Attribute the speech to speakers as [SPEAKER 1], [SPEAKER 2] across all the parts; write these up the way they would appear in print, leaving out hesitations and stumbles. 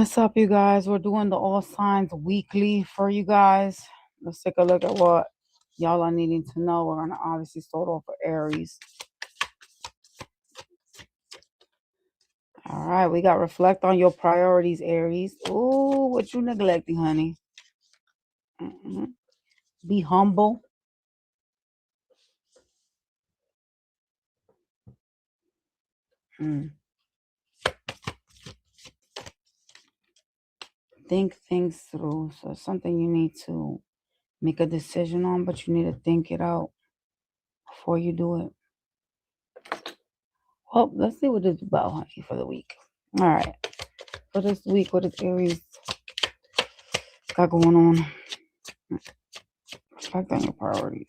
[SPEAKER 1] What's up, you guys? We're doing the all signs weekly for you guys. Let's take a look at what y'all are needing to know. We're gonna obviously start off with Aries. All right, we got reflect on your priorities, Aries. Ooh, what you neglecting, honey? Mm-mm. Be humble. Mm. Think things through. So it's something you need to make a decision on, but you need to think it out before you do it. Well, let's see what it's about, honey, for the week. All right, for this week, what is Aries got going on? Reflect on your priorities.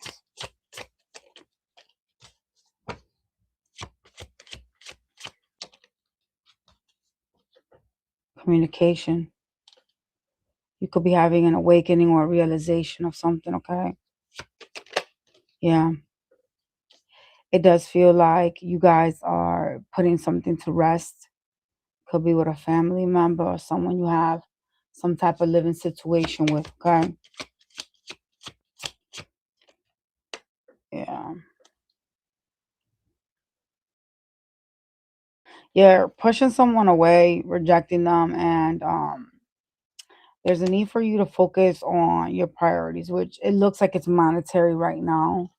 [SPEAKER 1] Communication. You could be having an awakening or a realization of something, okay? Yeah. It does feel like you guys are putting something to rest. Could be with a family member or someone you have some type of living situation with, okay? Yeah. You're pushing someone away, rejecting them, and there's a need for you to focus on your priorities, which it looks like it's monetary right now.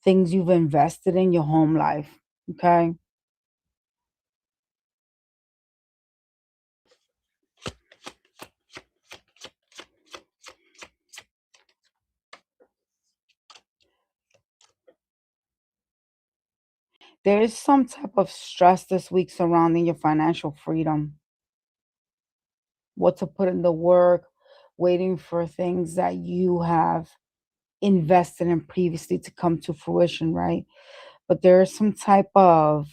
[SPEAKER 1] Things you've invested in your home life, okay? There is some type of stress this week surrounding your financial freedom, what to put in the work, waiting for things that you have invested in previously to come to fruition, right? But there is some type of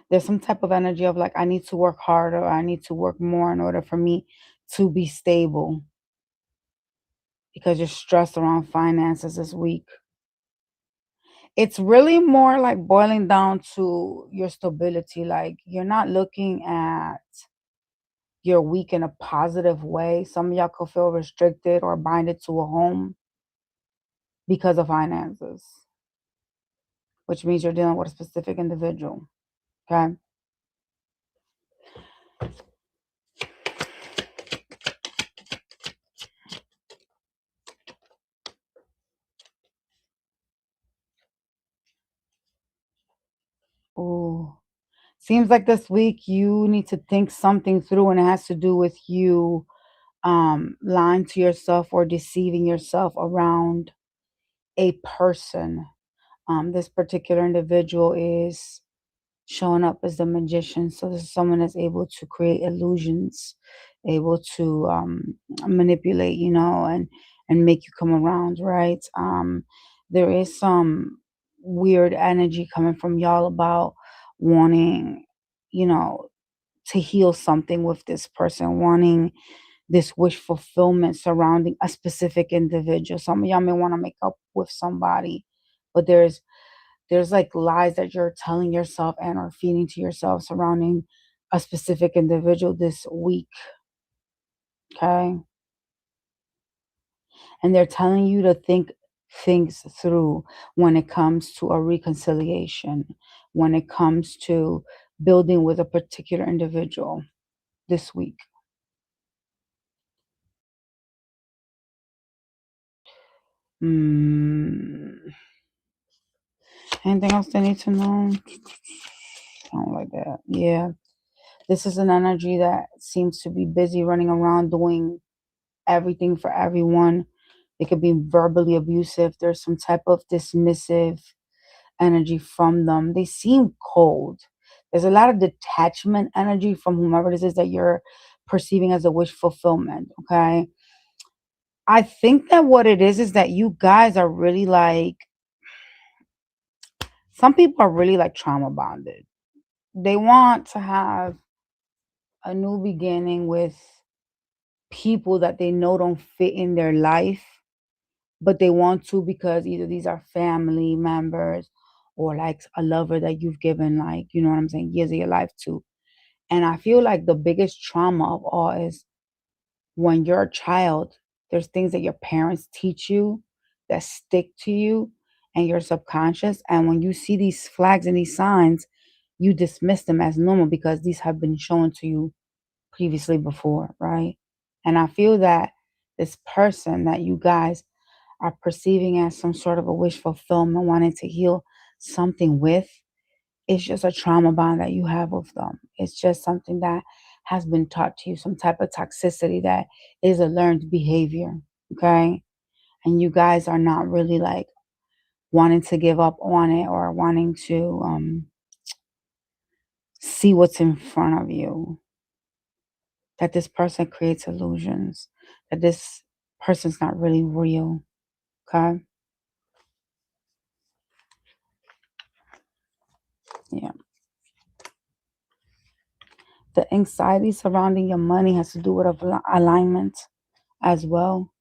[SPEAKER 1] there's some type of energy of like I need to work harder, I need to work more in order for me to be stable because you're stressed around finances this week. It's really more like boiling down to your stability. Like you're not looking at your week in a positive way. Some of y'all could feel restricted or binded to a home because of finances, which means you're dealing with a specific individual. Okay. Ooh. Seems like this week you need to think something through and it has to do with you lying to yourself or deceiving yourself around a person. This particular individual is showing up as the magician. So this is someone that's able to create illusions, able to manipulate, and make you come around, right? There is some weird energy coming from y'all about wanting, you know, to heal something with this person, wanting this wish fulfillment surrounding a specific individual. Some of y'all may want to make up with somebody, but there's like lies that you're telling yourself and or feeding to yourself surrounding a specific individual this week, okay? And they're telling you to think things through when it comes to a reconciliation, when it comes to building with a particular individual this week. Mm. Anything else they need to know? Something like that. Yeah. This is an energy that seems to be busy running around doing everything for everyone. It could be verbally abusive. There's some type of dismissive energy from them. They seem cold. There's a lot of detachment energy from whomever this is that you're perceiving as a wish fulfillment. Okay. I think that what it is that you guys are really like, some people are really like trauma bonded. They want to have a new beginning with people that they know don't fit in their life, but they want to because either these are family members or like a lover that you've given, like, you know what I'm saying, years of your life to. And I feel like the biggest trauma of all is when you're a child, there's things that your parents teach you that stick to you and your subconscious. And when you see these flags and these signs, you dismiss them as normal because these have been shown to you previously before, right? And I feel that this person that you guys are perceiving as some sort of a wish fulfillment, wanting to heal something with, it's just a trauma bond that you have with them. It's just something that has been taught to you, some type of toxicity that is a learned behavior. Okay. And you guys are not really like wanting to give up on it or wanting to see what's in front of you. That this person creates illusions, that this person's not really real. Okay. Yeah. The anxiety surrounding your money has to do with alignment as well.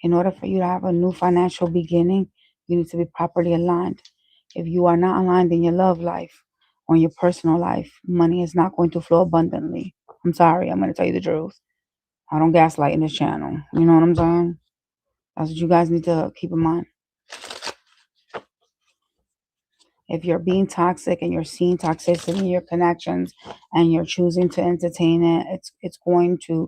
[SPEAKER 1] In order for you to have a new financial beginning, you need to be properly aligned. If you are not aligned in your love life or in your personal life, money is not going to flow abundantly. I'm sorry, I'm going to tell you the truth. I don't gaslight in this channel. You know what I'm saying? That's what you guys need to keep in mind. If you're being toxic and you're seeing toxicity in your connections and you're choosing to entertain it, it's going to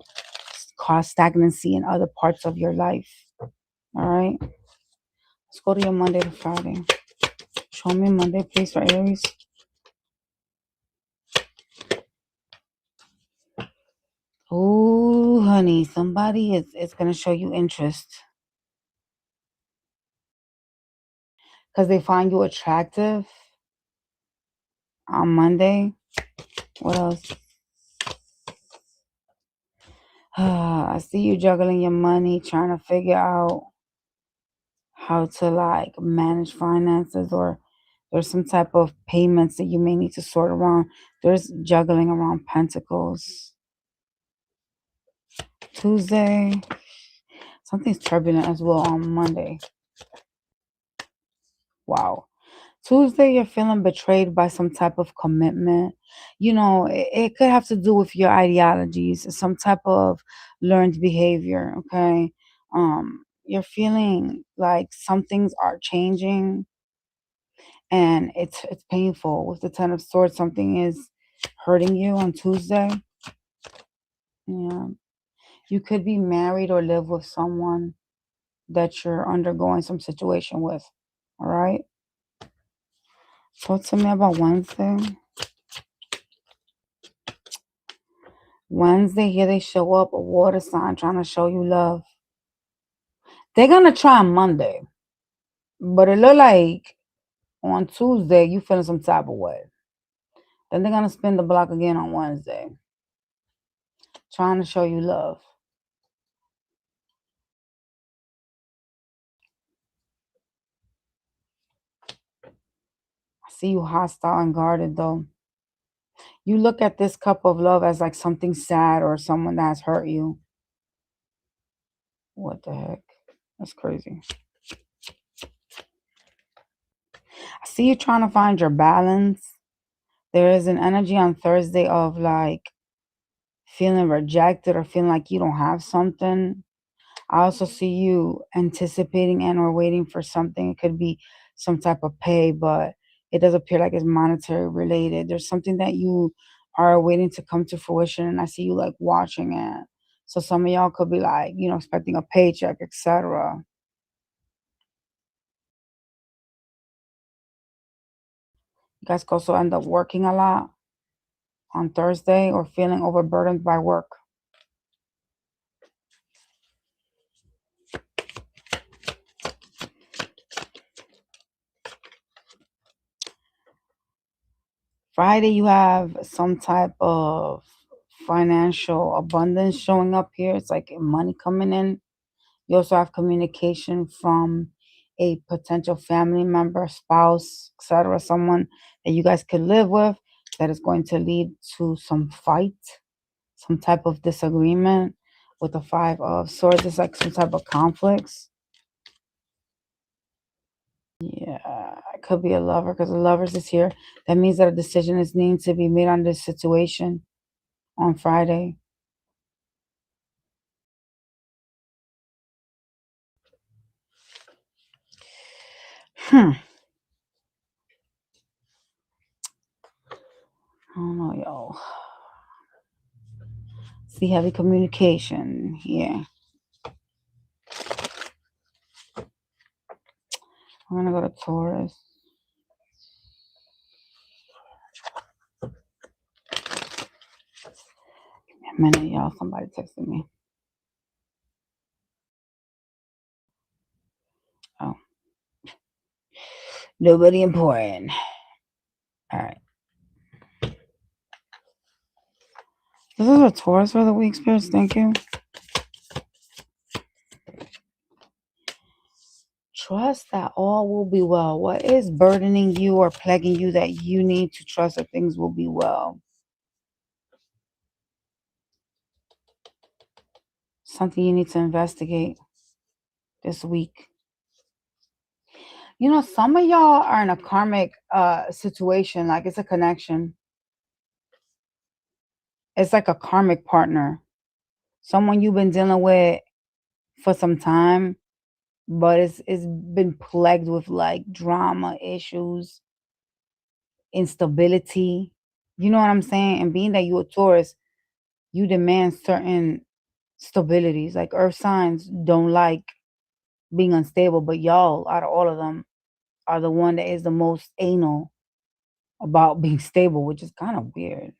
[SPEAKER 1] cause stagnancy in other parts of your life. All right? Let's go to your Monday to Friday. Show me Monday, please, for Aries. Oh, honey, somebody is going to show you interest because they find you attractive on Monday. What else? I see you juggling your money, trying to figure out how to like manage finances, or there's some type of payments that you may need to sort around. There's juggling around pentacles. Tuesday, something's turbulent as well on Monday. Wow. Tuesday, you're feeling betrayed by some type of commitment. You know, it could have to do with your ideologies, some type of learned behavior. Okay. You're feeling like some things are changing and it's painful. With the Ten of Swords, something is hurting you on Tuesday. Yeah. You could be married or live with someone that you're undergoing some situation with. All right. Talk to me about Wednesday. Wednesday, here they show up, a water sign trying to show you love. They're gonna try on Monday, but it look like on Tuesday you feeling some type of way. Then they're gonna spin the block again on Wednesday, trying to show you love. I see you hostile and guarded though. You look at this cup of love as like something sad or someone that has hurt you. What the heck? That's crazy. I see you trying to find your balance. There is an energy on Thursday of like feeling rejected or feeling like you don't have something. I also see you anticipating and or waiting for something. It could be some type of pay, but it does appear like it's monetary related. There's something that you are waiting to come to fruition, and I see you like watching it. So some of y'all could be like, you know, expecting a paycheck, etc. You guys could also end up working a lot on Thursday or feeling overburdened by work. Friday, you have some type of financial abundance showing up here. It's like money coming in. You also have communication from a potential family member, spouse, etc., someone that you guys could live with that is going to lead to some fight, some type of disagreement. With the Five of Swords, it's like some type of conflicts. Yeah, it could be a lover because the lovers is here. That means that a decision is needing to be made on this situation on Friday. Hmm. I don't know, y'all. See heavy communication. Yeah. I'm gonna go to Taurus. A minute, y'all. Somebody texted me. Oh, nobody important. All right. This is a Taurus for the week, spirits. Thank you. Trust that all will be well. What is burdening you or plaguing you that you need to trust that things will be well? Something you need to investigate this week. You know, some of y'all are in a karmic situation, like it's a connection. It's like a karmic partner. Someone you've been dealing with for some time, but it's been plagued with like drama issues, instability. You know what I'm saying? And being that you're a Taurus, you demand certain stabilities. Like earth signs don't like being unstable, but y'all, out of all of them, are the one that is the most anal about being stable, which is kind of weird,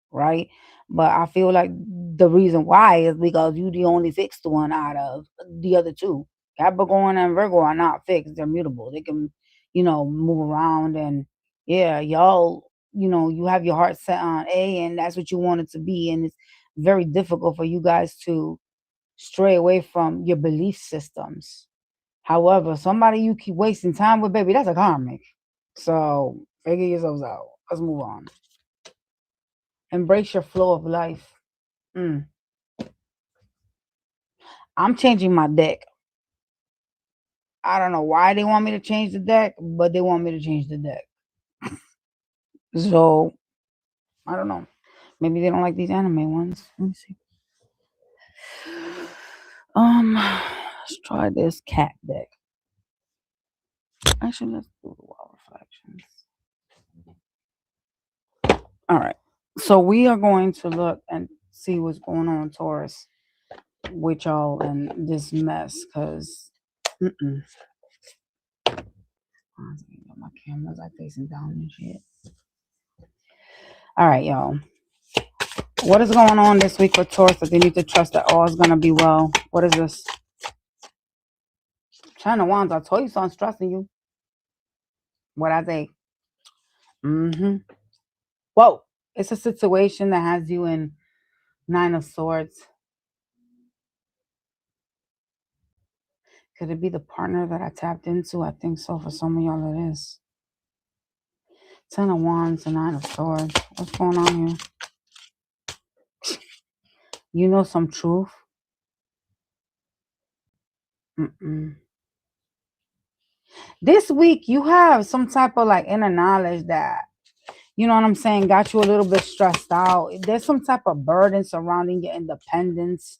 [SPEAKER 1] right? But I feel like the reason why is because you the only fixed one out of the other two. Capricorn and Virgo are not fixed; they're mutable. They can, move around, and yeah, y'all, you have your heart set on A, and that's what you want it to be, and it's very difficult for you guys to stray away from your belief systems. However, somebody you keep wasting time with, baby, that's a karmic. So figure yourselves out. Let's move on. Embrace your flow of life. Mm. I'm changing my deck. I don't know why they want me to change the deck, but they want me to change the deck. So I don't know. Maybe they don't like these anime ones. Let me see. Let's try this cat deck. Actually, let's do the wild reflections. All right. So we are going to look and see what's going on, Taurus, with y'all and this mess, because my camera's like facing down and shit. All right, y'all. What is going on this week with Taurus that they need to trust that all is gonna be well? What is this? China Wands, I told you someone's trusting you. What I say? Mm-hmm. Whoa. It's a situation that has you in Nine of Swords. Could it be the partner that I tapped into? I think so. For some of y'all, it is. Ten of Wands and Nine of Swords. What's going on here? You know some truth. Mm-mm. This week, you have some type of like inner knowledge that, you know what I'm saying, got you a little bit stressed out. There's some type of burden surrounding your independence,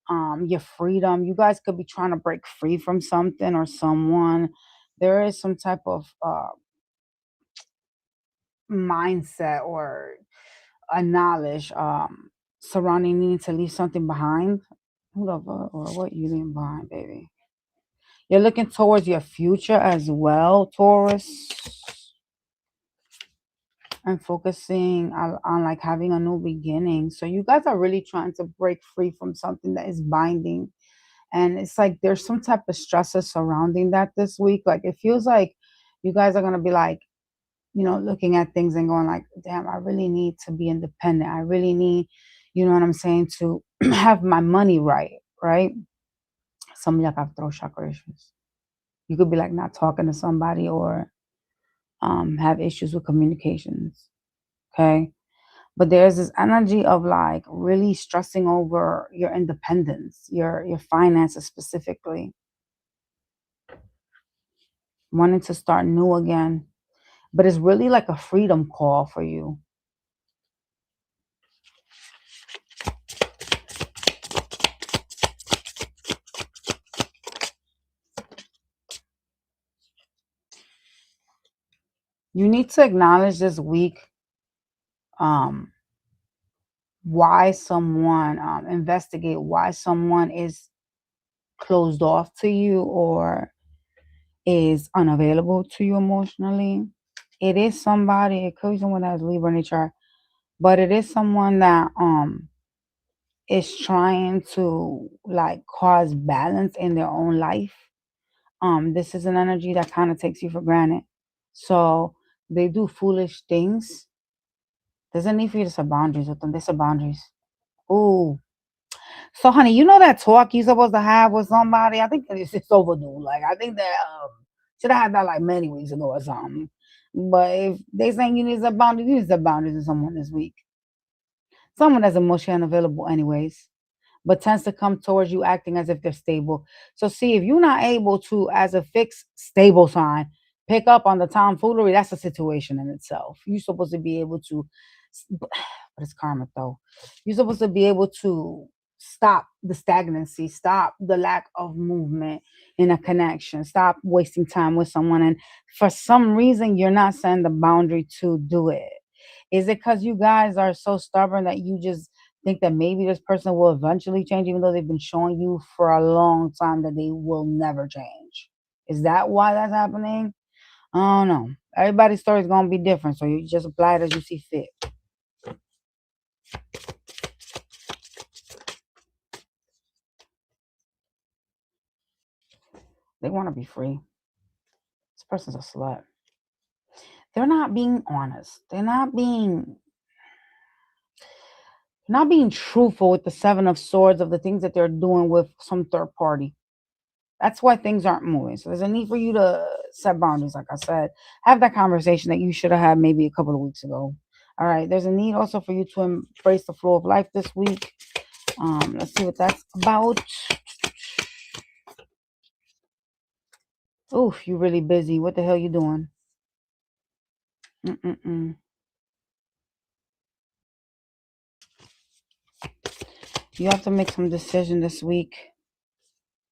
[SPEAKER 1] your freedom. You guys could be trying to break free from something or someone. There is some type of mindset or a knowledge surrounding needing to leave something behind. Hold up, or what you leaving behind, baby? You're looking towards your future as well, Taurus, and focusing on like having a new beginning. So you guys are really trying to break free from something that is binding. And it's like there's some type of stresses surrounding that this week. Like it feels like you guys are gonna be like, looking at things and going like, damn, I really need to be independent. I really need, you know what I'm saying, to have my money right, right? Some of y'all have throat chakra issues. You could be like not talking to somebody or have issues with communications. Okay. But there's this energy of like really stressing over your independence, your finances specifically. wanting to start new again. But it's really like a freedom call for you. You need to acknowledge this week um why someone investigate why someone is closed off to you or is unavailable to you emotionally. It is somebody, it could be someone that has Libra nature, but it is someone that is trying to like cause balance in their own life. This is an energy that kind of takes you for granted. So they do foolish things. There's a need for you to set boundaries with them. There's some boundaries. Ooh. So honey, you know that talk you're supposed to have with somebody? I think that it's overdue. Like I think that should have had that like many weeks ago or something. But if they saying you need to set boundaries, you need to set boundaries with someone this week. Someone that's emotionally unavailable anyways, but tends to come towards you acting as if they're stable. So see, if you're not able to, as a fixed stable sign, pick up on the tomfoolery, that's a situation in itself. You're supposed to be able to, but it's karmic though. You're supposed to be able to stop the stagnancy, stop the lack of movement in a connection, stop wasting time with someone. And for some reason, you're not setting the boundary to do it. Is it because you guys are so stubborn that you just think that maybe this person will eventually change, even though they've been showing you for a long time that they will never change? Is that why that's happening? I don't know. Everybody's story is gonna be different, so you just apply it as you see fit. They want to be free. This person's a slut. They're not being honest. They're not being truthful with the seven of swords of the things that they're doing with some third party. That's why things aren't moving. So there's a need for you to set boundaries, like I said. Have that conversation that you should have had maybe a couple of weeks ago. All right. There's a need also for you to embrace the flow of life this week. Let's see what that's about. Oof, you really busy. What the hell you doing? Mm-mm-mm. You have to make some decision this week.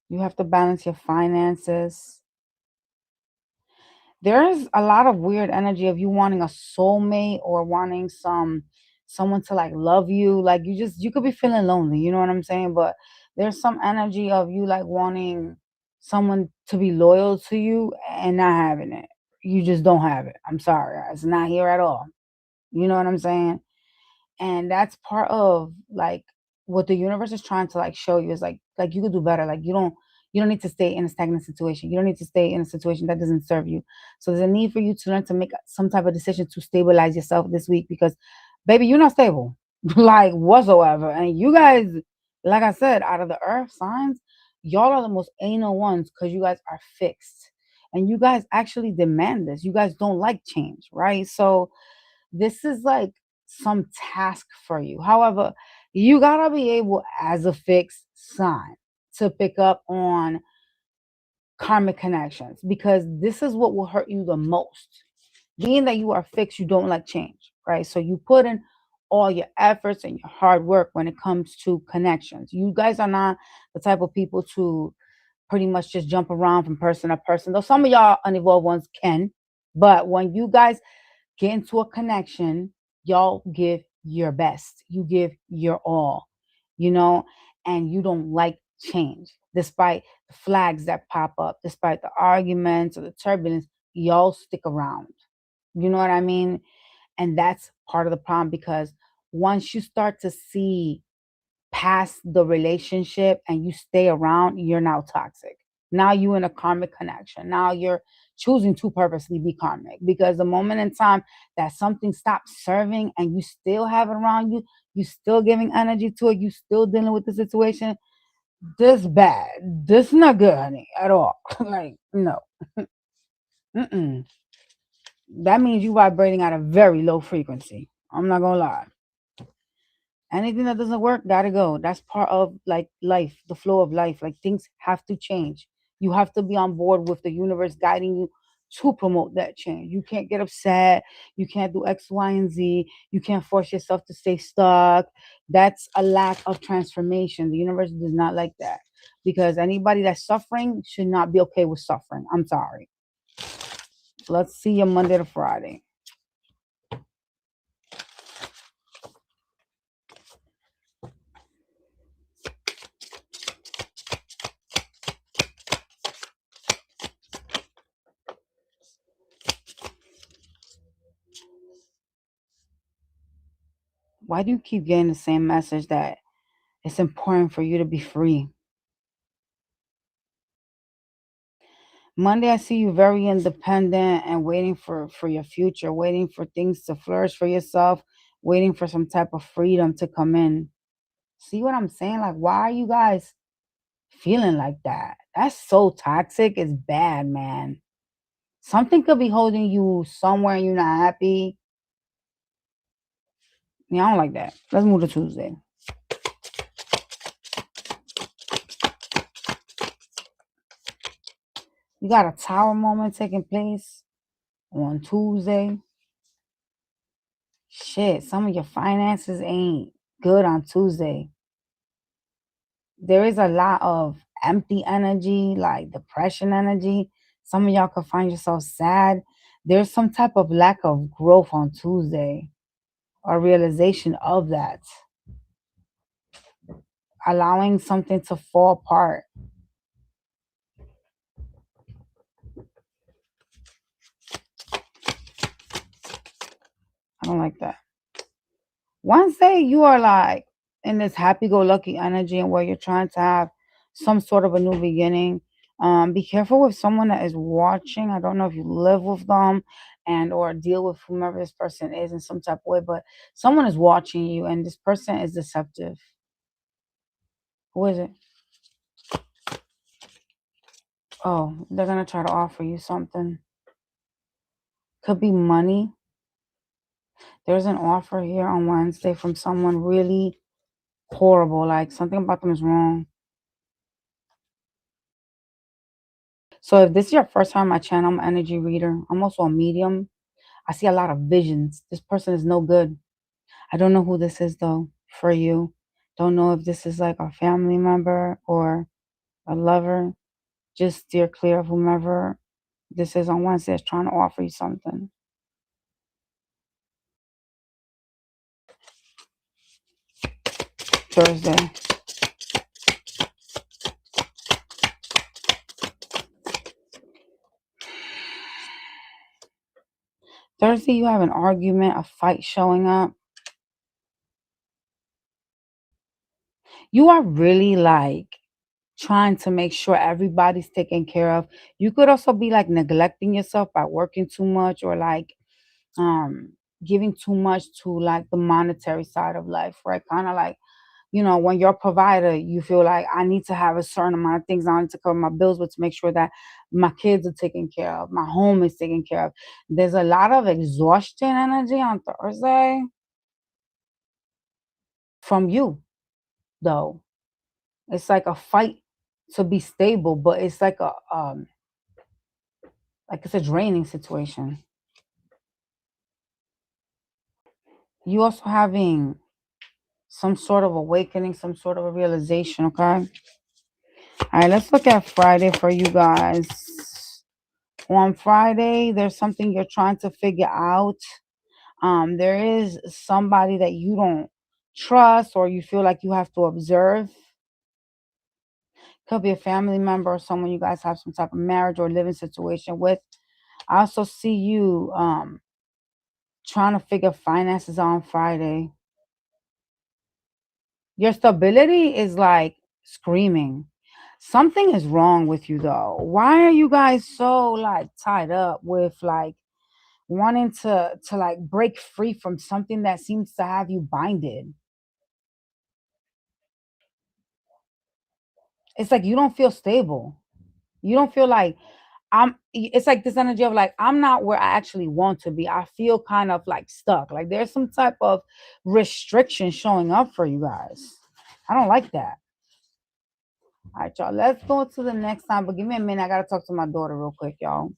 [SPEAKER 1] You have to balance your finances. There's a lot of weird energy of you wanting a soulmate or wanting someone to like love you. Like you could be feeling lonely, you know what I'm saying? But there's some energy of you like wanting someone to be loyal to you and not having it. You just don't have it. I'm sorry. It's not here at all. You know what I'm saying? And that's part of like what the universe is trying to like show you is like you could do better. Like you don't need to stay in a stagnant situation. You don't need to stay in a situation that doesn't serve you. So there's a need for you to learn to make some type of decision to stabilize yourself this week because baby, you're not stable. Like whatsoever. And you guys, like I said, out of the earth signs, y'all are the most anal ones because you guys are fixed. And you guys actually demand this. You guys don't like change, right? So this is like some task for you. However, you gotta be able, as a fixed sign, to pick up on karmic connections because this is what will hurt you the most. Being that you are fixed, you don't like change, right? So you put in all your efforts and your hard work when it comes to connections. You guys are not the type of people to pretty much just jump around from person to person, though some of y'all unevolved ones can. But when you guys get into a connection, y'all give your best. You give your all, you know, and you don't like change. Despite the flags that pop up, despite the arguments or the turbulence, y'all stick around. You know what I mean? And that's part of the problem because once you start to see past the relationship and you stay around, you're now toxic. Now you in a karmic connection. Now you're choosing to purposely be karmic because the moment in time that something stops serving and you still have it around you, you still giving energy to it, you still dealing with the situation. This bad. This not good, honey, at all. Like no. Mm-mm. That means you vibrating at a very low frequency. I'm not gonna lie. Anything that doesn't work gotta go. That's part of like life, the flow of life. Like things have to change. You have to be on board with the universe guiding you to promote that change. You can't get upset. You can't do X, Y, and Z. You can't force yourself to stay stuck. That's a lack of transformation. The universe does not like that because anybody that's suffering should not be okay with suffering. I'm sorry. Let's see your Monday to Friday. Why do you keep getting the same message that it's important for you to be free? Monday, I see you very independent and waiting for your future, waiting for things to flourish for yourself, waiting for some type of freedom to come in. See what I'm saying? Like, why are you guys feeling like that? That's so toxic. It's bad, man. Something could be holding you somewhere and you're not happy. Yeah, I don't like that. Let's move to Tuesday. You got a tower moment taking place on Tuesday. Shit, some of your finances ain't good on Tuesday. There is a lot of empty energy, like depression energy. Some of y'all could find yourself sad. There's some type of lack of growth on Tuesday or realization of that, allowing something to fall apart. I don't like that. Wednesday, you are like in this happy go lucky energy and where you're trying to have some sort of a new beginning. Be careful with someone that is watching. I don't know if you live with them and or deal with whomever this person is in some type of way, but someone is watching you and this person is deceptive. Who is it? Oh, they're gonna try to offer you something. Could be money. There's an offer here on Wednesday from someone really horrible. Like something about them is wrong. So if this is your first time on my channel, I'm an energy reader. I'm also a medium. I see a lot of visions. This person is no good. I don't know who this is though for you. Don't know if this is like a family member or a lover. Just steer clear of whomever this is on Wednesday is trying to offer you something. Thursday. Thursday, you have an argument, a fight showing up. You are really like trying to make sure everybody's taken care of. You could also be like neglecting yourself by working too much or like um giving too much to like the monetary side of life, right? Kind of like, when you're a provider, you feel like I need to have a certain amount of things. I need to cover my bills, but to make sure that my kids are taken care of, my home is taken care of. There's a lot of exhaustion energy on Thursday from you, though. It's like a fight to be stable, but it's like it's a draining situation. You also having some sort of awakening, some sort of a realization, okay? All right, let's look at Friday for you guys. On Friday, there's something you're trying to figure out. There is somebody that you don't trust or you feel like you have to observe. Could be a family member or someone you guys have some type of marriage or living situation with. I also see you trying to figure finances on Friday. Your stability is like screaming. Something is wrong with you though. Why are you guys so like tied up with like wanting to like break free from something that seems to have you binded? It's like you don't feel stable. You don't feel like it's like this energy of like I'm not where I actually want to be. I feel kind of like stuck. Like there's some type of restriction showing up for you guys. I don't like that. All right, y'all. Let's go to the next time, but give me a minute. I gotta talk to my daughter real quick, y'all.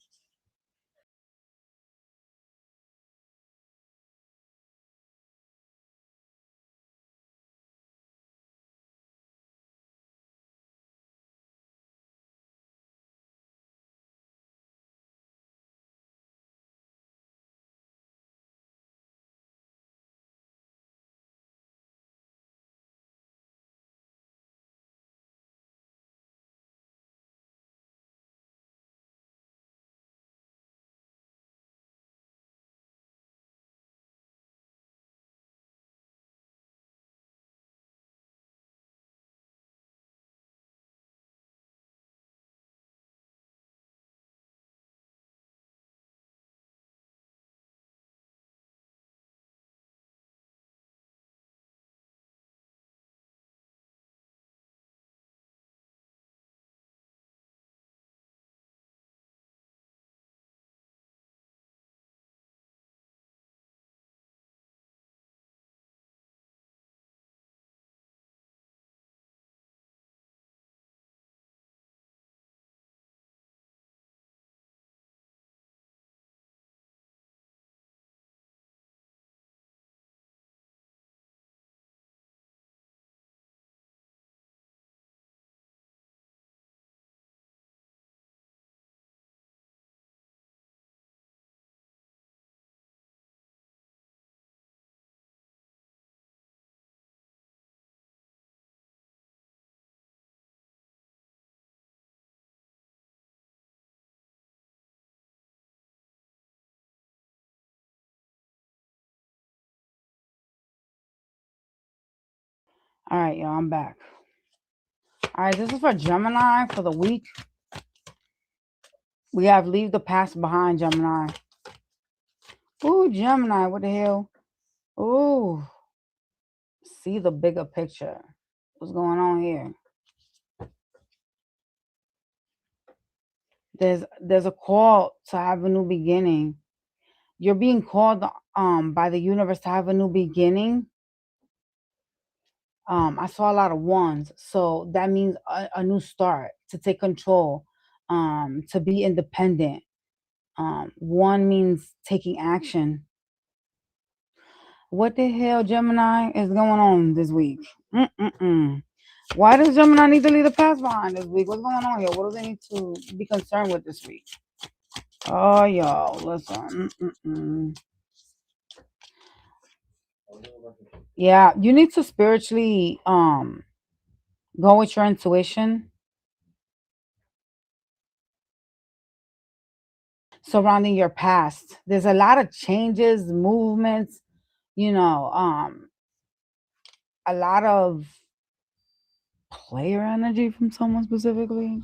[SPEAKER 1] All right, y'all, I'm back. All right, this is for Gemini for the week. We have leave the past behind, Gemini. Ooh, Gemini, what the hell? Ooh, see the bigger picture. What's going on here? There's a call to have a new beginning. You're being called by the universe to have a new beginning. I saw a lot of ones, so that means a new start, to take control, to be independent. One means taking action. What the hell, Gemini, is going on this week? Mm-mm-mm. Why does Gemini need to leave the past behind this week? What's going on here? What do they need to be concerned with this week? Oh, y'all, listen. Mm-mm-mm. Yeah, you need to spiritually go with your intuition surrounding your past. There's a lot of changes, movements, you know, a lot of player energy from someone specifically.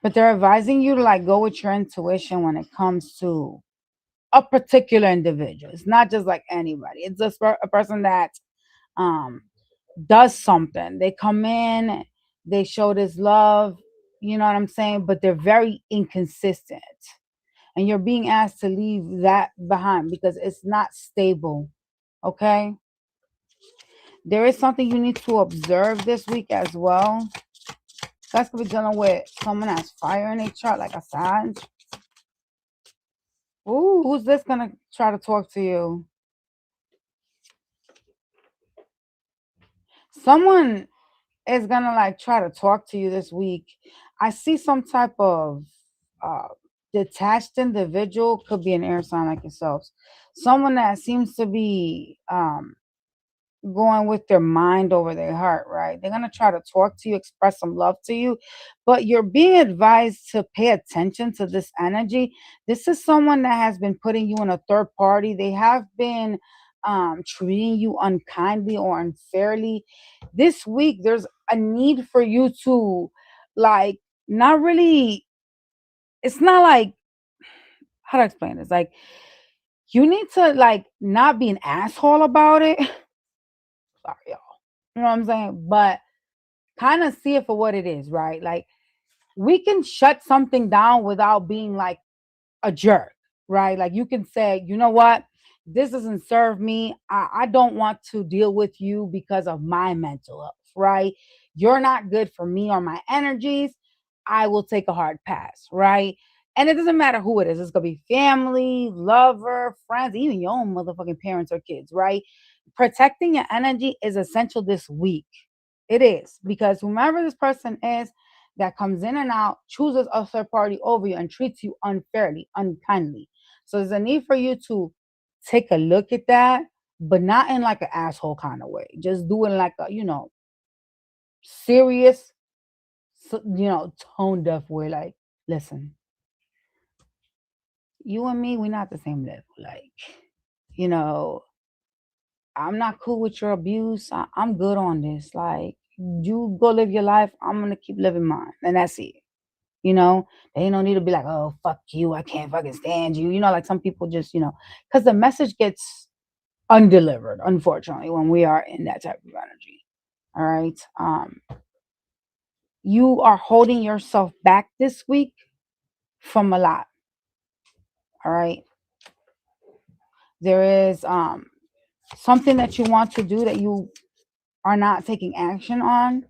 [SPEAKER 1] But they're advising you to like go with your intuition when it comes to a particular individual. It's not just like anybody. It's just a person that um does something. They come in, they show this love, you know what I'm saying? But they're very inconsistent. And you're being asked to leave that behind because it's not stable. Okay? There is something you need to observe this week as well. That's gonna be dealing with someone that has fire in their chart, like a Sag. Ooh, who's this gonna try to talk to you? Someone is gonna like try to talk to you this week. I see some type of uh detached individual, could be an air sign like yourselves. Someone that seems to be going with their mind over their heart, right? They're going to try to talk to you, express some love to you, but you're being advised to pay attention to this energy. This is someone that has been putting you in a third party. They have been treating you unkindly or unfairly. This week, there's a need for you to, like, not really, it's not like, how to explain this? Like, you need to, like, not be an asshole about it. Sorry, y'all. You know what I'm saying? But kind of see it for what it is, right? Like we can shut something down without being like a jerk, right? Like you can say, you know what? This doesn't serve me. I don't want to deal with you because of my mental health, right? You're not good for me or my energies. I will take a hard pass, right? And it doesn't matter who it is. It's gonna be family, lover, friends, even your own motherfucking parents or kids, right? Protecting your energy is essential this week. It is because whomever this person is that comes in and out chooses a third party over you and treats you unfairly, unkindly. So there's a need for you to take a look at that, but not in like an asshole kind of way. Just do it in like a, serious, tone deaf way. Like, listen, you and me, we're not the same level. Like, you know, I'm not cool with your abuse. I'm good on this. Like, you go live your life. I'm gonna keep living mine, and that's it. You know, they don't need to be like, oh, fuck you. I can't fucking stand you. You know, like some people just, because the message gets undelivered, unfortunately, when we are in that type of energy. All right. You are holding yourself back this week from a lot. All right. There is something that you want to do that you are not taking action on.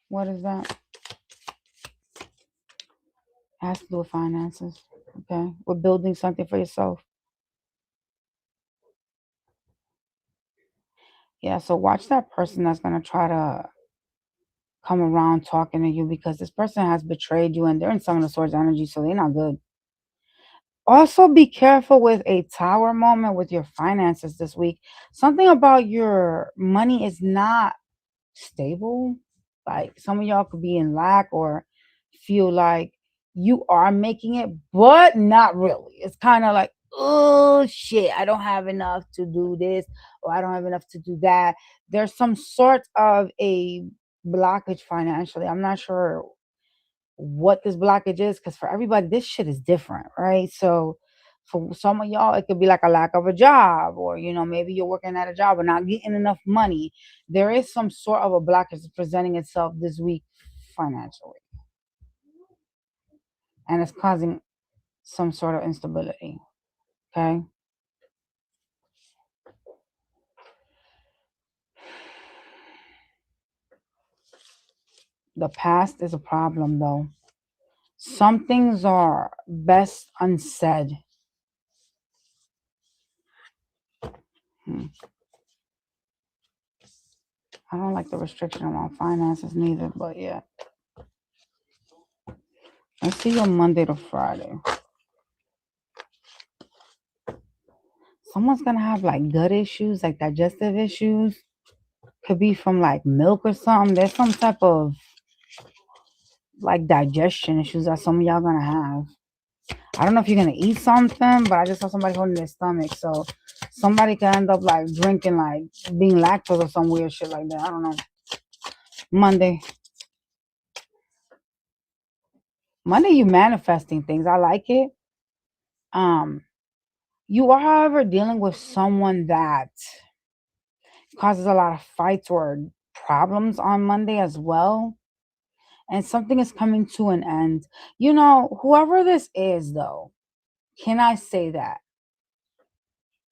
[SPEAKER 1] What is that? It has to do with finances. Okay. We're building something for yourself. Yeah. So watch that person that's going to try to come around talking to you because this person has betrayed you and they're in some of the swords energy, so they're not good. Also, be careful with a tower moment with your finances this week. Something about your money is not stable. Like some of y'all could be in lack or feel like You are making it, but not really. It's kind of like, oh shit, I don't have enough to do this, or I don't have enough to do that. There's some sort of a blockage financially. I'm not sure what this blockage is because for everybody, this shit is different, right? So for some of y'all, it could be like a lack of a job, or maybe you're working at a job but not getting enough money. There is some sort of a blockage presenting itself this week financially, and it's causing some sort of instability. Okay. The past is a problem though. Some things are best unsaid. Hmm. I don't like the restriction around finances neither, but yeah. Let's see your Monday to Friday. Someone's gonna have like gut issues, like digestive issues. Could be from like milk or something. There's some type of like digestion issues that some of y'all gonna have. I don't know if you're gonna eat something, but I just saw somebody holding their stomach. So somebody could end up like drinking, like being lactose or some weird shit like that. I don't know. Monday. Monday, you manifesting things. I like it. Um, you are, however, dealing with someone that causes a lot of fights or problems on Monday as well. And something is coming to an end. Whoever this is, though, can I say that?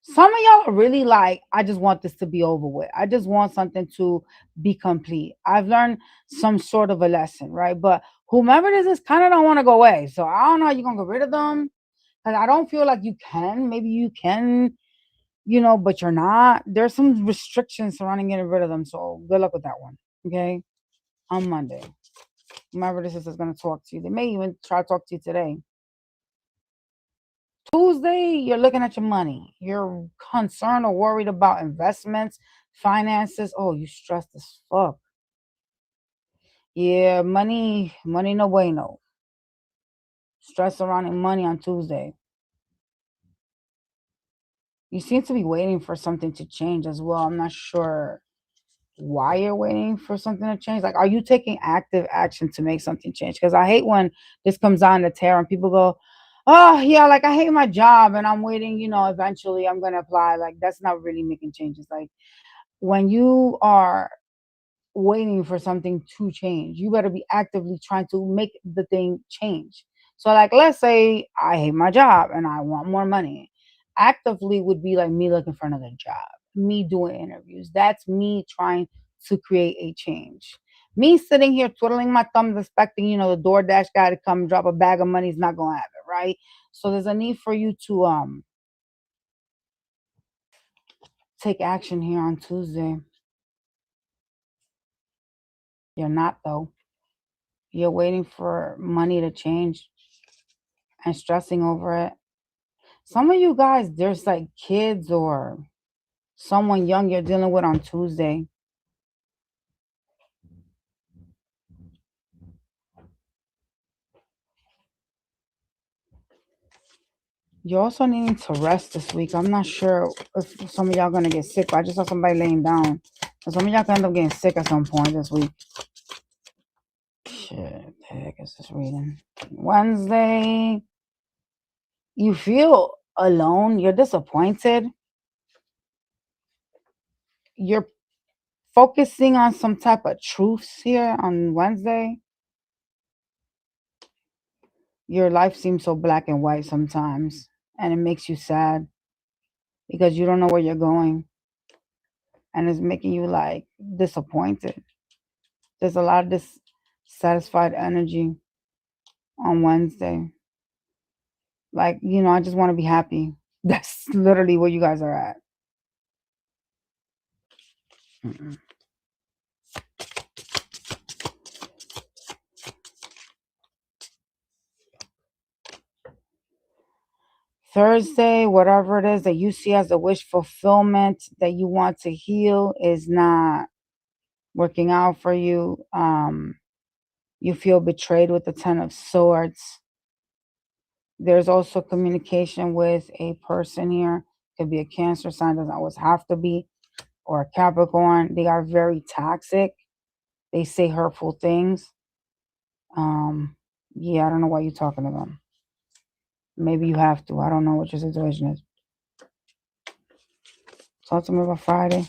[SPEAKER 1] Some of y'all are really like, I just want this to be over with. I just want something to be complete. I've learned some sort of a lesson, right? But whomever this is kind of don't want to go away. So I don't know how you're going to get rid of them. Because I don't feel like you can. Maybe you can, but you're not. There's some restrictions surrounding getting rid of them. So good luck with that one. Okay. On Monday. Whomever this is going to talk to you. They may even try to talk to you today. Tuesday, you're looking at your money. You're concerned or worried about investments, finances. Oh, you stressed as fuck. Yeah, money no bueno. Stress surrounding money on Tuesday. You seem to be waiting for something to change as well. I'm not sure why you're waiting for something to change. Like, are you taking active action to make something change? Because I hate when this comes on the tear and people go, oh, yeah, like I hate my job and I'm waiting, eventually I'm going to apply. Like, that's not really making changes. Like, when you are waiting for something to change, you better be actively trying to make the thing change. So, like, let's say I hate my job and I want more money. Actively would be like me looking for another job, me doing interviews. That's me trying to create a change. Me sitting here twiddling my thumbs, expecting, the DoorDash guy to come drop a bag of money is not gonna happen, right? So there's a need for you to take action here on Tuesday. You're not though. You're waiting for money to change and stressing over it. Some of you guys, there's like kids or someone young you're dealing with on Tuesday. You're also needing to rest this week. I'm not sure if some of y'all gonna get sick, but I just saw somebody laying down. So some of y'all can end up getting sick at some point this week. Shit, the heck is this reading? Wednesday, you feel alone. You're disappointed. You're focusing on some type of truths here on Wednesday. Your life seems so black and white sometimes, and it makes you sad because you don't know where you're going, and it's making you like disappointed. There's a lot of dissatisfied energy on Wednesday. Like, I just want to be happy. That's literally where you guys are at. Mm-mm. Thursday, whatever it is that you see as a wish fulfillment that you want to heal is not working out for you. You feel betrayed with the Ten of Swords. There's also communication with a person here. Could be a Cancer sign, doesn't always have to be, or a Capricorn. They are very toxic. They say hurtful things. Um, yeah, I don't know why you're talking to them. Maybe you have to. I don't know what your situation is. Talk to me about Friday.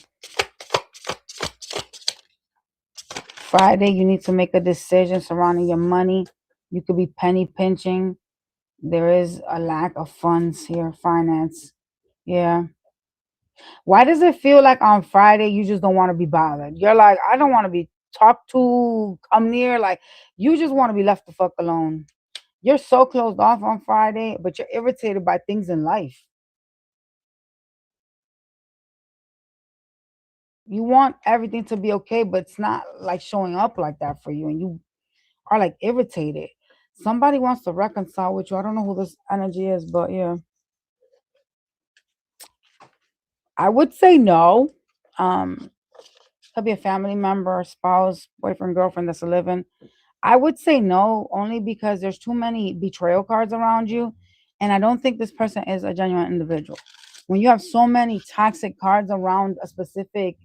[SPEAKER 1] Friday, you need to make a decision surrounding your money. You could be penny pinching. There is a lack of funds here, finance. Yeah. Why does it feel like on Friday you just don't want to be bothered? You're like, I don't want to be talked to, come near. Like, you just want to be left the fuck alone. You're so closed off on Friday, but you're irritated by things in life. You want everything to be okay, but it's not like showing up like that for you. And you are like irritated. Somebody wants to reconcile with you. I don't know who this energy is, but yeah. I would say no. Um, could be a family member, spouse, boyfriend, girlfriend that's a living. I would say no, only because there's too many betrayal cards around you, and I don't think this person is a genuine individual. When you have so many toxic cards around a specific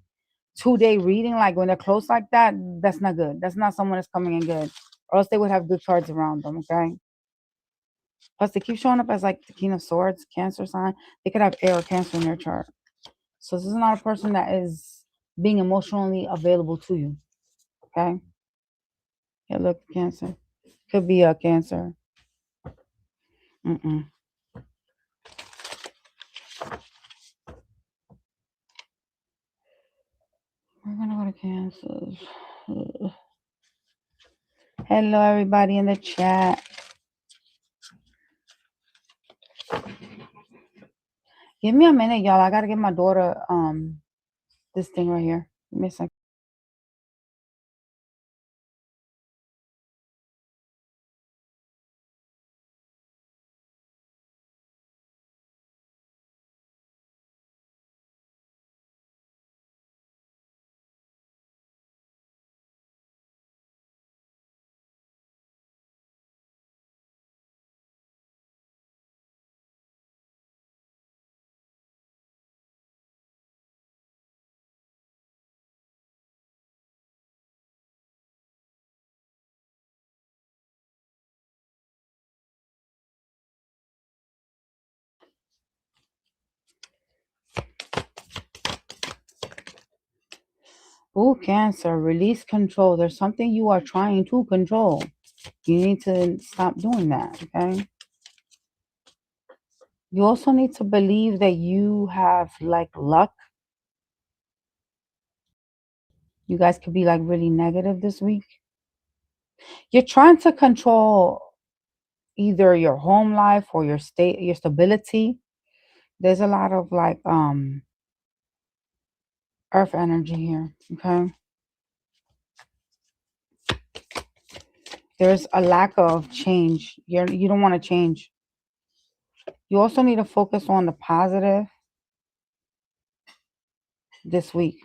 [SPEAKER 1] 2-day reading, like when they're close like that, that's not good. That's not someone that's coming in good, or else they would have good cards around them. Okay. Plus, they keep showing up as like the King of Swords, Cancer sign. They could have air or Cancer in their chart. So this is not a person that is being emotionally available to you. Okay. Yeah, look, Cancer. Could be a Cancer. Mm-mm. We're gonna go to Cancer. Ugh. Hello, everybody in the chat. Give me a minute, y'all. I gotta give my daughter this thing right here. Give me a second. Oh, Cancer, release control. There's something you are trying to control. You need to stop doing that, okay? You also need to believe that you have like luck. You guys could be like really negative this week. You're trying to control either your home life or your state, your stability. There's a lot of like earth energy here, okay? There's a lack of change. You don't want to change. You also need to focus on the positive this week.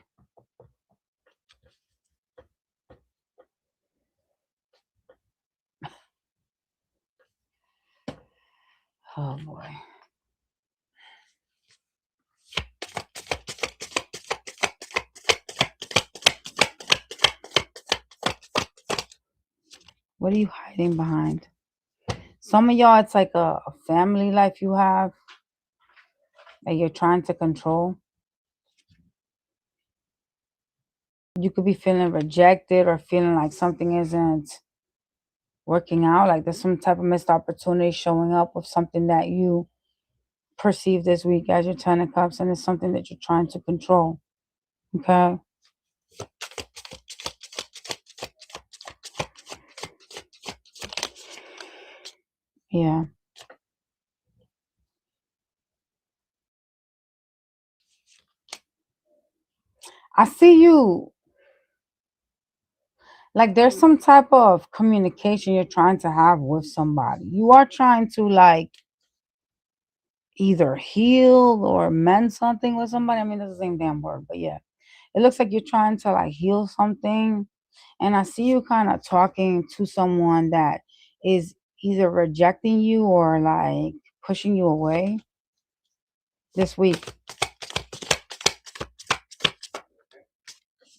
[SPEAKER 1] Oh boy. What are you hiding behind? Some of y'all, it's like a family life you have that you're trying to control. You could be feeling rejected or feeling like something isn't working out. Like there's some type of missed opportunity showing up with something that you perceive this week as your Ten of Cups, and it's something that you're trying to control. Okay. Yeah. I see you. Like there's some type of communication you're trying to have with somebody. You are trying to like either heal or mend something with somebody. I mean, that's the same damn word, but yeah. It looks like you're trying to like heal something. And I see you kind of talking to someone that is either rejecting you or like pushing you away this week.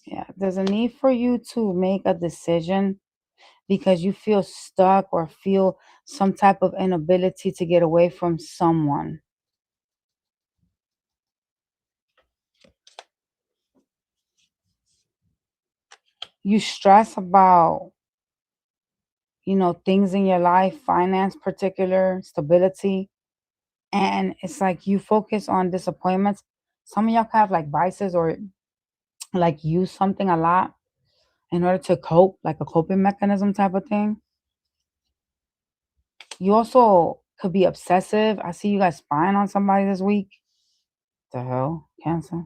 [SPEAKER 1] Yeah, there's a need for you to make a decision because you feel stuck or feel some type of inability to get away from someone. You stress about, things in your life, finance, particular stability, and it's like you focus on disappointments. Some of y'all have like vices or like use something a lot in order to cope, like a coping mechanism type of thing. You also could be obsessive. I see you guys spying on somebody this week. The hell, Cancer?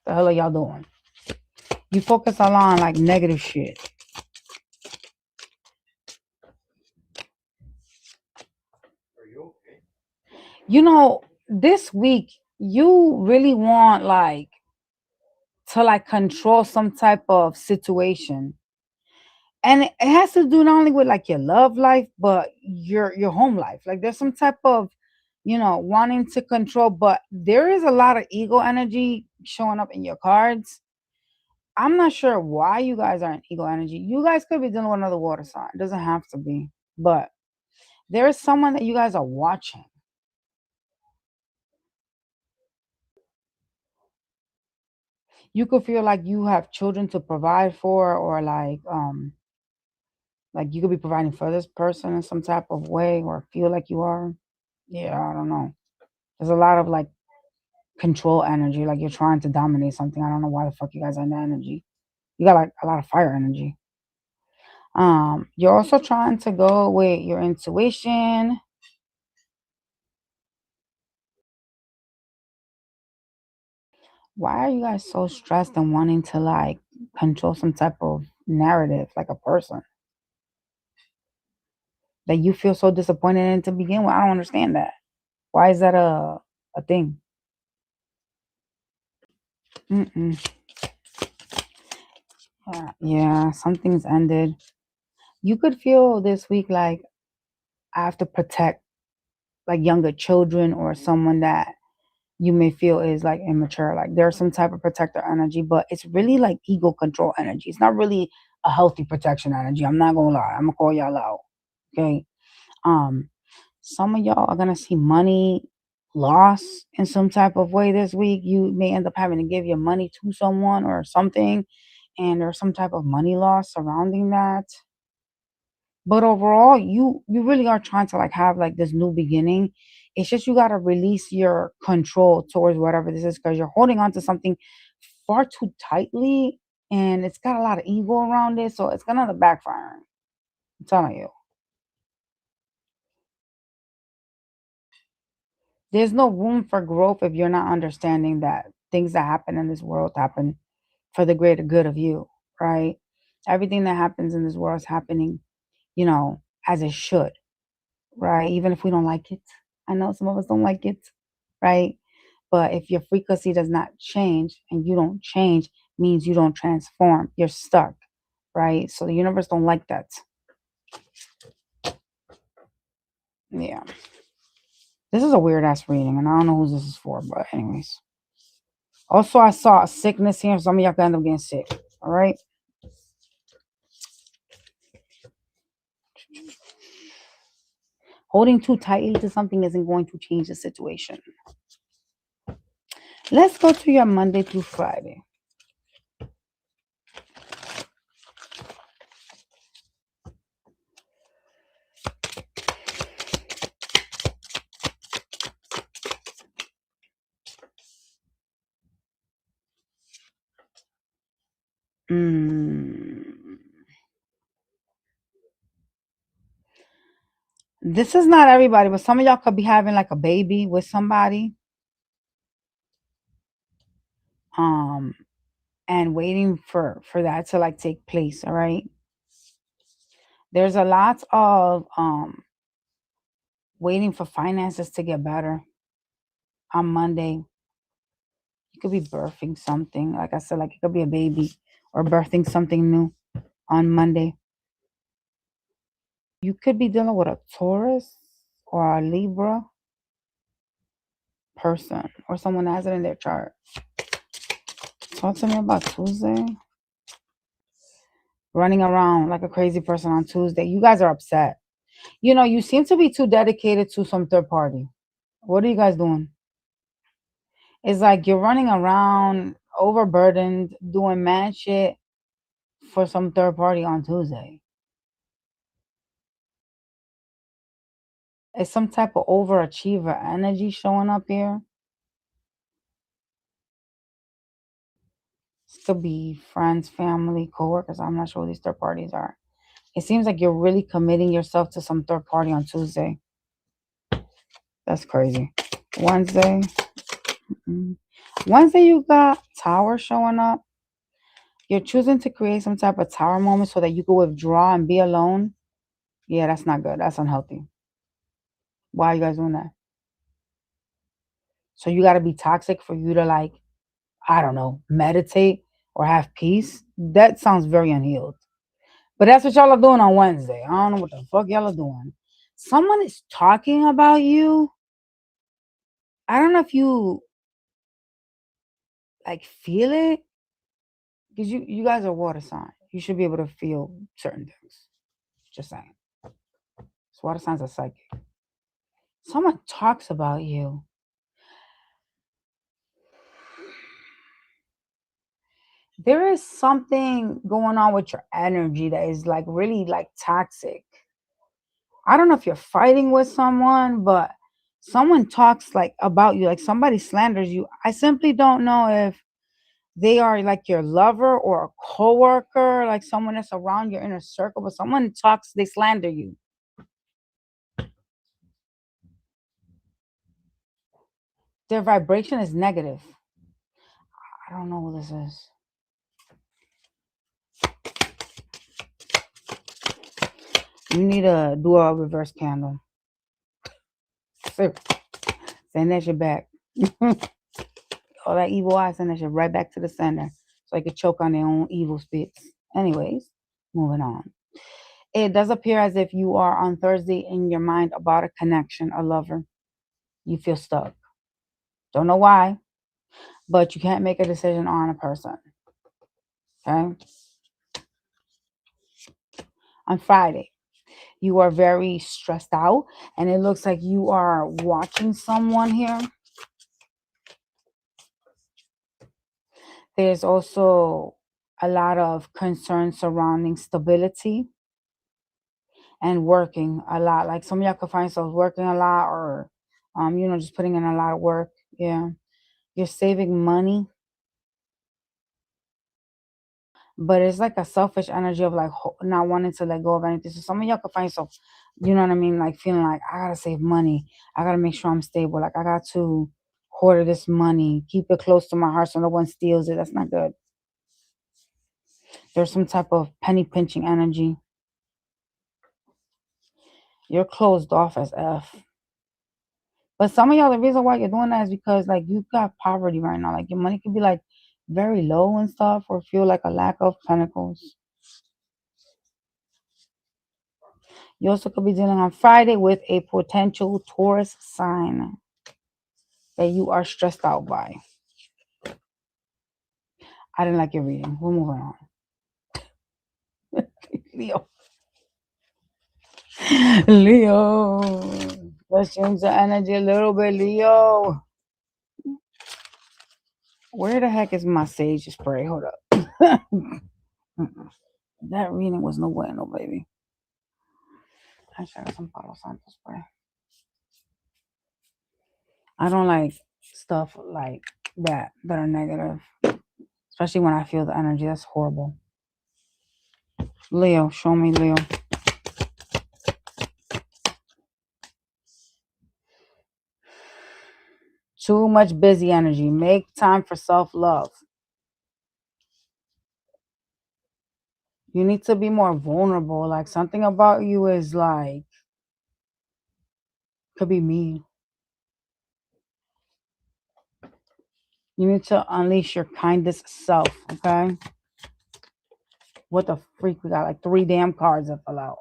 [SPEAKER 1] The hell are y'all doing? You focus a lot on like negative shit. This week you really want like to like control some type of situation. And it has to do not only with like your love life, but your home life. Like there's some type of, wanting to control, but there is a lot of ego energy showing up in your cards. I'm not sure why you guys are in ego energy. You guys could be dealing with another water sign. It doesn't have to be. But there is someone that you guys are watching. You could feel like you have children to provide for, or like you could be providing for this person in some type of way, or feel like you are. Yeah, I don't know. There's a lot of like control energy, like you're trying to dominate something. I don't know why the fuck you guys are in that energy. You got like a lot of fire energy. You're also trying to go with your intuition. Why are you guys so stressed and wanting to like control some type of narrative, like a person that you feel so disappointed in to begin with? I don't understand that. Why is that a thing? Mm-mm. Yeah, something's ended. You could feel this week like I have to protect like younger children or someone that you may feel is like immature. Like there's some type of protector energy, but it's really like ego control energy. It's not really a healthy protection energy. I'm not gonna lie. I'm gonna call y'all out. Okay. Um, some of y'all are gonna see money loss in some type of way this week. You may end up having to give your money to someone or something, and there's some type of money loss surrounding that. But overall, you really are trying to like have like this new beginning. It's just you gotta release your control towards whatever this is because you're holding on to something far too tightly and it's got a lot of ego around it, so it's gonna end up backfiring. I'm telling you. There's no room for growth if you're not understanding that things that happen in this world happen for the greater good of you, right? Everything that happens in this world is happening, as it should, right? Even if we don't like it. I know some of us don't like it, right? But if your frequency does not change and you don't change, means you don't transform. You're stuck, right? So the universe don't like that. Yeah. This is a weird ass reading, and I don't know who this is for, but anyways. Also, I saw a sickness here. Some of y'all can end up getting sick. All right. Holding too tightly to something isn't going to change the situation. Let's go to your Monday through Friday. Mm. This is not everybody, but some of y'all could be having like a baby with somebody. Um, and waiting for that to like take place, all right? There's a lot of waiting for finances to get better on Monday. You could be birthing something. Like I said, like it could be a baby or birthing something new on Monday. You could be dealing with a Taurus or a Libra person or someone that has it in their chart. Talk to me about Tuesday. Running around like a crazy person on Tuesday. You guys are upset. You know, you seem to be too dedicated to some third party. What are you guys doing? It's like you're running around overburdened, doing mad shit for some third party on Tuesday. It's some type of overachiever energy showing up here. This could be friends, family, coworkers. I'm not sure who these third parties are. It seems like you're really committing yourself to some third party on Tuesday. That's crazy. Wednesday. Wednesday, you got Tower showing up. You're choosing to create some type of tower moment so that you can withdraw and be alone. Yeah, that's not good. That's unhealthy. Why are you guys doing that? So you got to be toxic for you to, like, I don't know, meditate or have peace. That sounds very unhealed. But that's what y'all are doing on Wednesday. I don't know what the fuck y'all are doing. Someone is talking about you. I don't know if you like feel it because you guys are water sign. You should be able to feel certain things. Just saying. So water signs are psychic. Someone talks about you. There is something going on with your energy that is like really like toxic. I don't know if you're fighting with someone, but someone talks like about you, like somebody slanders you. I simply don't know if they are like your lover or a coworker, like someone that's around your inner circle, but someone talks, they slander you. Their vibration is negative. I don't know what this is. You need to do a reverse candle. Send that shit back. All that evil eye, send that shit right back to the center so they could choke on their own evil spits. Anyways, moving on. It does appear as if you are on Thursday in your mind about a connection, a lover. You feel stuck. Don't know why, but you can't make a decision on a person. Okay? On Friday, you are very stressed out, and it looks like you are watching someone here. There's also a lot of concern surrounding stability and working a lot. Like some of y'all could find yourselves working a lot or just putting in a lot of work. Yeah. You're saving money, but it's like a selfish energy of like not wanting to let go of anything. So some of y'all could find yourself, you know what I mean, like feeling like I gotta save money. I gotta make sure I'm stable. Like I got to hoard this money, keep it close to my heart so no one steals it. That's not good. There's some type of penny pinching energy. You're closed off as F. But some of y'all, the reason why you're doing that is because like you got poverty right now. Like your money could be like very low and stuff, or feel like a lack of pentacles. You also could be dealing on Friday with a potential Taurus sign that you are stressed out by. I didn't like your reading. We're moving on. Leo. Leo. Let's change the energy a little bit, Leo. Where the heck is my sage spray? Hold up. That reading was no bueno, baby. I should have some Palo Santo spray. I don't like stuff like that are negative, especially when I feel the energy. That's horrible. Leo, show me Leo. Too much busy energy. Make time for self-love. You need to be more vulnerable. Like something about you is like could be mean. You need to unleash your kindest self, okay? What the freak? We got like 3 damn cards that fell out.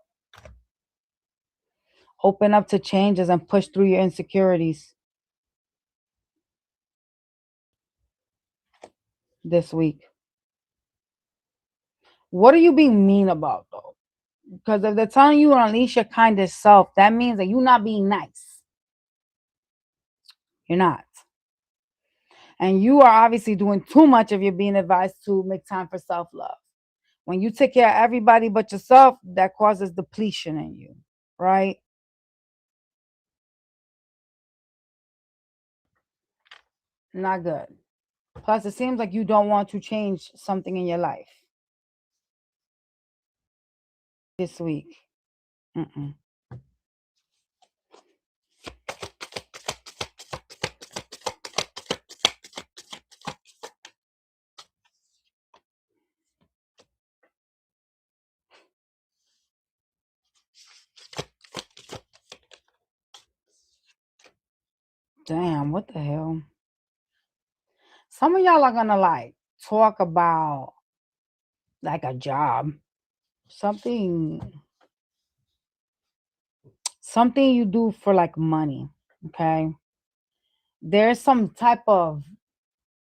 [SPEAKER 1] Open up to changes and push through your insecurities this week. What are you being mean about though? Because if they're telling you to unleash your kindest self, that means that you're not being nice. You're not. And you are obviously doing too much if you're being advised to make time for self love. When you take care of everybody but yourself, that causes depletion in you, right? Not good. Plus, it seems like you don't want to change something in your life this week. Mm-mm. Damn, what the hell? Some of y'all are gonna like talk about like a job, something, something you do for like money. Okay, there's some type of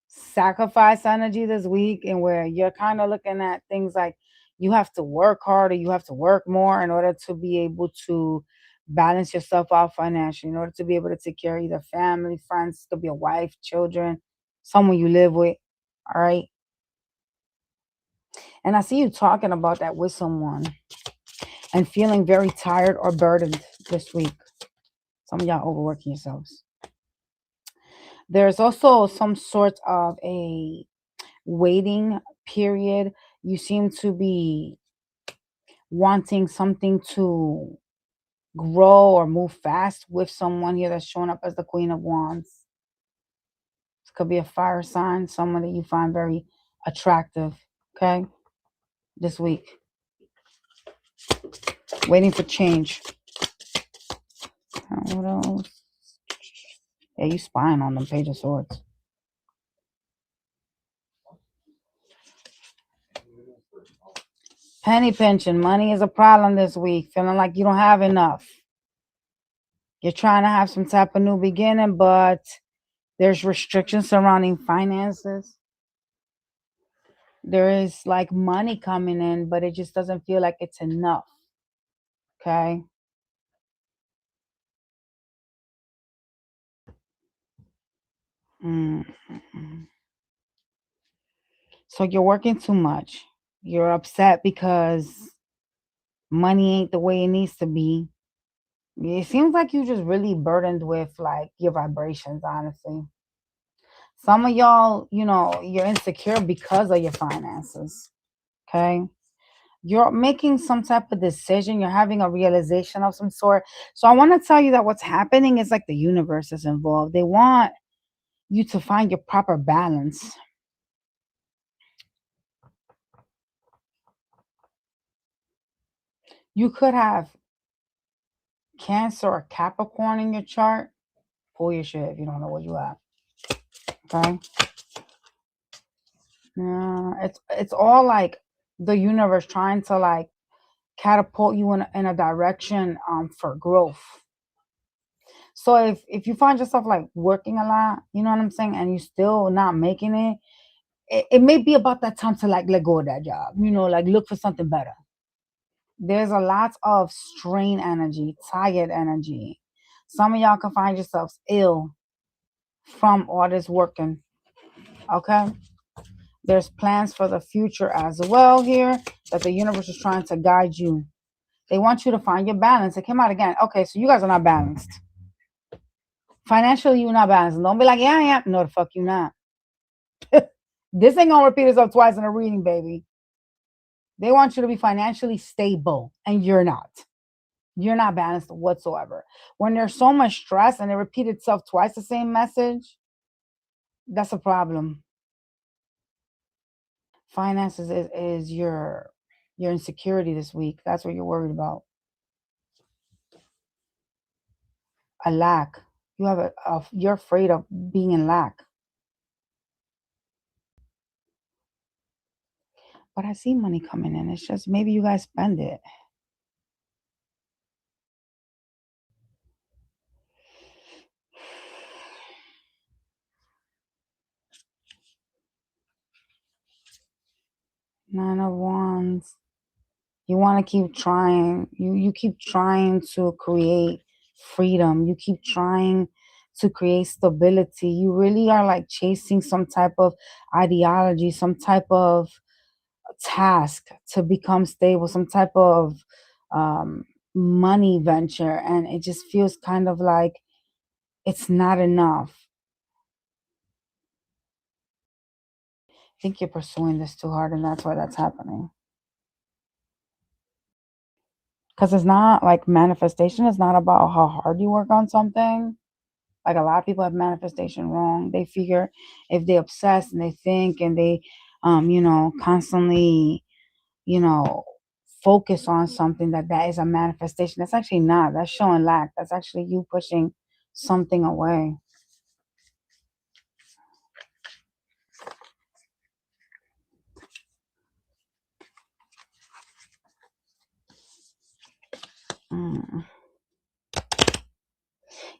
[SPEAKER 1] sacrifice energy this week, and where you're kind of looking at things like you have to work harder, you have to work more in order to be able to balance yourself out financially, in order to be able to take care of either family, friends, could be a wife, children, someone you live with. All right. And I see you talking about that with someone and feeling very tired or burdened this week. Some of y'all overworking yourselves. There's also some sort of a waiting period. You seem to be wanting something to grow or move fast with someone here that's showing up as the Queen of Wands. This could be a fire sign, someone that you find very attractive, okay? This week. Waiting for change. What else? Yeah, you spying on them Page of Swords. Penny pension. Money is a problem this week. Feeling like you don't have enough. You're trying to have some type of new beginning, but there's restrictions surrounding finances. There is like money coming in, but it just doesn't feel like it's enough. Okay. Mm. So you're working too much. You're upset because money ain't the way it needs to be. It seems like you're just really burdened with like your vibrations, honestly. Some of y'all, you're insecure because of your finances. Okay. You're making some type of decision. You're having a realization of some sort. So I want to tell you that what's happening is like the universe is involved. They want you to find your proper balance. You could have Cancer or Capricorn in your chart. Pull your shit if you don't know what you have. Okay. Yeah, it's all like the universe trying to like catapult you in a direction for growth. So if you find yourself like working a lot, you know what I'm saying, and you still not making it may be about that time to like let go of that job, like look for something better. There's a lot of strain energy, tired energy. Some of y'all can find yourselves ill from all this working. Okay. There's plans for the future as well here that the universe is trying to guide you. They want you to find your balance. It came out again. Okay, so you guys are not balanced. Financially, you're not balanced. Don't be like, yeah, I am. No, the fuck you not. This ain't gonna repeat itself twice in a reading, baby. They want you to be financially stable, and you're not. You're not balanced whatsoever. When there's so much stress and it repeats itself twice, the same message, that's a problem. Finances is your insecurity this week. That's what you're worried about. A lack. You have you're afraid of being in lack. But I see money coming in. It's just maybe you guys spend it. Nine of Wands. You want to keep trying. You keep trying to create freedom. You keep trying to create stability. You really are like chasing some type of ideology, some type of task to become stable, some type of um, money venture, and it just feels kind of like it's not enough. I think you're pursuing this too hard, and that's why that's happening. Because it's not like manifestation is not about how hard you work on something. Like a lot of people have manifestation wrong. They figure if they obsess and they think and they, constantly, you know, focus on something that is a manifestation. That's actually not. That's showing lack. That's actually you pushing something away. Mm.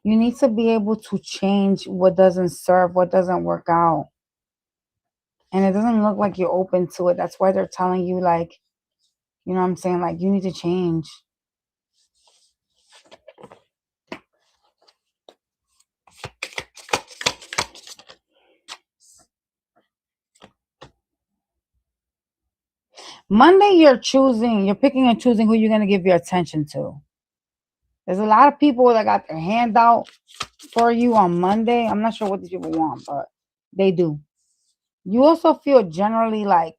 [SPEAKER 1] You need to be able to change what doesn't serve, what doesn't work out. And it doesn't look like you're open to it. That's why they're telling you, like, you know what I'm saying? Like, you need to change. Monday, you're picking and choosing who you're going to give your attention to. There's a lot of people that got their hand out for you on Monday. I'm not sure what these people want, but they do. You also feel generally like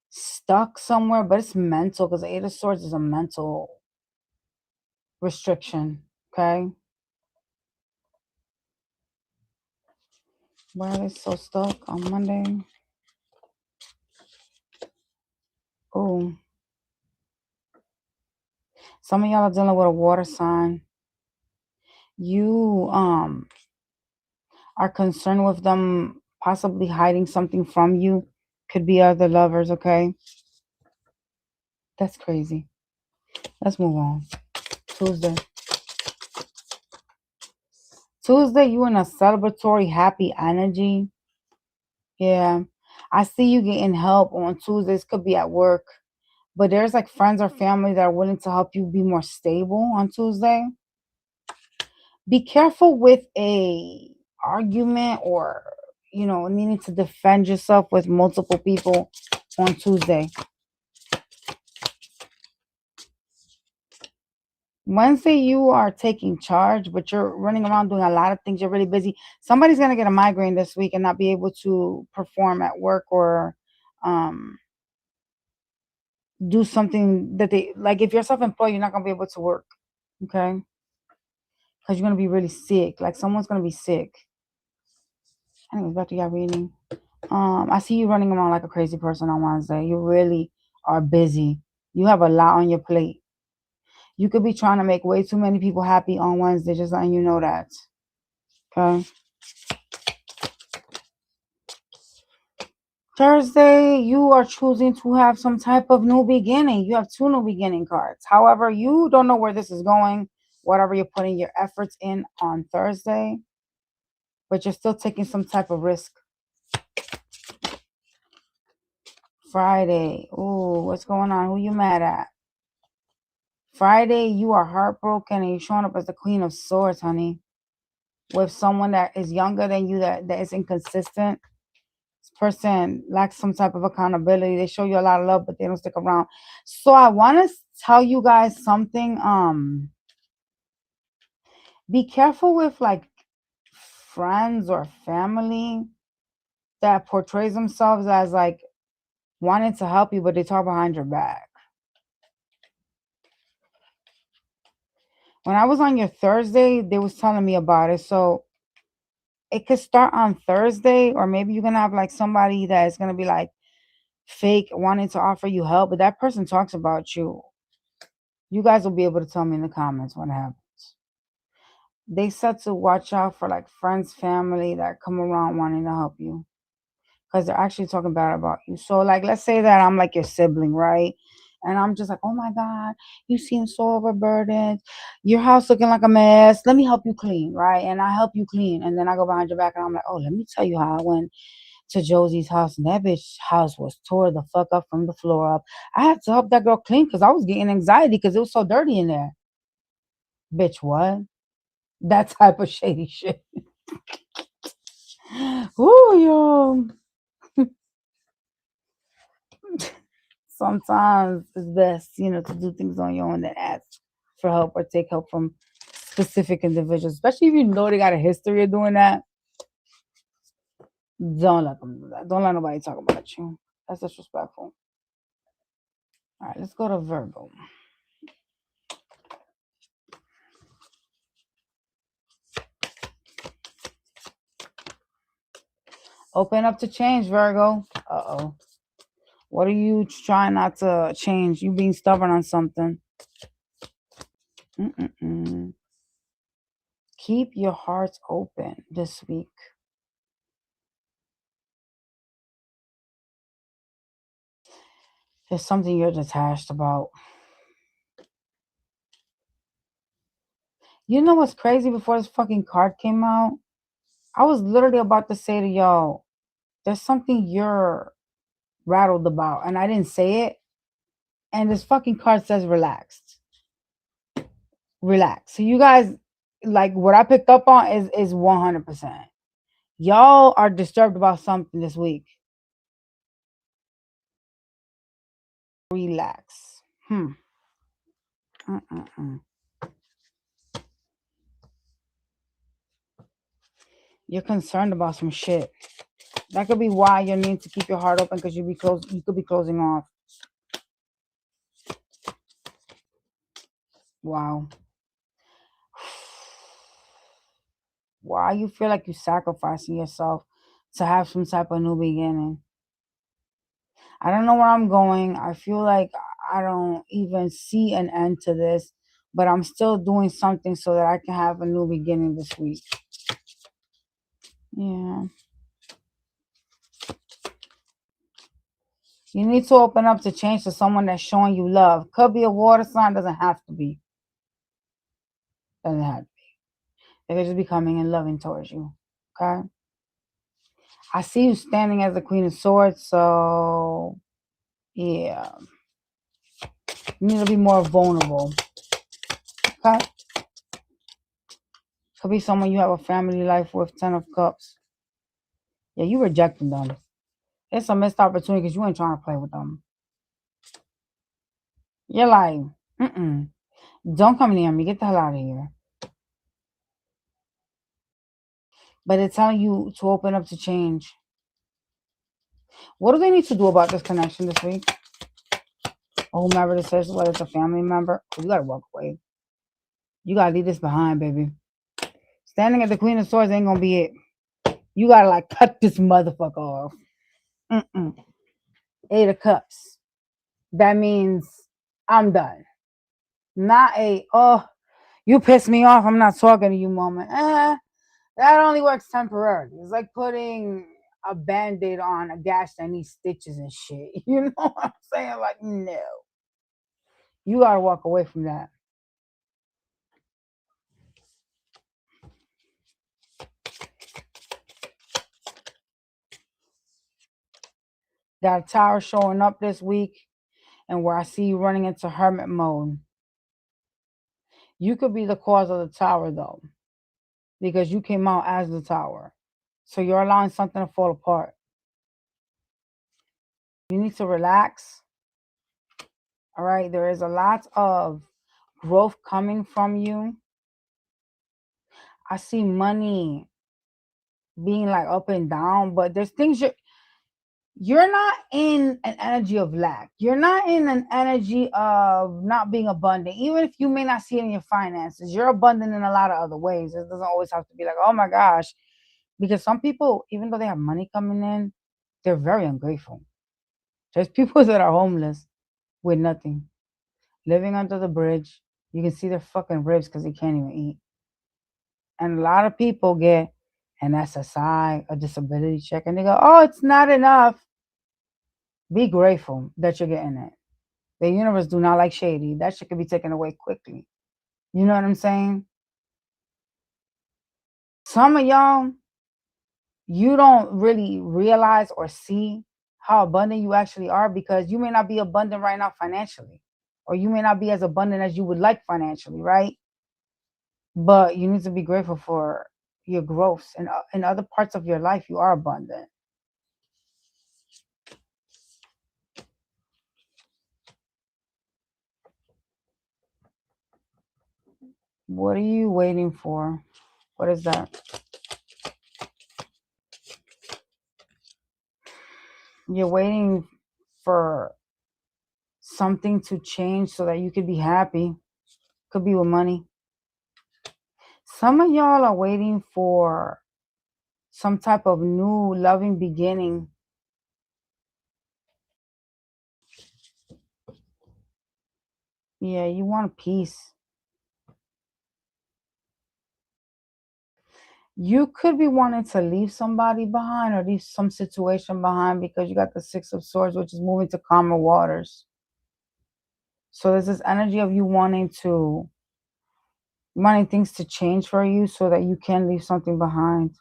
[SPEAKER 1] stuck somewhere, but it's mental because the Eight of Swords is a mental restriction. Okay. Why are they so stuck on Monday? Oh, some of y'all are dealing with a water sign. You are concerned with them possibly hiding something from you. Could be other lovers, okay? That's crazy. Let's move on. Tuesday. Tuesday, you in a celebratory, happy energy. Yeah. I see you getting help on Tuesdays. Could be at work. But there's like friends or family that are willing to help you be more stable on Tuesday. Be careful with a argument or needing to defend yourself with multiple people on Tuesday. Wednesday, you are taking charge, but you're running around doing a lot of things. You're really busy. Somebody's gonna get a migraine this week and not be able to perform at work or um, do something that they like. If you're self-employed, you're not gonna be able to work, okay? Because you're gonna be really sick. Like someone's gonna be sick. Anyways, back to your reading. I see you running around like a crazy person on Wednesday. You really are busy. You have a lot on your plate. You could be trying to make way too many people happy on Wednesday, just letting you know that. Okay. Thursday, you are choosing to have some type of new beginning. You have two new beginning cards. However, you don't know where this is going, whatever you're putting your efforts in on Thursday, but you're still taking some type of risk. Friday, ooh, what's going on? Who you mad at? Friday, you are heartbroken and you're showing up as the Queen of Swords, honey, with someone that is younger than you that is inconsistent. This person lacks some type of accountability. They show you a lot of love, but they don't stick around. So I want to tell you guys something. Be careful with like friends or family that portrays themselves as like wanting to help you, but they talk behind your back. When I was on your Thursday, they was telling me about it. So it could start on Thursday, or maybe you're gonna have like somebody that is gonna be like fake wanting to offer you help, but that person talks about you. You guys will be able to tell me in the comments what happens. They said to watch out for like friends, family that come around wanting to help you because they're actually talking bad about you. So, like, let's say that I'm like your sibling, right? And I'm just like, oh my God, you seem so overburdened. Your house looking like a mess. Let me help you clean, right? And I help you clean. And then I go behind your back and I'm like, oh, let me tell you how I went to Josie's house, and that bitch house was tore the fuck up from the floor up. I had to help that girl clean because I was getting anxiety because it was so dirty in there. Bitch, what? That type of shady shit. Ooh, yo. Sometimes it's best, to do things on your own than ask for help or take help from specific individuals, especially if you know they got a history of doing that. Don't let them do that. Don't let nobody talk about you. That's disrespectful. All right, let's go to Virgo. Open up to change, Virgo. Uh-oh. What are you trying not to change? You being stubborn on something. Mm-mm-mm. Keep your hearts open this week. There's something you're detached about. You know what's crazy? Before this fucking card came out, I was literally about to say to y'all, there's something you're rattled about, and I didn't say it. And this fucking card says relaxed. Relax. So you guys, like what I picked up on is 100%. Y'all are disturbed about something this week. Relax. Mm-mm-mm. You're concerned about some shit. That could be why you need to keep your heart open because you could be closing off. Wow. Why you feel like you're sacrificing yourself to have some type of new beginning? I don't know where I'm going. I feel like I don't even see an end to this, but I'm still doing something so that I can have a new beginning this week. Yeah. You need to open up to change to someone that's showing you love. Could be a water sign, doesn't have to be. Doesn't have to be. They could just be coming and loving towards you. Okay? I see you standing as the Queen of Swords, so yeah. You need to be more vulnerable. Okay? Could be someone you have a family life with, 10 of Cups. Yeah, you rejecting them. It's a missed opportunity because you ain't trying to play with them. You're like, don't come near me. Get the hell out of here. But they're telling you to open up to change. What do they need to do about this connection this week? Or whomever this is, whether it's a family member, you gotta walk away. You gotta leave this behind, baby. Standing at the Queen of Swords ain't gonna be it. You gotta like cut this motherfucker off. Eight of Cups. That means I'm done. Not you piss me off, I'm not talking to you moment. That only works temporarily. It's like putting a band-aid on a gash that needs stitches and shit. You know what I'm saying? Like, no. You gotta walk away from that. Got a tower showing up this week, and where I see you running into hermit mode. You could be the cause of the tower though, because you came out as the tower. So you're allowing something to fall apart. You need to relax. All right. There is a lot of growth coming from you. I see money being like up and down, but there's things you're not in an energy of lack. You're not in an energy of not being abundant. Even if you may not see it in your finances, you're abundant in a lot of other ways. It doesn't always have to be like, oh my gosh. Because some people, even though they have money coming in, they're very ungrateful. There's people that are homeless with nothing, living under the bridge. You can see their fucking ribs because they can't even eat. And a lot of people get an SSI, a disability check, and they go, oh, it's not enough. Be grateful that you're getting it. The universe do not like shady. That shit could be taken away quickly. You know what I'm saying? Some of y'all, you don't really realize or see how abundant you actually are, because you may not be abundant right now financially, or you may not be as abundant as you would like financially, right? But you need to be grateful for your growth, and in other parts of your life you are abundant. What are you waiting for? What is that? You're waiting for something to change so that you could be happy. Could be with money. Some of y'all are waiting for some type of new loving beginning. Yeah, you want peace. You could be wanting to leave somebody behind, or leave some situation behind, because you got the Six of Swords, which is moving to calmer waters. So there's this energy of you wanting things to change for you so that you can leave something behind.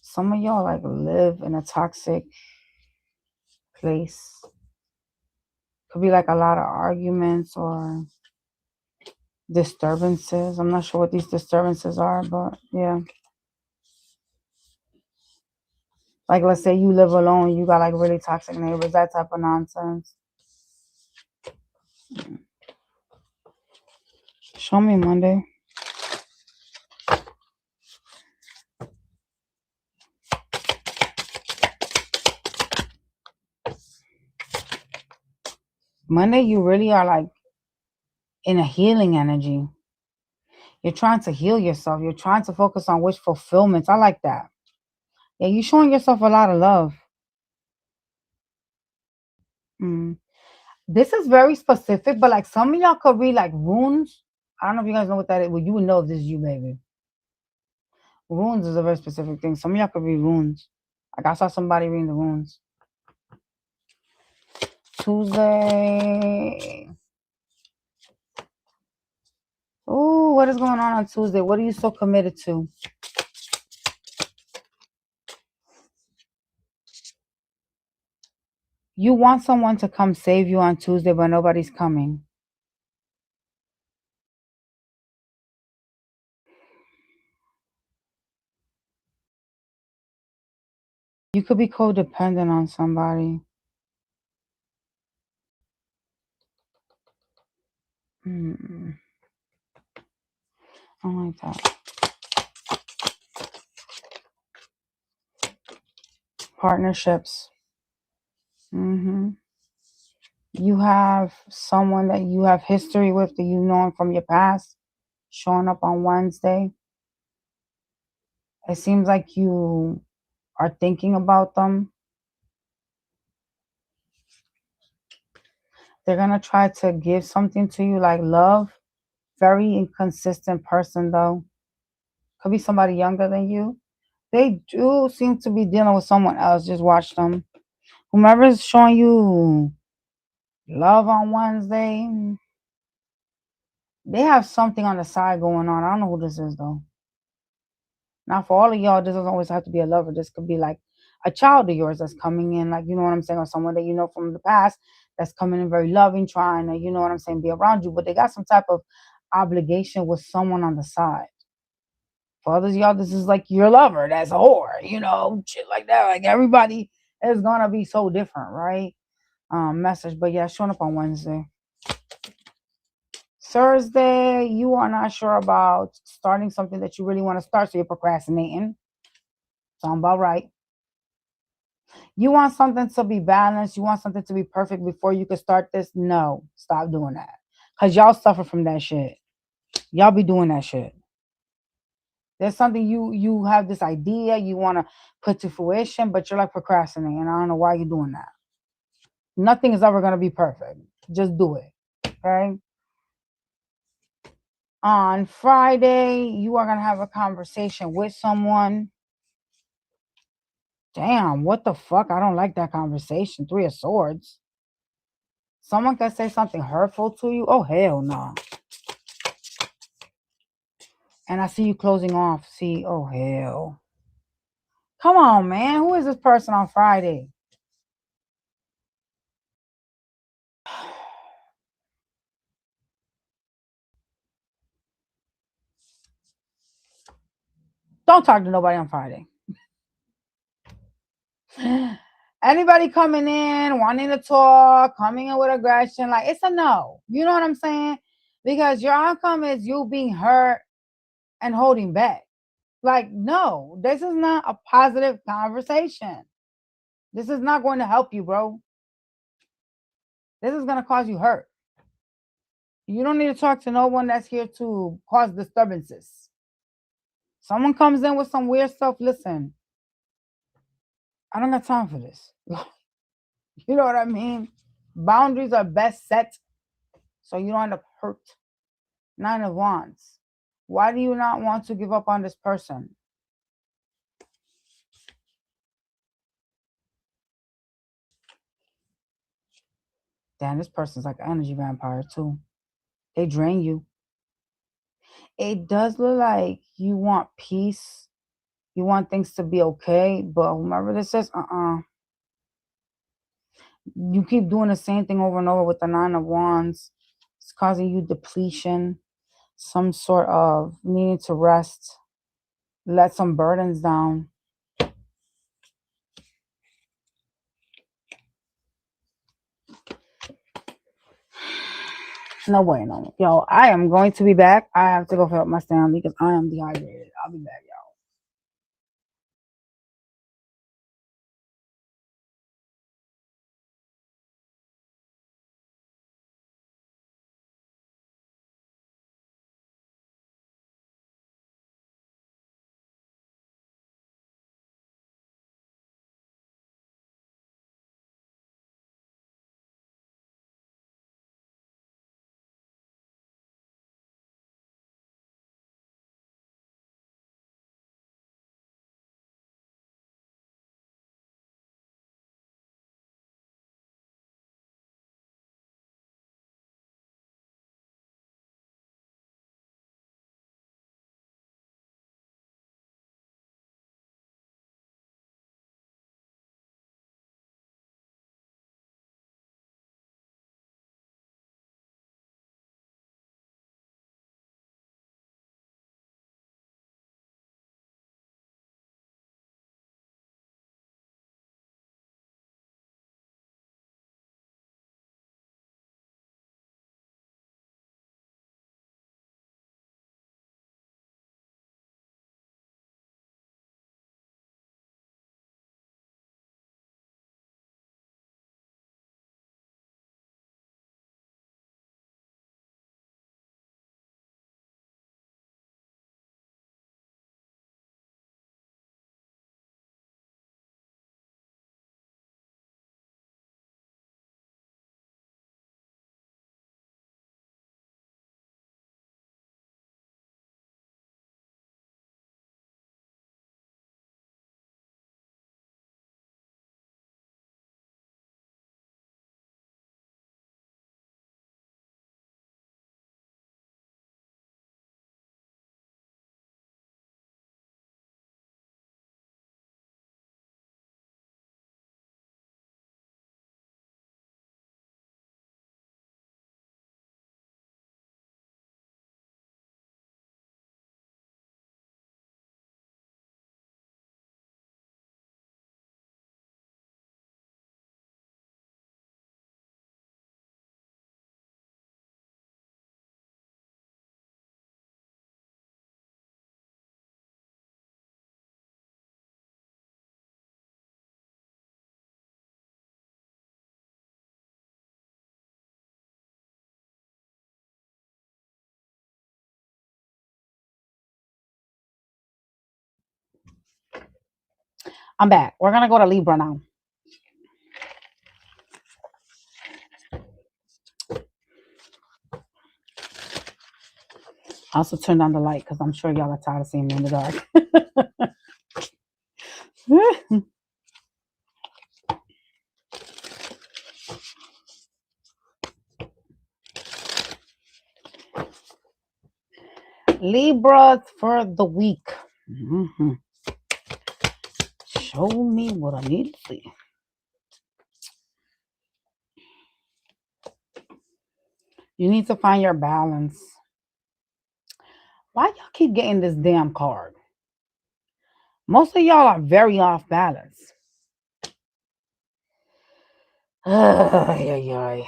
[SPEAKER 1] Some of y'all like live in a toxic place. Could be like a lot of arguments or disturbances. I'm not sure what these disturbances are, but yeah. Like, let's say you live alone, you got like really toxic neighbors, that type of nonsense. Show me Monday. Monday, you really are like in a healing energy. You're trying to heal yourself. You're trying to focus on wish fulfillments. I like that. Yeah, you're showing yourself a lot of love. Mm. This is very specific, but like some of y'all could read like runes. I don't know if you guys know what that is. Well, you would know if this is you, baby. Runes is a very specific thing. Some of y'all could read runes. Like I saw somebody reading the runes. Tuesday. Oh, what is going on Tuesday? What are you so committed to? You want someone to come save you on Tuesday, but nobody's coming. You could be codependent on somebody. I don't like that. Partnerships. You have someone that you have history with, that you know from your past, showing up on Wednesday. It seems like you are thinking about them. They're going to try to give something to you like love. Very inconsistent person, though. Could be somebody younger than you. They do seem to be dealing with someone else. Just watch them. Whomever is showing you love on Wednesday, they have something on the side going on. I don't know who this is, though. Now, for all of y'all, this doesn't always have to be a lover. This could be like a child of yours that's coming in, like, you know what I'm saying, or someone that you know from the past that's coming in very loving, trying to, you know what I'm saying, be around you. But they got some type of obligation with someone on the side. For others of y'all, this is like your lover that's a whore, shit like that. Like everybody is gonna be so different, right? Message, but yeah, showing up on Wednesday. Thursday, you are not sure about starting something that you really want to start, so you're procrastinating. Sound about right. You want something to be balanced, you want something to be perfect before you can start this. No, stop doing that. Cause y'all suffer from that shit. Y'all be doing that shit. There's something you have this idea you want to put to fruition, but you're like procrastinating. I don't know why you're doing that. Nothing is ever gonna be perfect. Just do it. Okay. On Friday, you are gonna have a conversation with someone. Damn, what the fuck? I don't like that conversation. Three of Swords. Someone could say something hurtful to you. Oh hell no. And I see you closing off. See, oh hell. Come on, man. Who is this person on Friday? Don't talk to nobody on Friday. Anybody coming in, wanting to talk, coming in with aggression, like it's a no. You know what I'm saying? Because your outcome is you being hurt and holding back. Like, no, this is not a positive conversation. This is not going to help you, bro. This is going to cause you hurt. You don't need to talk to no one that's here to cause disturbances. Someone comes in with some weird stuff. Listen, I don't got time for this. You know what I mean? Boundaries are best set so you don't end up hurt. Nine of Wands. Why do you not want to give up on this person? Damn, this person's like an energy vampire too. They drain you. It does look like you want peace. You want things to be okay, but whomever this is, you keep doing the same thing over and over with the Nine of Wands. It's causing you depletion, some sort of needing to rest, let some burdens down. No bueno. Yo, I am going to be back. I have to go fill up my stamp because I am dehydrated. I'll be back, y'all. I'm back. We're gonna go to Libra now. I also turned on the light because I'm sure y'all are tired of seeing me in the dark. Libra for the week. Mhm. Show me what I need to see. You need to find your balance. Why y'all keep getting this damn card? Most of y'all are very off balance. Ay, ay, ay.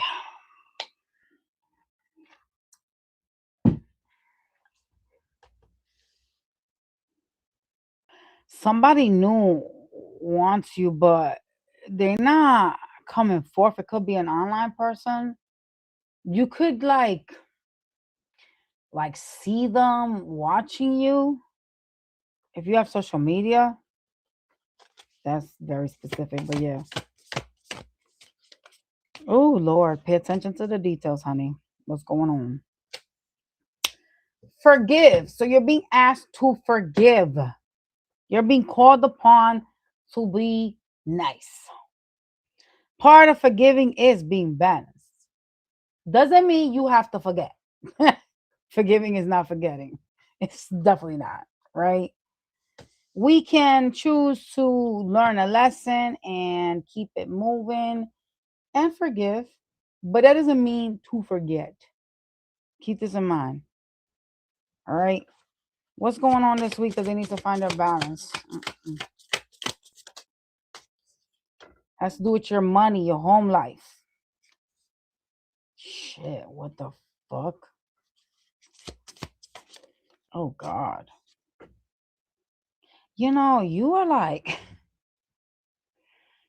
[SPEAKER 1] Somebody new wants you, but they're not coming forth. It could be an online person. You could see them watching you. If you have social media, that's very specific, but yeah. Oh Lord, pay attention to the details, honey. What's going on? Forgive. So you're being asked to forgive. You're being called upon to be nice. Part of forgiving is being balanced. Doesn't mean you have to forget. Forgiving is not forgetting. It's definitely not, right? We can choose to learn a lesson and keep it moving and forgive, but that doesn't mean to forget. Keep this in mind. All right. What's going on this week? Because they need to find their balance. Has to do with your money, your home life. Shit, what the fuck? Oh God. You are like,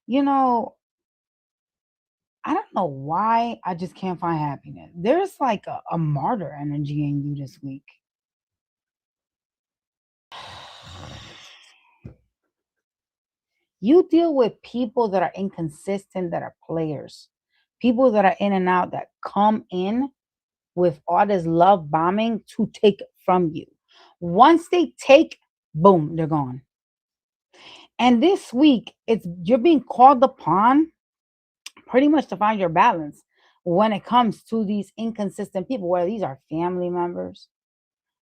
[SPEAKER 1] you know, I don't know why I just can't find happiness. There's like a martyr energy in you this week. You deal with people that are inconsistent, that are players, people that are in and out, that come in with all this love bombing to take from you. Once they take, boom, they're gone. And this week, you're being called upon pretty much to find your balance when it comes to these inconsistent people, whether these are family members,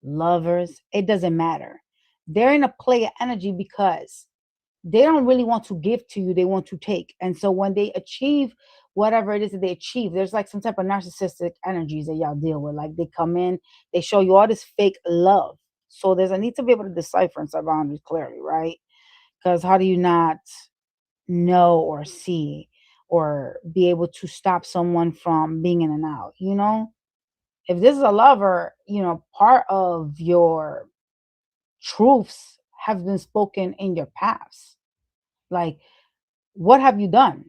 [SPEAKER 1] lovers, it doesn't matter. They're in a play energy because they don't really want to give to you, they want to take. And so when they achieve whatever it is that they achieve, there's like some type of narcissistic energies that y'all deal with. Like they come in, they show you all this fake love. So there's a need to be able to decipher and set boundaries clearly, right? Because how do you not know or see or be able to stop someone from being in and out, If this is a lover, part of your truths have been spoken in your past. Like, what have you done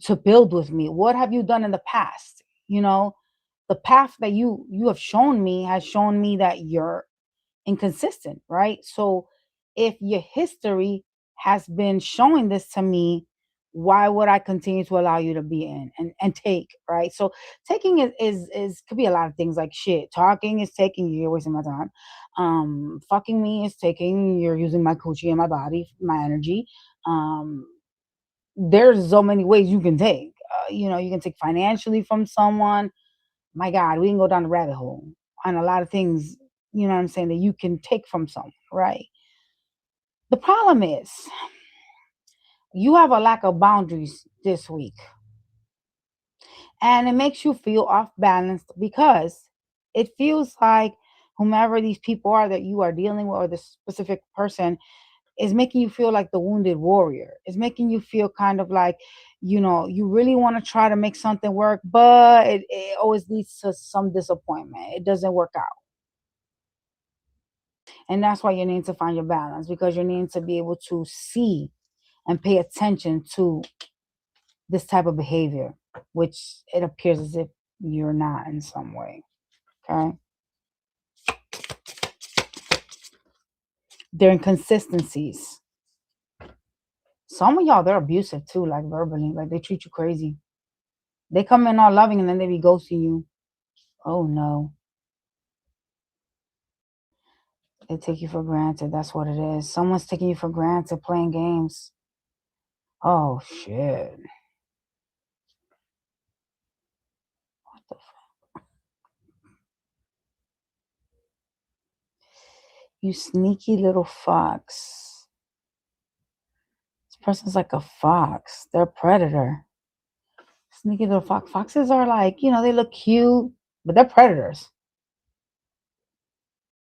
[SPEAKER 1] to build with me? What have you done in the past? The path that you have shown me has shown me that you're inconsistent, right? So if your history has been showing this to me, why would I continue to allow you to be in and take, right? So taking is could be a lot of things, like shit. Talking is taking, you're wasting my time. Fucking me is taking, you're using my coochie and my body, my energy. There's so many ways you can take. You can take financially from someone. My God, we can go down the rabbit hole on a lot of things, you know what I'm saying, that you can take from someone, right? The problem is you have a lack of boundaries this week. And it makes you feel off balance because it feels like whomever these people are that you are dealing with, or the specific person, is making you feel like the wounded warrior. It's making you feel kind of like, you really want to try to make something work, but it always leads to some disappointment. It doesn't work out. And that's why you need to find your balance, because you need to be able to see and pay attention to this type of behavior, which it appears as if you're not in some way. Okay. They're inconsistencies. Some of y'all, they're abusive too, like verbally, like they treat you crazy. They come in all loving and then they be ghosting you. Oh no. They take you for granted. That's what it is. Someone's taking you for granted playing games. Oh shit. What the You sneaky little fox. This person's like a fox. They're a predator. Sneaky little fox. Foxes are like, they look cute, but they're predators.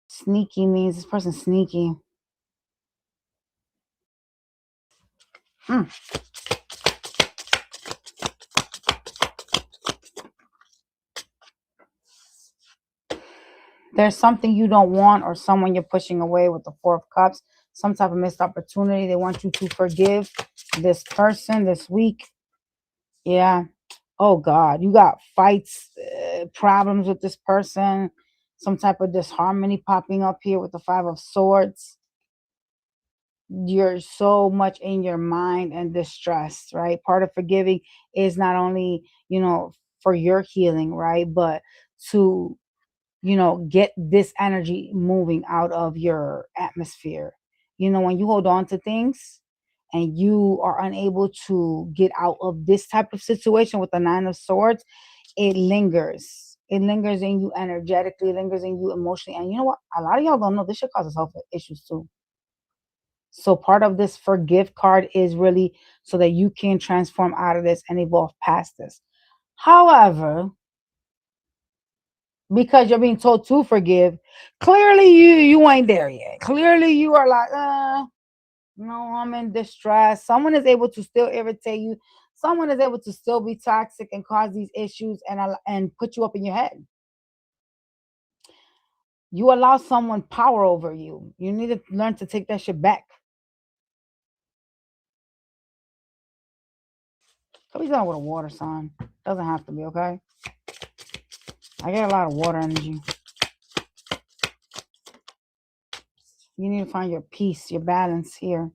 [SPEAKER 1] Sneaky means this person's sneaky. Hmm. There's something you don't want or someone you're pushing away with the Four of Cups. Some type of missed opportunity. They want you to forgive this person this week. Yeah. Oh God, you got fights, problems with this person. Some type of disharmony popping up here with the Five of Swords. You're so much in your mind and distressed, right? Part of forgiving is not only, for your healing, right? But to, get this energy moving out of your atmosphere. When you hold on to things and you are unable to get out of this type of situation with the Nine of Swords, it lingers. It lingers in you energetically, it lingers in you emotionally. And you know what? A lot of y'all don't know this should cause health issues too. So part of this forgive card is really so that you can transform out of this and evolve past this. However, because you're being told to forgive, clearly you ain't there yet. Clearly you are like, no, I'm in distress. Someone is able to still irritate you. Someone is able to still be toxic and cause these issues and put you up in your head. You allow someone power over you. You need to learn to take that shit back. Could be done with a water sign. Doesn't have to be, okay? I get a lot of water energy. You need to find your peace, your balance here.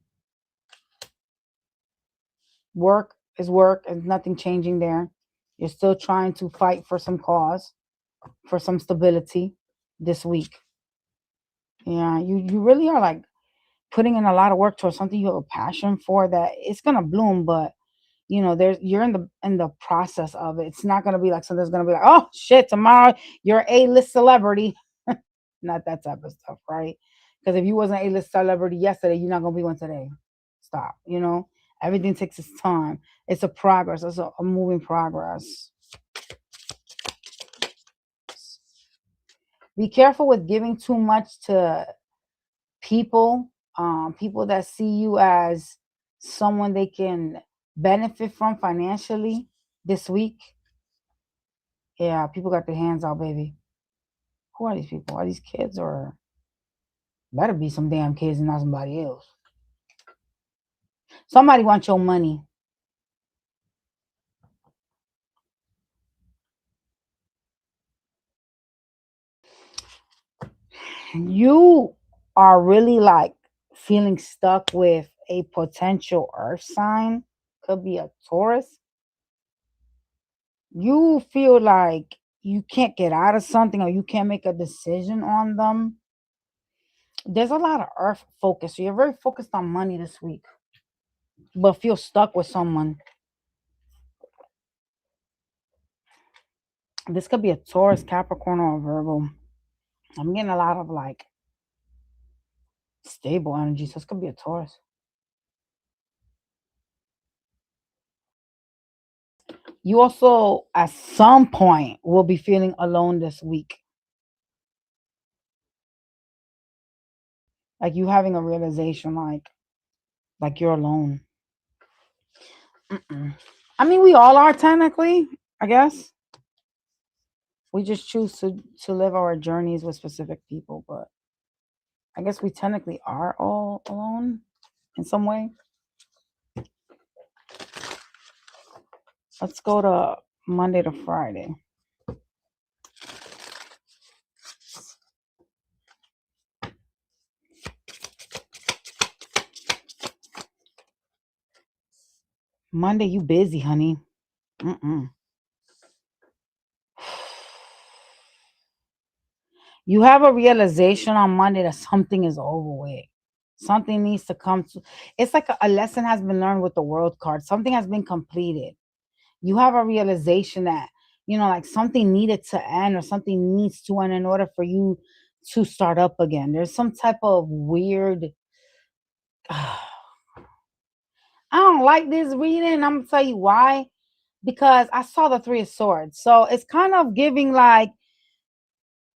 [SPEAKER 1] Work is work, and nothing changing there. You're still trying to fight for some cause, for some stability this week. Yeah, you really are like putting in a lot of work towards something you have a passion for that it's gonna bloom, but you're in the process of it. It's not gonna be like something's gonna be like, oh shit, tomorrow you're A-list celebrity. Not that type of stuff, right? Because if you wasn't A-list celebrity yesterday, you're not gonna be one today. Stop. Everything takes its time. It's a progress. It's a moving progress. Be careful with giving too much to people. People that see you as someone they can benefit from financially this week. Yeah, people got their hands out, baby. Who are these people? Are these kids or better be some damn kids and not somebody else? Somebody wants your money. You are really like feeling stuck with a potential earth sign, could be a Taurus. You feel like you can't get out of something or you can't make a decision on them. There's a lot of earth focus. So you're very focused on money this week, but feel stuck with someone. This could be a Taurus, Capricorn, or a Virgo. I'm getting a lot of like stable energy. So this could be a Taurus. You also, at some point, will be feeling alone this week. Like you having a realization, like you're alone. Mm-mm. I mean, we all are technically, I guess. We just choose to live our journeys with specific people, but I guess we technically are all alone in some way. Let's go to Monday to Friday. Monday, you busy, honey. Mm-mm. You have a realization on Monday that something is over with. Something needs to come to. It's like a lesson has been learned with the world card. Something has been completed. You have a realization that like something needed to end or something needs to end in order for you to start up again. There's some type of weird I don't like this reading. I'm gonna tell you why. Because I saw the Three of Swords. So it's kind of giving like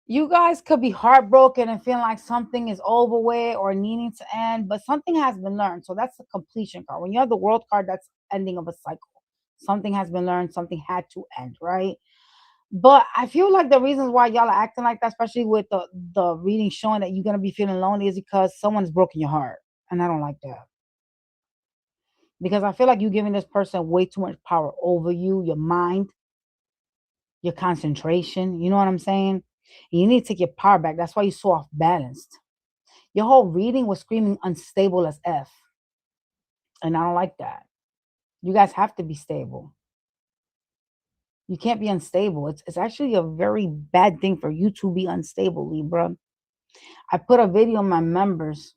[SPEAKER 1] you guys could be heartbroken and feeling like something is over with or needing to end, but something has been learned. So that's the completion card. When you have the World card, that's ending of a cycle. Something has been learned, something had to end, right? But I feel like the reasons why y'all are acting like that, especially with the reading showing that you're gonna be feeling lonely, is because someone's broken your heart. And I don't like that. Because I feel like you're giving this person way too much power over you, your mind, your concentration. You know what I'm saying? You need to take your power back. That's why you're so off balanced. Your whole reading was screaming unstable as F. And I don't like that. You guys have to be stable. You can't be unstable. It's actually a very bad thing for you to be unstable, Libra. I put a video on my members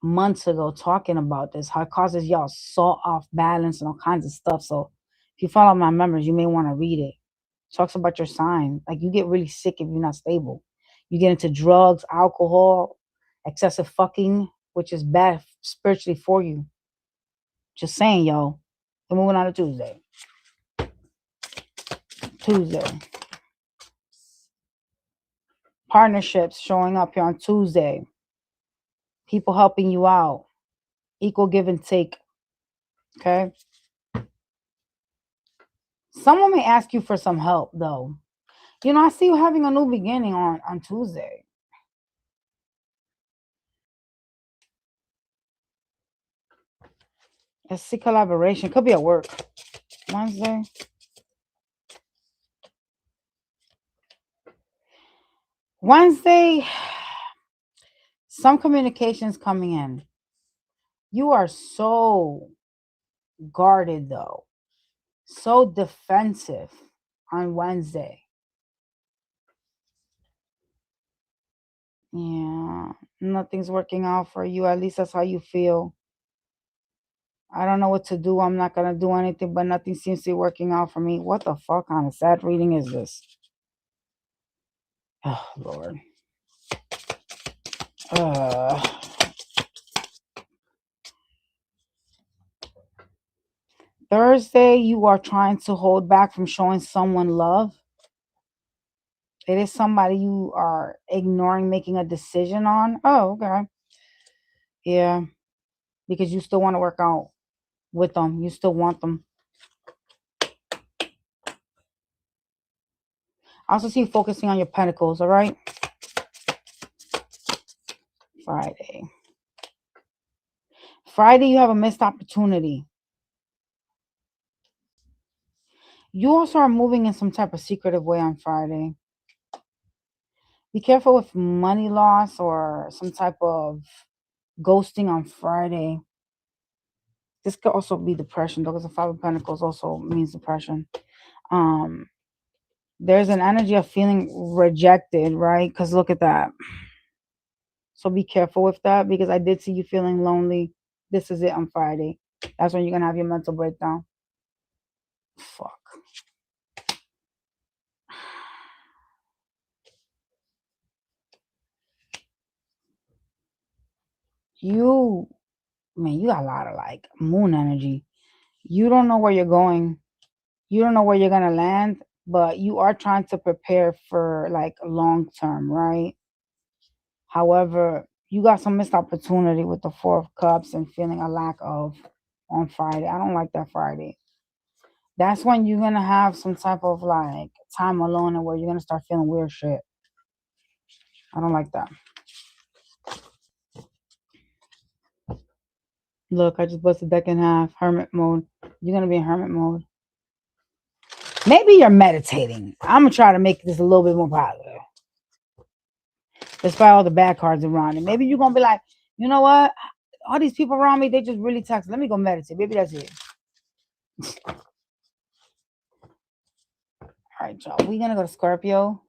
[SPEAKER 1] months ago talking about this, how it causes y'all so off balance and all kinds of stuff. So if you follow my members, you may want to read it. Talks about your sign. Like you get really sick if you're not stable. You get into drugs, alcohol, excessive fucking, which is bad spiritually for you. Just saying, yo. We're moving on to Tuesday. Tuesday. Partnerships showing up here on Tuesday. People helping you out. Equal give and take. Okay. Someone may ask you for some help though. You know, I see you having a new beginning on Tuesday. Let's see collaboration. Could be at work. Wednesday. Wednesday, some communications coming in. You are so guarded though. So defensive on Wednesday. Yeah. Nothing's working out for you. At least that's how you feel. I don't know what to do. I'm not gonna do anything, but nothing seems to be working out for me. What the fuck kind of sad reading is this? Oh Lord. Uh, Thursday, you are trying to hold back from showing someone love. It is somebody you are ignoring making a decision on. Oh, okay. Yeah, because you still want to work out with them. You still want them. I also see you focusing on your pentacles, all right? Friday. Friday, you have a missed opportunity. You also are moving in some type of secretive way on Friday. Be careful with money loss or some type of ghosting on Friday. This could also be depression, though, because the Five of Pentacles also means depression. Um, there's an energy of feeling rejected, right? Because look at that. So be careful with that because I did see you feeling lonely. This is it on Friday. That's when you're gonna have your mental breakdown. Fuck. You, man, you got a lot of like moon energy. You don't know where you're going. You don't know where you're gonna land, but you are trying to prepare for like long term, right? However, you got some missed opportunity with the Four of Cups and feeling a lack of on Friday. I don't like that Friday. That's when you're gonna have some type of like time alone and where you're gonna start feeling weird shit. I don't like that. Look, I just busted deck in half. Hermit mode. You're gonna be in hermit mode. Maybe you're meditating. I'm gonna try to make this a little bit more positive. Despite all the bad cards around it. Maybe you're gonna be like, you know what? All these people around me, they just really toxic. Let me go meditate. Maybe that's it. All right, y'all. We're gonna go to Scorpio.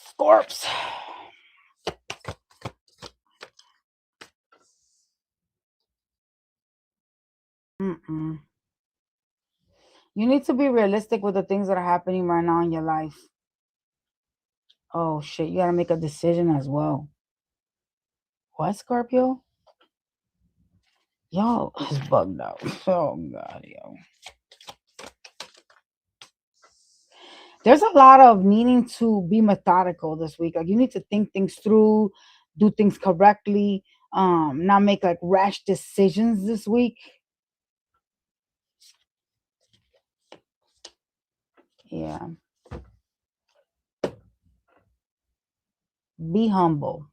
[SPEAKER 1] Scorps. Mm-mm. You need to be realistic with the things that are happening right now in your life. Oh shit, you gotta make a decision as well. What, Scorpio? Yo, it's bugged out. Oh god, yo. There's a lot of needing to be methodical this week. Like you need to think things through, do things correctly, not make like rash decisions this week. Yeah. Be humble.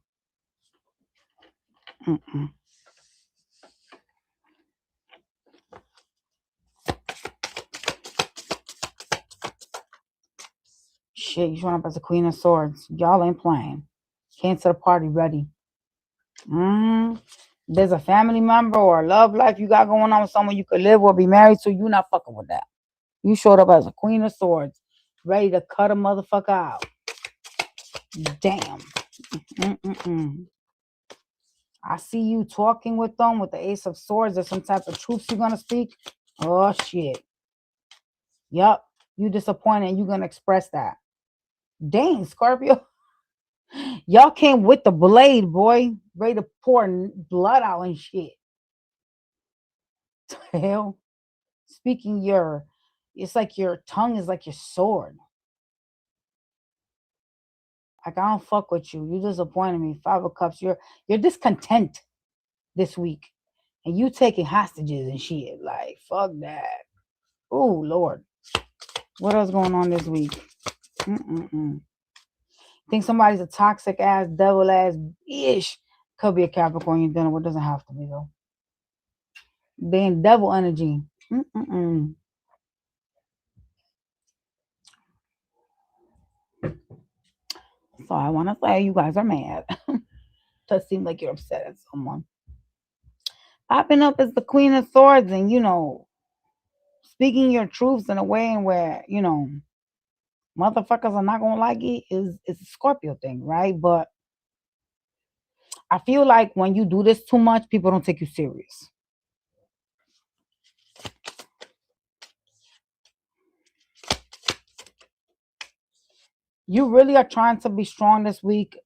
[SPEAKER 1] Mm-mm. Shit, you showing up as a Queen of Swords. Y'all ain't playing. Came to the party ready. There's a family member or a love life you got going on with someone you could live or be married to. You not fucking with that. You showed up as a Queen of Swords, ready to cut a motherfucker out. Damn. Mm-mm-mm. I see you talking with them with the Ace of Swords. There's some type of truths you're gonna speak. Oh shit. Yup. You disappointed and you're gonna express that. Dang, Scorpio. Y'all came with the blade, boy. Ready to pour blood out and shit. Hell. Speaking your, it's like your tongue is like your sword. Like I don't fuck with you. You disappointed me. Five of Cups. You're discontent this week. And you taking hostages and shit. Like, fuck that. Oh Lord. What else going on this week? Think somebody's a toxic ass, devil ass bitch. Could be a Capricorn you're dealing with. Doesn't have to be though. They in devil energy. So I want to say you guys are mad. Does seem like you're upset at someone. Popping up as the Queen of Swords and, speaking your truths in a way in where, motherfuckers are not going to like it is a Scorpio thing, right? But I feel like when you do this too much, people don't take you serious. You really are trying to be strong this week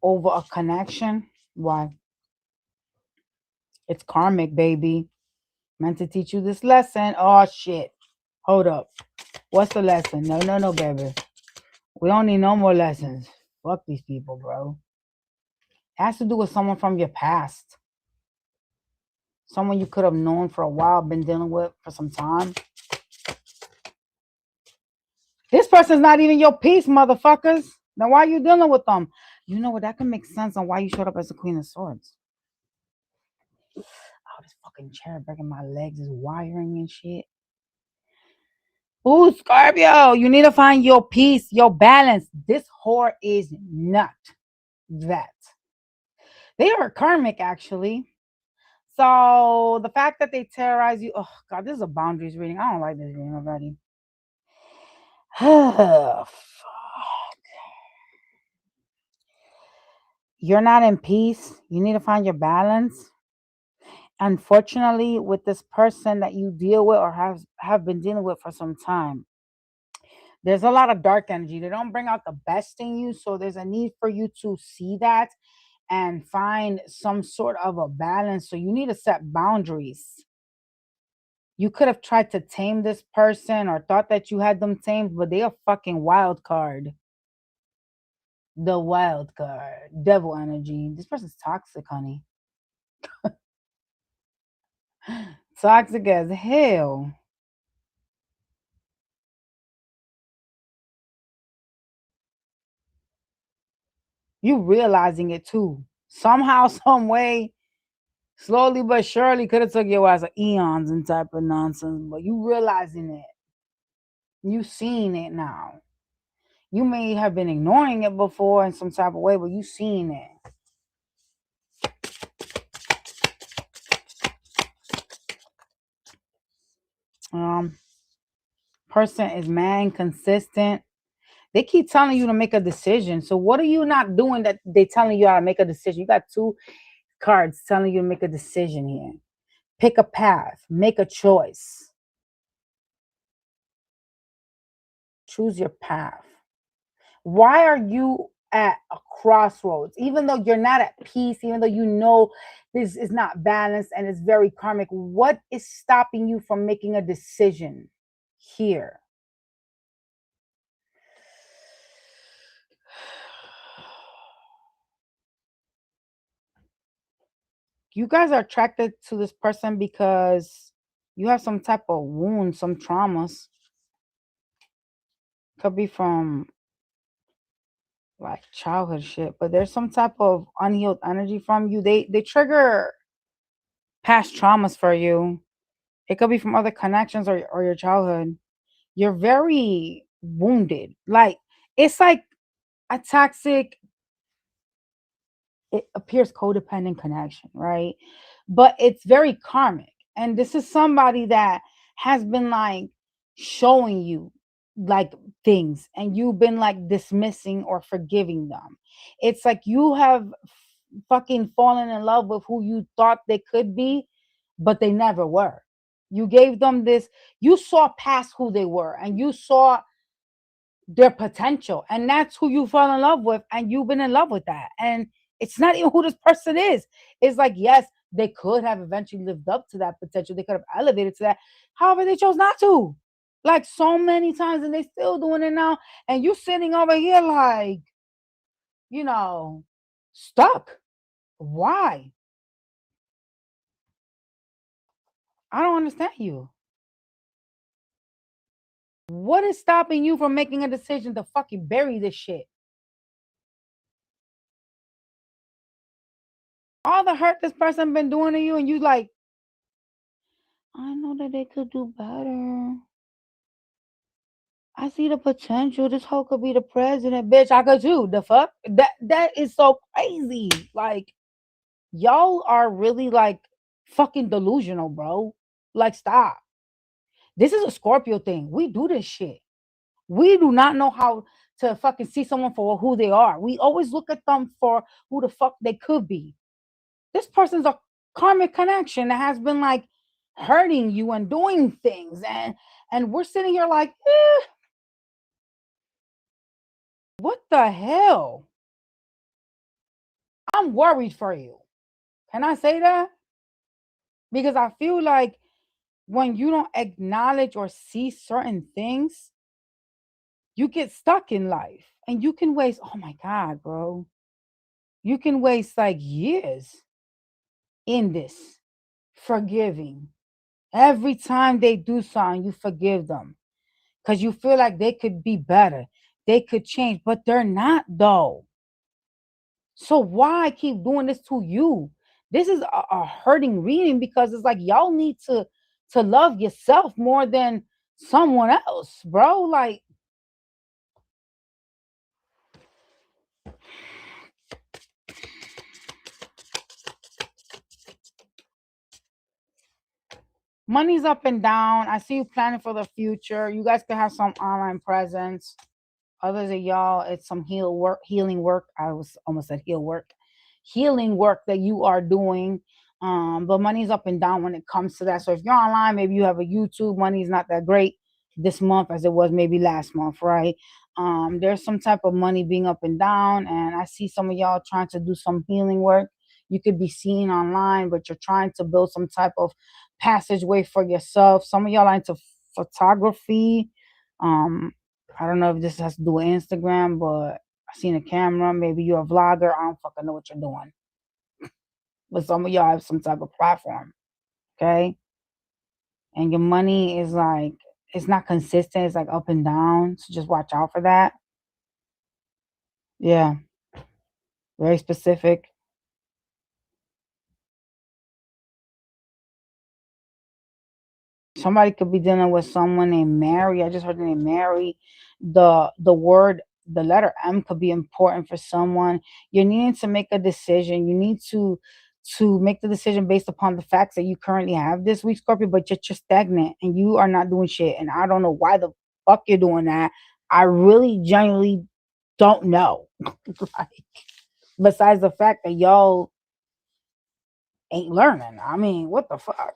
[SPEAKER 1] over a connection. Why? It's karmic, baby. Meant to teach you this lesson. Oh shit. Hold up. What's the lesson? No, baby. We don't need no more lessons. Fuck these people, bro. It has to do with someone from your past. Someone you could have known for a while, been dealing with for some time. This person's not even your piece, motherfuckers. Then why are you dealing with them? You know what? That can make sense on why you showed up as the Queen of Swords. Oh, this fucking chair breaking my legs is wiring and shit. Ooh, Scorpio, you need to find your peace, your balance. This whore is not that. They are karmic, actually. So the fact that they terrorize you, oh god, this is a boundaries reading. I don't like this reading already. Fuck. You're not in peace. You need to find your balance. Unfortunately, with this person that you deal with or have been dealing with for some time, there's a lot of dark energy. They don't bring out the best in you. So there's a need for you to see that and find some sort of a balance. So you need to set boundaries. You could have tried to tame this person or thought that you had them tamed, but they a fucking wild card. The wild card. Devil energy. This person's toxic, honey. Toxic as hell. You realizing it too. Somehow, some way, slowly but surely, could have took your ass eons and type of nonsense, but you realizing it. You seeing it now. You may have been ignoring it before in some type of way, but you seeing it. Um, Person is man consistent. They keep telling you to make a decision. So what are you not doing that they telling you how to make a decision? You got two cards telling you to make a decision here. Pick a path, make a choice. choose your path. Why are you at a crossroads? Even though you're not at peace, even though you know this is not balanced and it's very karmic, what is stopping you from making a decision here? You guys are attracted to this person because you have some type of wound, some traumas. Could be from like childhood shit, but there's some type of unhealed energy from you. They trigger past traumas for you. It could be from other connections or your childhood. You're very wounded. Like it's like a toxic, it appears codependent connection, right? But it's very karmic. And this is somebody that has been like showing you like things and you've been like dismissing or forgiving them. It's like you have fucking fallen in love with who you thought they could be, but they never were. You gave them this, you saw past who they were and you saw their potential, and that's who you fall in love with, and you've been in love with that. And it's not even who this person is. It's like, yes, they could have eventually lived up to that potential, they could have elevated to that. However, they chose not to, like so many times, and they still doing it now. And you sitting over here like, you know, stuck. Why? I don't understand you. What is stopping you from making a decision to fucking bury this shit? All the hurt this person been doing to you, and you like, I know that they could do better. I see the potential. This hoe could be the president, bitch. I could too. The fuck? That is so crazy. Like, y'all are really like fucking delusional, bro. Like, stop. This is a Scorpio thing. We do this shit. We do not know how to fucking see someone for who they are. We always look at them for who the fuck they could be. This person's a karmic connection that has been like hurting you and doing things, and we're sitting here like, what the hell? I'm worried for you. Can I say that? Because I feel like when you don't acknowledge or see certain things, you get stuck in life and you can waste, oh my God, bro. You can waste like years in this forgiving. Every time they do something, you forgive them because you feel like they could be better. They could change, but they're not, though. So why keep doing this to you? This is a hurting reading because it's like y'all need to love yourself more than someone else, bro. Like, money's up and down. I see you planning for the future. You guys can have some online presence. Others of y'all, it's some healing work. I was almost said healing work that you are doing. But money's up and down when it comes to that. So if you're online, maybe you have a YouTube, money's not that great this month as it was maybe last month, right? There's some type of money being up and down, and I see some of y'all trying to do some healing work. You could be seen online, but you're trying to build some type of passageway for yourself. Some of y'all are into photography. Um, I don't know if this has to do with Instagram, but I seen a camera. Maybe you're a vlogger. I don't fucking know what you're doing. But some of y'all have some type of platform, okay? And your money is like, it's not consistent. It's like up and down. So just watch out for that. Yeah, very specific. Somebody could be dealing with someone named Mary. I just heard the name Mary. The word, the letter M could be important for someone. You're needing to make a decision. You need to make the decision based upon the facts that you currently have this week, Scorpio, but you're stagnant and you are not doing shit. And I don't know why the fuck you're doing that. I really genuinely don't know. Like, besides the fact that y'all ain't learning. I mean, what the fuck?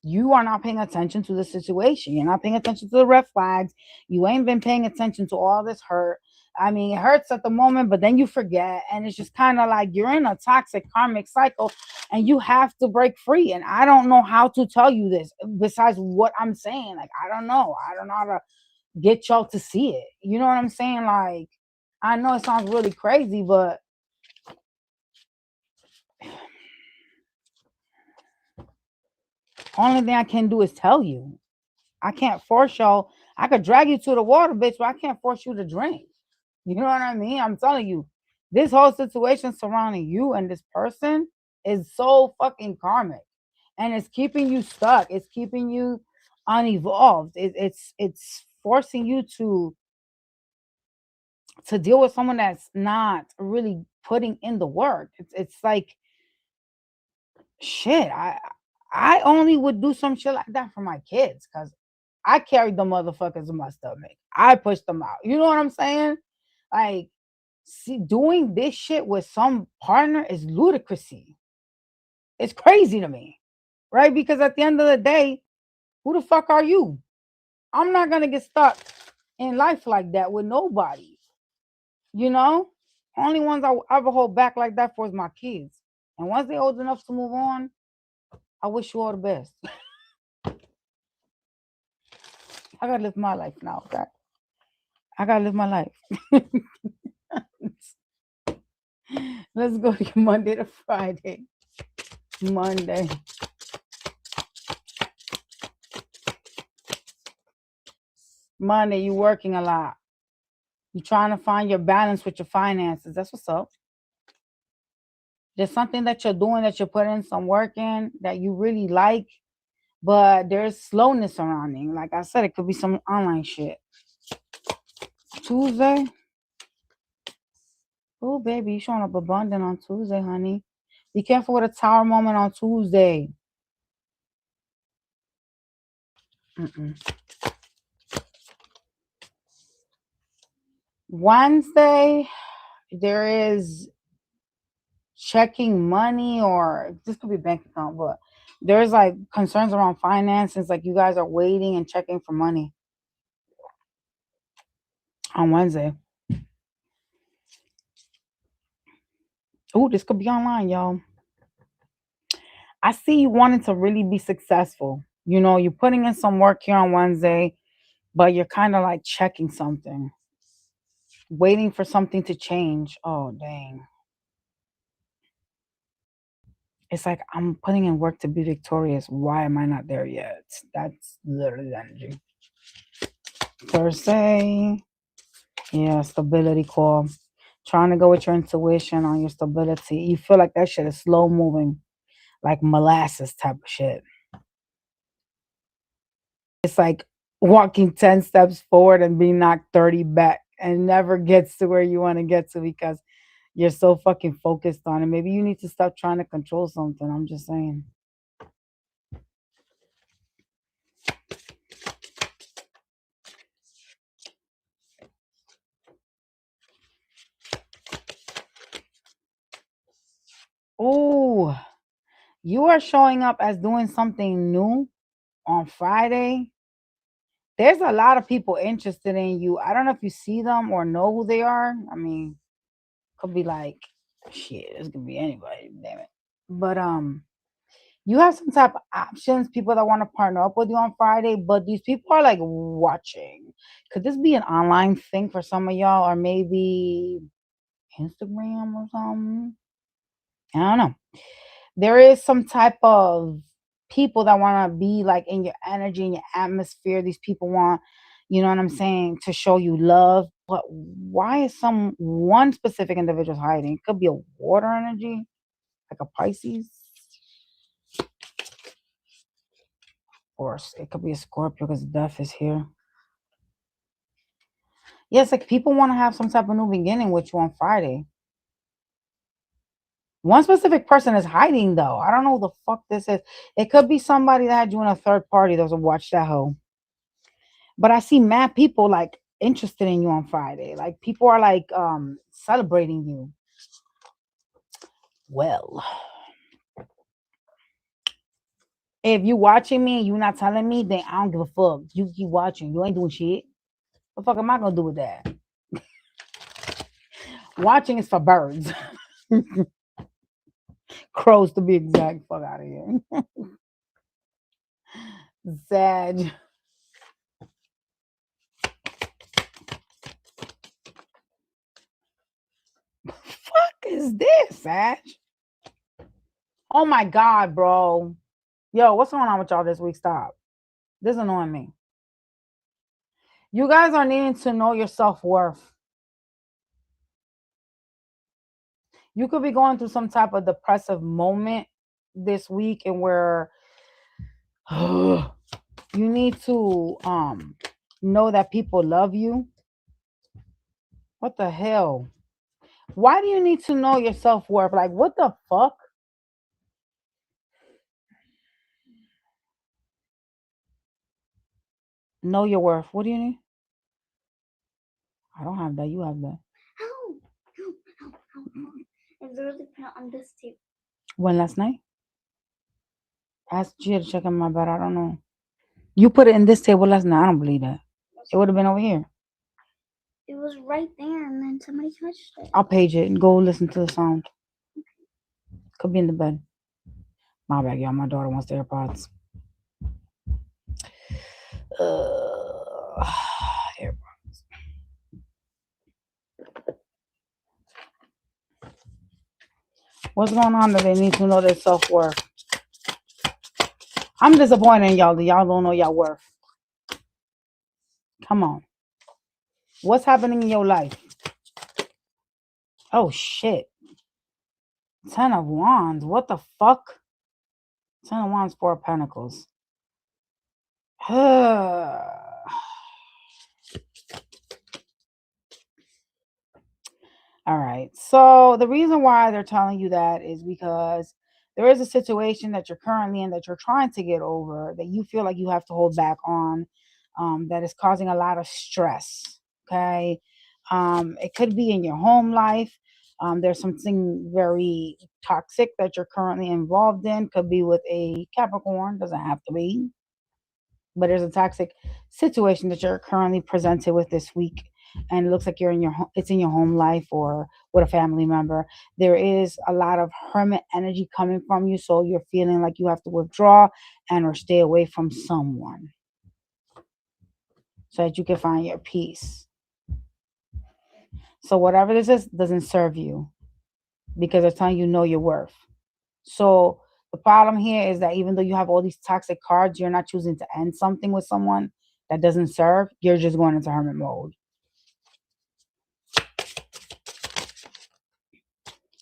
[SPEAKER 1] You are not paying attention to the situation. You're not paying attention to the red flags. You ain't been paying attention to all this hurt. I mean, it hurts at the moment, but then you forget. And it's just kind of like you're in a toxic karmic cycle and you have to break free. And I don't know how to tell you this besides what I'm saying. Like, I don't know. I don't know how to get y'all to see it. You know what I'm saying? Like, I know it sounds really crazy, but only thing I can do is tell you. I can't force y'all. I could drag you to the water, bitch, but I can't force you to drink. You know what I mean? I'm telling you, this whole situation surrounding you and this person is so fucking karmic, and it's keeping you stuck. It's keeping you unevolved. It's forcing you to deal with someone that's not really putting in the work. It's like shit. I only would do some shit like that for my kids because I carried the motherfuckers in my stomach. I pushed them out. You know what I'm saying? Like, see, doing this shit with some partner is ludicrousy. It's crazy to me, right? Because at the end of the day, who the fuck are you? I'm not gonna get stuck in life like that with nobody. You know, only ones I will ever hold back like that for is my kids. And once they're old enough to move on, I wish you all the best. I gotta live my life now, okay? I gotta live my life. Let's go to Monday to Friday. Monday. Monday, you working a lot. You trying to find your balance with your finances. That's what's up. There's something that you're doing that you're putting some work in that you really like, but there's slowness surrounding. Like I said, it could be some online shit. Tuesday. Oh, baby, you showing up abundant on Tuesday, honey. Be careful with a tower moment on Tuesday. Mm-mm. Wednesday, there is checking money, or this could be bank account, but there's like concerns around finances. Like you guys are waiting and checking for money on Wednesday. Oh, this could be online, y'all. I see you wanting to really be successful. You know, you're putting in some work here on Wednesday, but you're kind of like checking something, waiting for something to change. Oh, dang. It's like I'm putting in work to be victorious. Why am I not there yet? That's literally the energy. Thursday, yeah, stability call. Trying to go with your intuition on your stability. You feel like that shit is slow moving, like molasses type of shit. It's like walking 10 steps forward and being knocked 30 back and never gets to where you want to get to because you're so fucking focused on it. Maybe you need to stop trying to control something. I'm just saying. Oh, you are showing up as doing something new on Friday. There's a lot of people interested in you. I don't know if you see them or know who they are. I mean, could be like shit, this could be anybody, damn it. But you have some type of options, people that want to partner up with you on Friday, but these people are like watching. Could this be an online thing for some of y'all, or maybe Instagram or something? I don't know. There is some type of people that want to be like in your energy, in your atmosphere. These people want, you know what I'm saying, to show you love. But why is some one specific individual hiding? It could be a water energy, like a Pisces, or it could be a Scorpio because death is here. Yes, like people want to have some type of new beginning with you on Friday. One specific person is hiding though. I don't know who the fuck this is. It could be somebody that had you in a third party that was a watch that hoe. But I see mad people like interested in you on Friday. Like people are like celebrating you. Well, If you watching me and you not telling me, then I don't give a fuck. You keep watching. You ain't doing shit. What the fuck am I gonna do with that? Watching is for birds. Crows to be exact. Fuck out of here. Sag. Fuck is this, Sag? Oh my god, bro. Yo, what's going on with y'all this week? Stop. This is annoying me. You guys are needing to know your self-worth. You could be going through some type of depressive moment this week and where you need to know that people love you. What the hell? Why do you need to know your self-worth? Like, what the fuck? Know your worth. What do you need? I don't have that. You have that.
[SPEAKER 2] Ow! Ow! Ow! Ow! Ow! I literally put it on this tape.
[SPEAKER 1] When last night? Ask Gia to check in my bed. I don't know. You put it in this table last night. I don't believe that. It would have been over here.
[SPEAKER 2] It was right there, and then somebody touched it.
[SPEAKER 1] I'll page it and go listen to the sound. Could be in the bed. My bad, y'all. My daughter wants the AirPods. AirPods. What's going on that they need to know their self-worth? I'm disappointed in y'all that y'all don't know y'all worth. Come on. What's happening in your life? Oh, shit. 10 of Wands. What the fuck? 10 of Wands, 4 of Pentacles. All right. So the reason why they're telling you that is because there is a situation that you're currently in that you're trying to get over that you feel like you have to hold back on, that is causing a lot of stress. Okay. It could be in your home life. There's something very toxic that you're currently involved in. Could be with a Capricorn. Doesn't have to be. But there's a toxic situation that you're currently presented with this week, and it looks like it's in your home life or with a family member. There is a lot of hermit energy coming from you, so you're feeling like you have to withdraw and or stay away from someone so that you can find your peace. So whatever this is doesn't serve you because they're telling you know your worth. So the problem here is that even though you have all these toxic cards, you're not choosing to end something with someone that doesn't serve. You're just going into hermit mode.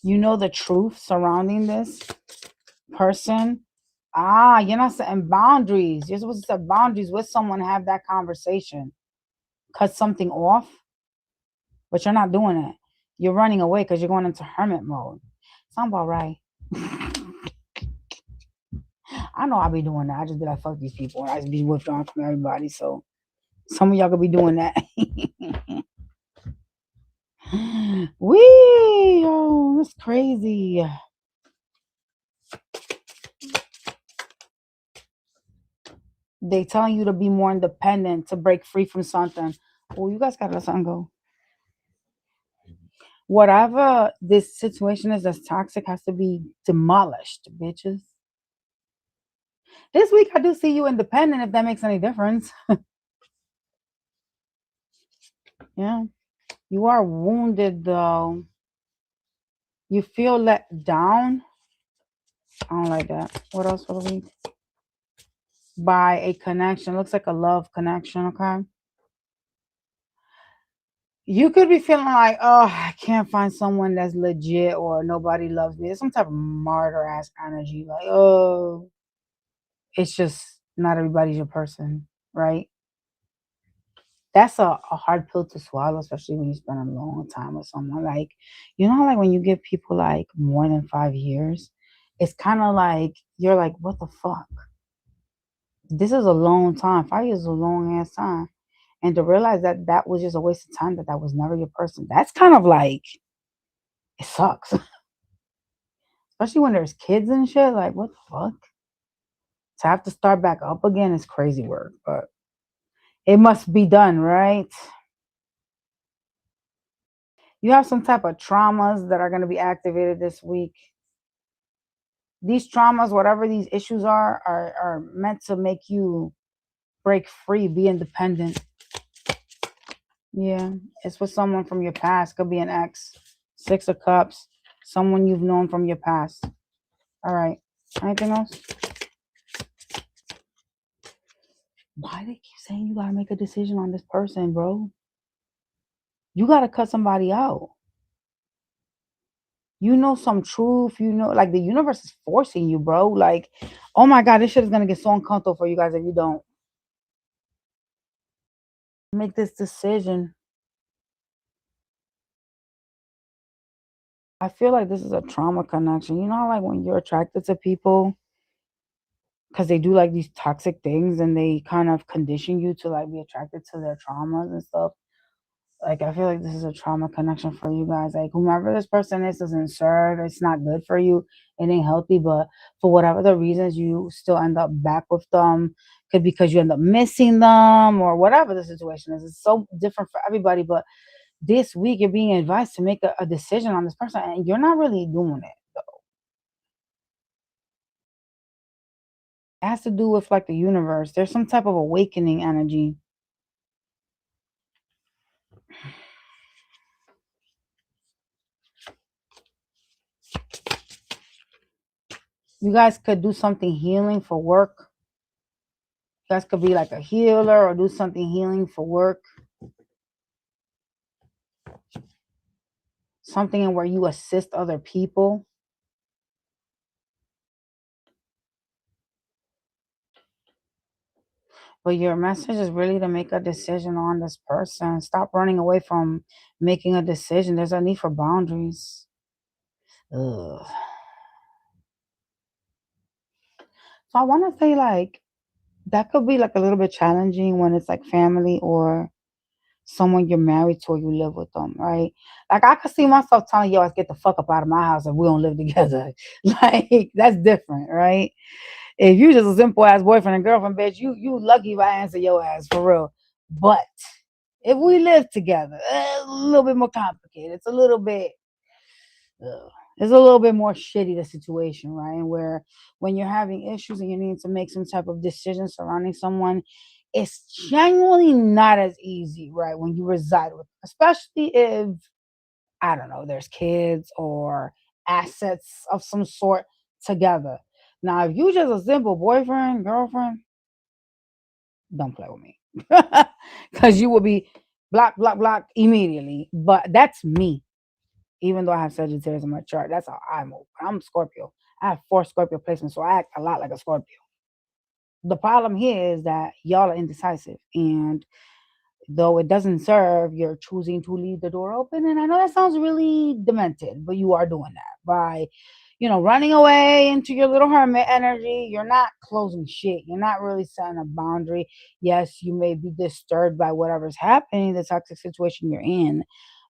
[SPEAKER 1] You know the truth surrounding this person. You're not setting boundaries. You're supposed to set boundaries with someone, have that conversation, cut something off, but you're not doing it. You're running away because you're going into hermit mode. Sound about right. I know I'll be doing that. I just be like, fuck these people. And I just be withdrawing from everybody. So some of y'all could be doing that. Wee! Oh, that's crazy. They telling you to be more independent, to break free from something. Oh, you guys gotta let something go. Whatever this situation is that's toxic has to be demolished, bitches. This week I do see you independent, if that makes any difference. Yeah. You are wounded though. You feel let down. I don't like that. What else for the week? By a connection. Looks like a love connection, okay? You could be feeling like, oh, I can't find someone that's legit or nobody loves me. It's some type of martyr ass energy. Like, oh, it's just not everybody's your person, right? That's a hard pill to swallow, especially when you spend a long time with someone. Like, you know, like when you give people like more than 5 years, it's kind of like you're like, what the fuck? This is a long time. 5 years is a long ass time. And to realize that that was just a waste of time, that that was never your person, that's kind of like, it sucks. Especially when there's kids and shit. Like, what the fuck? To have to start back up again is crazy work, but it must be done, right? You have some type of traumas that are going to be activated this week. These traumas, whatever these issues are meant to make you break free, be independent. Yeah, it's with someone from your past. Could be an ex, Six of Cups, someone you've known from your past. All right. Anything else? Why they keep saying you gotta make a decision on this person, bro? You gotta cut somebody out. You know some truth. You know, like the universe is forcing you, bro. Like, oh my god, this shit is gonna get so uncomfortable for you guys if you don't make this decision. I feel like this is a trauma connection. You know, like when you're attracted to people because they do like these toxic things and they kind of condition you to like be attracted to their traumas and stuff. Like I feel like this is a trauma connection for you guys. Like whomever this person is doesn't serve. It's not good for you. It ain't healthy. But for whatever the reasons, you still end up back with them. Could because you end up missing them or whatever the situation is. It's so different for everybody. But this week you're being advised to make a decision on this person, and you're not really doing it. It has to do with like the universe. There's some type of awakening energy. You guys could do something healing for work. You guys could be like a healer or do something healing for work. Something in where you assist other people. But your message is really to make a decision on this person. Stop running away from making a decision. There's a need for boundaries. Ugh. So I want to say like that could be like a little bit challenging when it's like family or someone you're married to or you live with them, right? Like I could see myself telling yo, let's get the fuck up out of my house if we don't live together. Like that's different, right? If you just a simple ass boyfriend and girlfriend, bitch, you lucky if I answer your ass for real. But if we live together, it's a little bit more complicated. It's a little bit, it's a little bit more shitty the situation, right? And where when you're having issues and you need to make some type of decision surrounding someone, it's genuinely not as easy, right? When you reside with, especially if I don't know, there's kids or assets of some sort together. Now, if you just a simple boyfriend, girlfriend, don't play with me. Because you will be block, block, block immediately. But that's me. Even though I have Sagittarius in my chart, that's how I move. I'm Scorpio. I have 4 Scorpio placements, so I act a lot like a Scorpio. The problem here is that y'all are indecisive. And though it doesn't serve, you're choosing to leave the door open. And I know that sounds really demented, but you are doing that by, running away into your little hermit energy. You're not closing shit. You're not really setting a boundary. Yes, you may be disturbed by whatever's happening, the toxic situation you're in,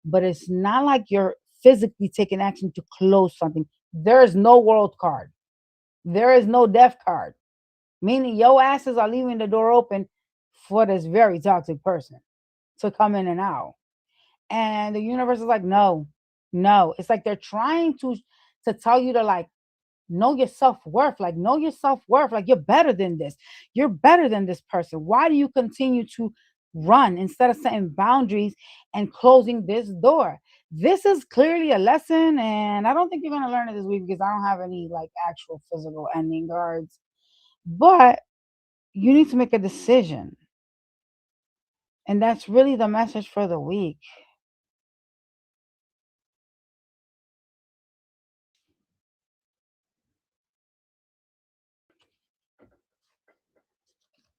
[SPEAKER 1] but it's not like you're physically taking action to close something. There is no world card. There is no death card. Meaning your asses are leaving the door open for this very toxic person to come in and out. And the universe is like, no, no. It's like they're trying to tell you to like know your self-worth. Like know your self-worth. Like you're better than this. You're better than this person. Why do you continue to run instead of setting boundaries and closing this door? This is clearly a lesson, and I don't think you're gonna learn it this week because I don't have any like actual physical ending cards. But you need to make a decision. And that's really the message for the week.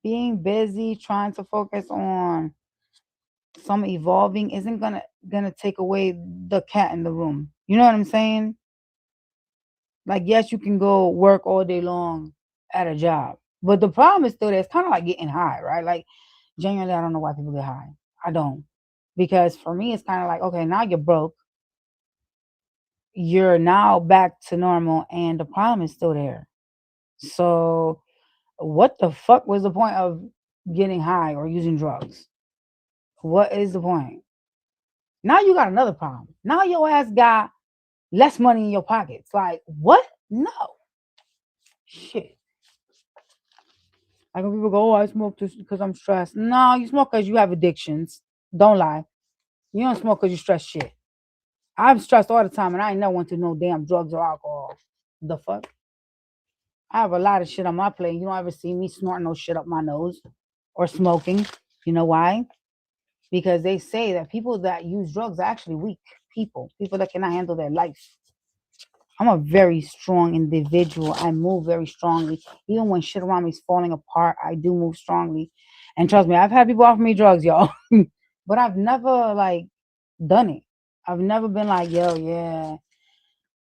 [SPEAKER 1] Being busy trying to focus on some evolving isn't gonna take away the cat in the room. You know what I'm saying? Like yes, you can go work all day long at a job, but the problem is still there. It's kind of like getting high, right? Like genuinely, I don't know why people get high. I don't, because for me, it's kind of like okay, now you're broke. You're now back to normal, and the problem is still there. So What the fuck was the point of getting high or using drugs? What is the point? Now you got another problem. Now your ass got less money in your pockets. Like, what? No. Shit. Like when people go, oh, I smoke just because I'm stressed. No, you smoke because you have addictions. Don't lie. You don't smoke because you stress shit. I'm stressed all the time and I ain't never went to no damn drugs or alcohol. The fuck? I have a lot of shit on my plate. You don't ever see me snorting no shit up my nose or smoking. You know why? Because they say that people that use drugs are actually weak people that cannot handle their life. I'm a very strong individual. I move very strongly. Even when shit around me is falling apart, I do move strongly. And trust me, I've had people offer me drugs, y'all. But I've never like done it. I've never been like, yo, yeah.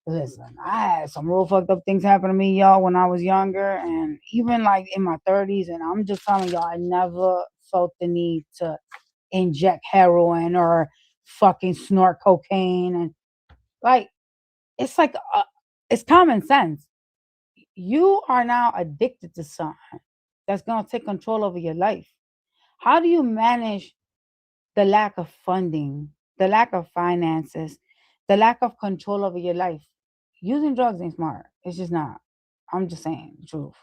[SPEAKER 1] Listen, I had some real fucked up things happen to me, y'all, when I was younger, and even like in my 30s. And I'm just telling y'all, I never felt the need to inject heroin or fucking snort cocaine. And like, it's like, it's common sense. You are now addicted to something that's going to take control over your life. How do you manage the lack of funding, the lack of finances, the lack of control over your life? Using drugs ain't smart. It's just not. I'm just saying the truth.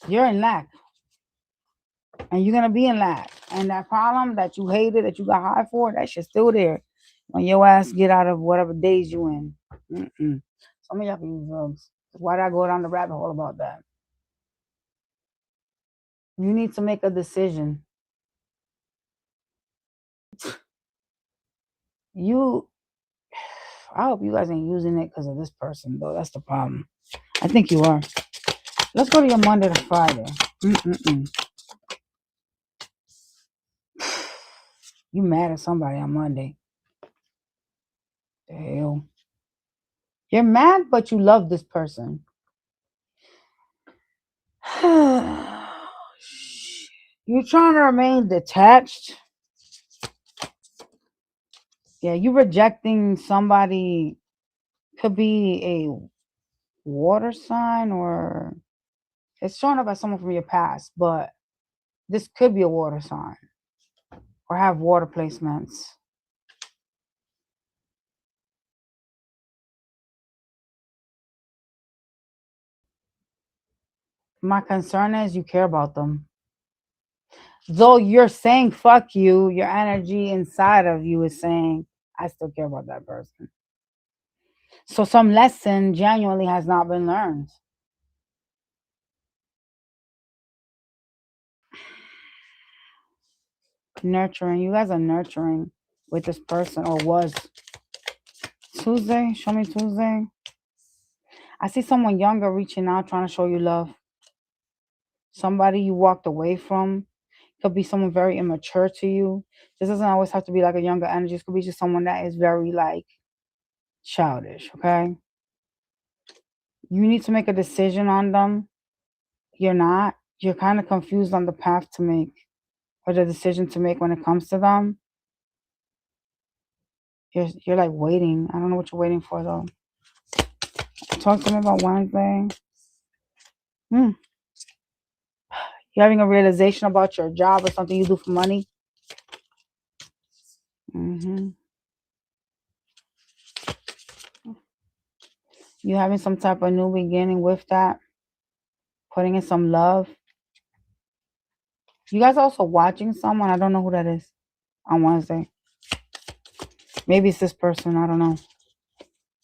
[SPEAKER 1] You're in lack and you're going to be in lack. And that problem that you hated, that you got high for, that shit's still there when your ass get out of whatever days you in. Mm-mm. Some of y'all can use drugs. Why did I go down the rabbit hole about that? You need to make a decision. You, I hope you guys ain't using it because of this person, though. That's the problem. I think you are. Let's go to your Monday to Friday. Mm-mm-mm. You mad at somebody on Monday. The hell? You're mad, but you love this person. You're trying to remain detached. Yeah, you rejecting somebody could be a water sign or it's showing up as someone from your past, but this could be a water sign or have water placements. My concern is you care about them. Though you're saying fuck you, your energy inside of you is saying, I still care about that person. So some lesson genuinely has not been learned. Nurturing. You guys are nurturing with this person or was. Tuesday, show me Tuesday. I see someone younger reaching out, trying to show you love. Somebody you walked away from. Could be someone very immature to you. This doesn't always have to be like a younger energy. It could be just someone that is very like childish, okay? You need to make a decision on them. You're not. You're kind of confused on the path to make or the decision to make when it comes to them. You're like waiting. I don't know what you're waiting for though. Talk to me about Wednesday. Hmm. You're having a realization about your job or something you do for money. Mm-hmm. You having some type of new beginning with that. Putting in some love. You guys also watching someone. I don't know who that is on Wednesday. Maybe it's this person. I don't know.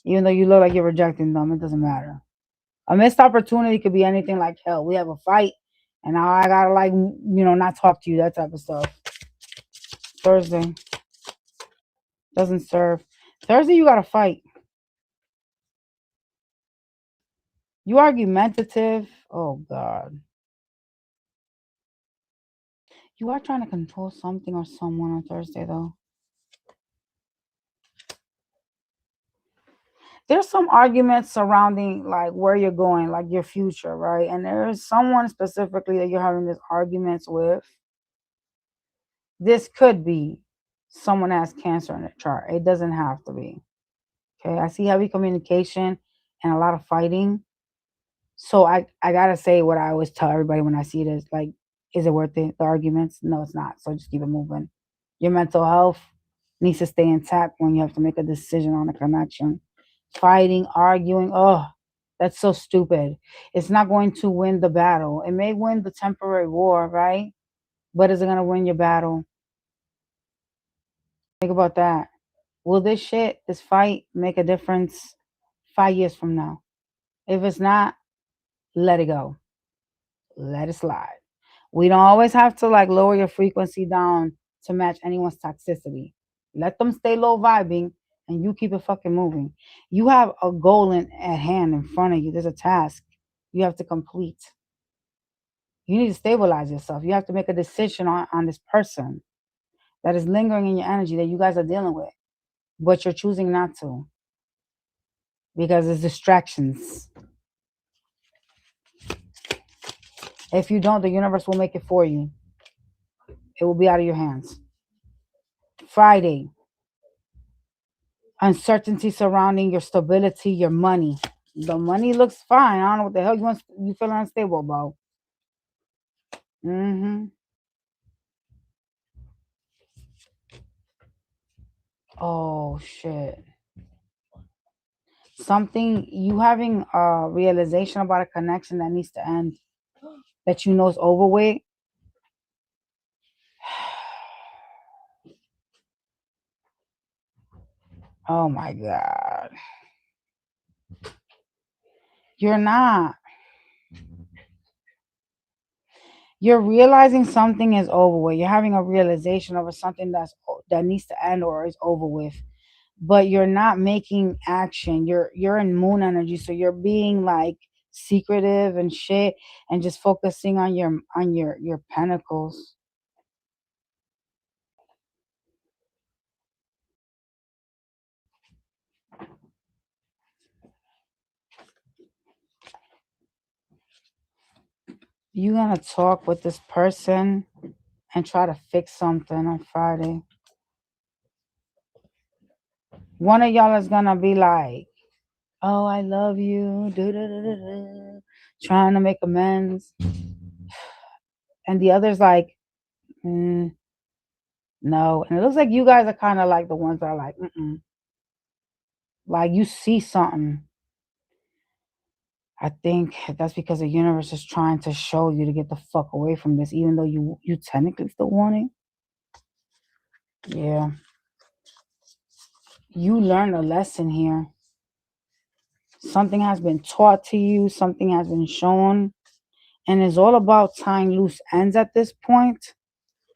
[SPEAKER 1] Even though you look like you're rejecting them, it doesn't matter. A missed opportunity could be anything like hell. We have a fight, and now I gotta like not talk to you. That type of stuff. Thursday doesn't serve. Thursday you gotta fight. You argumentative. Oh God. You are trying to control something or someone on Thursday though. There's some arguments surrounding like where you're going, like your future, right? And there's someone specifically that you're having these arguments with. This could be someone that has cancer in the chart. It doesn't have to be. Okay. I see heavy communication and a lot of fighting. So I gotta say what I always tell everybody when I see this, like, is it worth it? The arguments? No, it's not. So just keep it moving. Your mental health needs to stay intact when you have to make a decision on a connection. Fighting, arguing, oh, that's so stupid. It's not going to win the battle. It may win the temporary war, right? But is it gonna win your battle? Think about that. Will this shit, this fight, make a difference 5 years from now? If it's not, let it go. Let it slide. We don't always have to like lower your frequency down to match anyone's toxicity. Let them stay low vibing and you keep it fucking moving. You have a goal at hand in front of you. There's a task you have to complete. You need to stabilize yourself. You have to make a decision on this person that is lingering in your energy that you guys are dealing with, but you're choosing not to because it's distractions. If you don't, the universe will make it for you. It will be out of your hands. Friday, uncertainty surrounding your stability, your money. The money looks fine. I don't know what the hell you feel unstable about. Mm-hmm. Oh shit. Something you having a realization about a connection that needs to end that you know is over with. Oh my god. You're not. You're realizing something is over with. You're having a realization of something that needs to end or is over with. But you're not making action. You're in moon energy, so you're being like secretive and shit and just focusing on your pentacles. You're gonna talk with this person and try to fix something on Friday. One of y'all is gonna be like, "Oh, I love you," trying to make amends, and the other's like, "No." And it looks like you guys are kind of like the ones that are like, "Mm-mm." Like you see something. I think that's because the universe is trying to show you to get the fuck away from this, even though you technically still want it. Yeah, you learned a lesson here. Something has been taught to you. Something has been shown, and it's all about tying loose ends at this point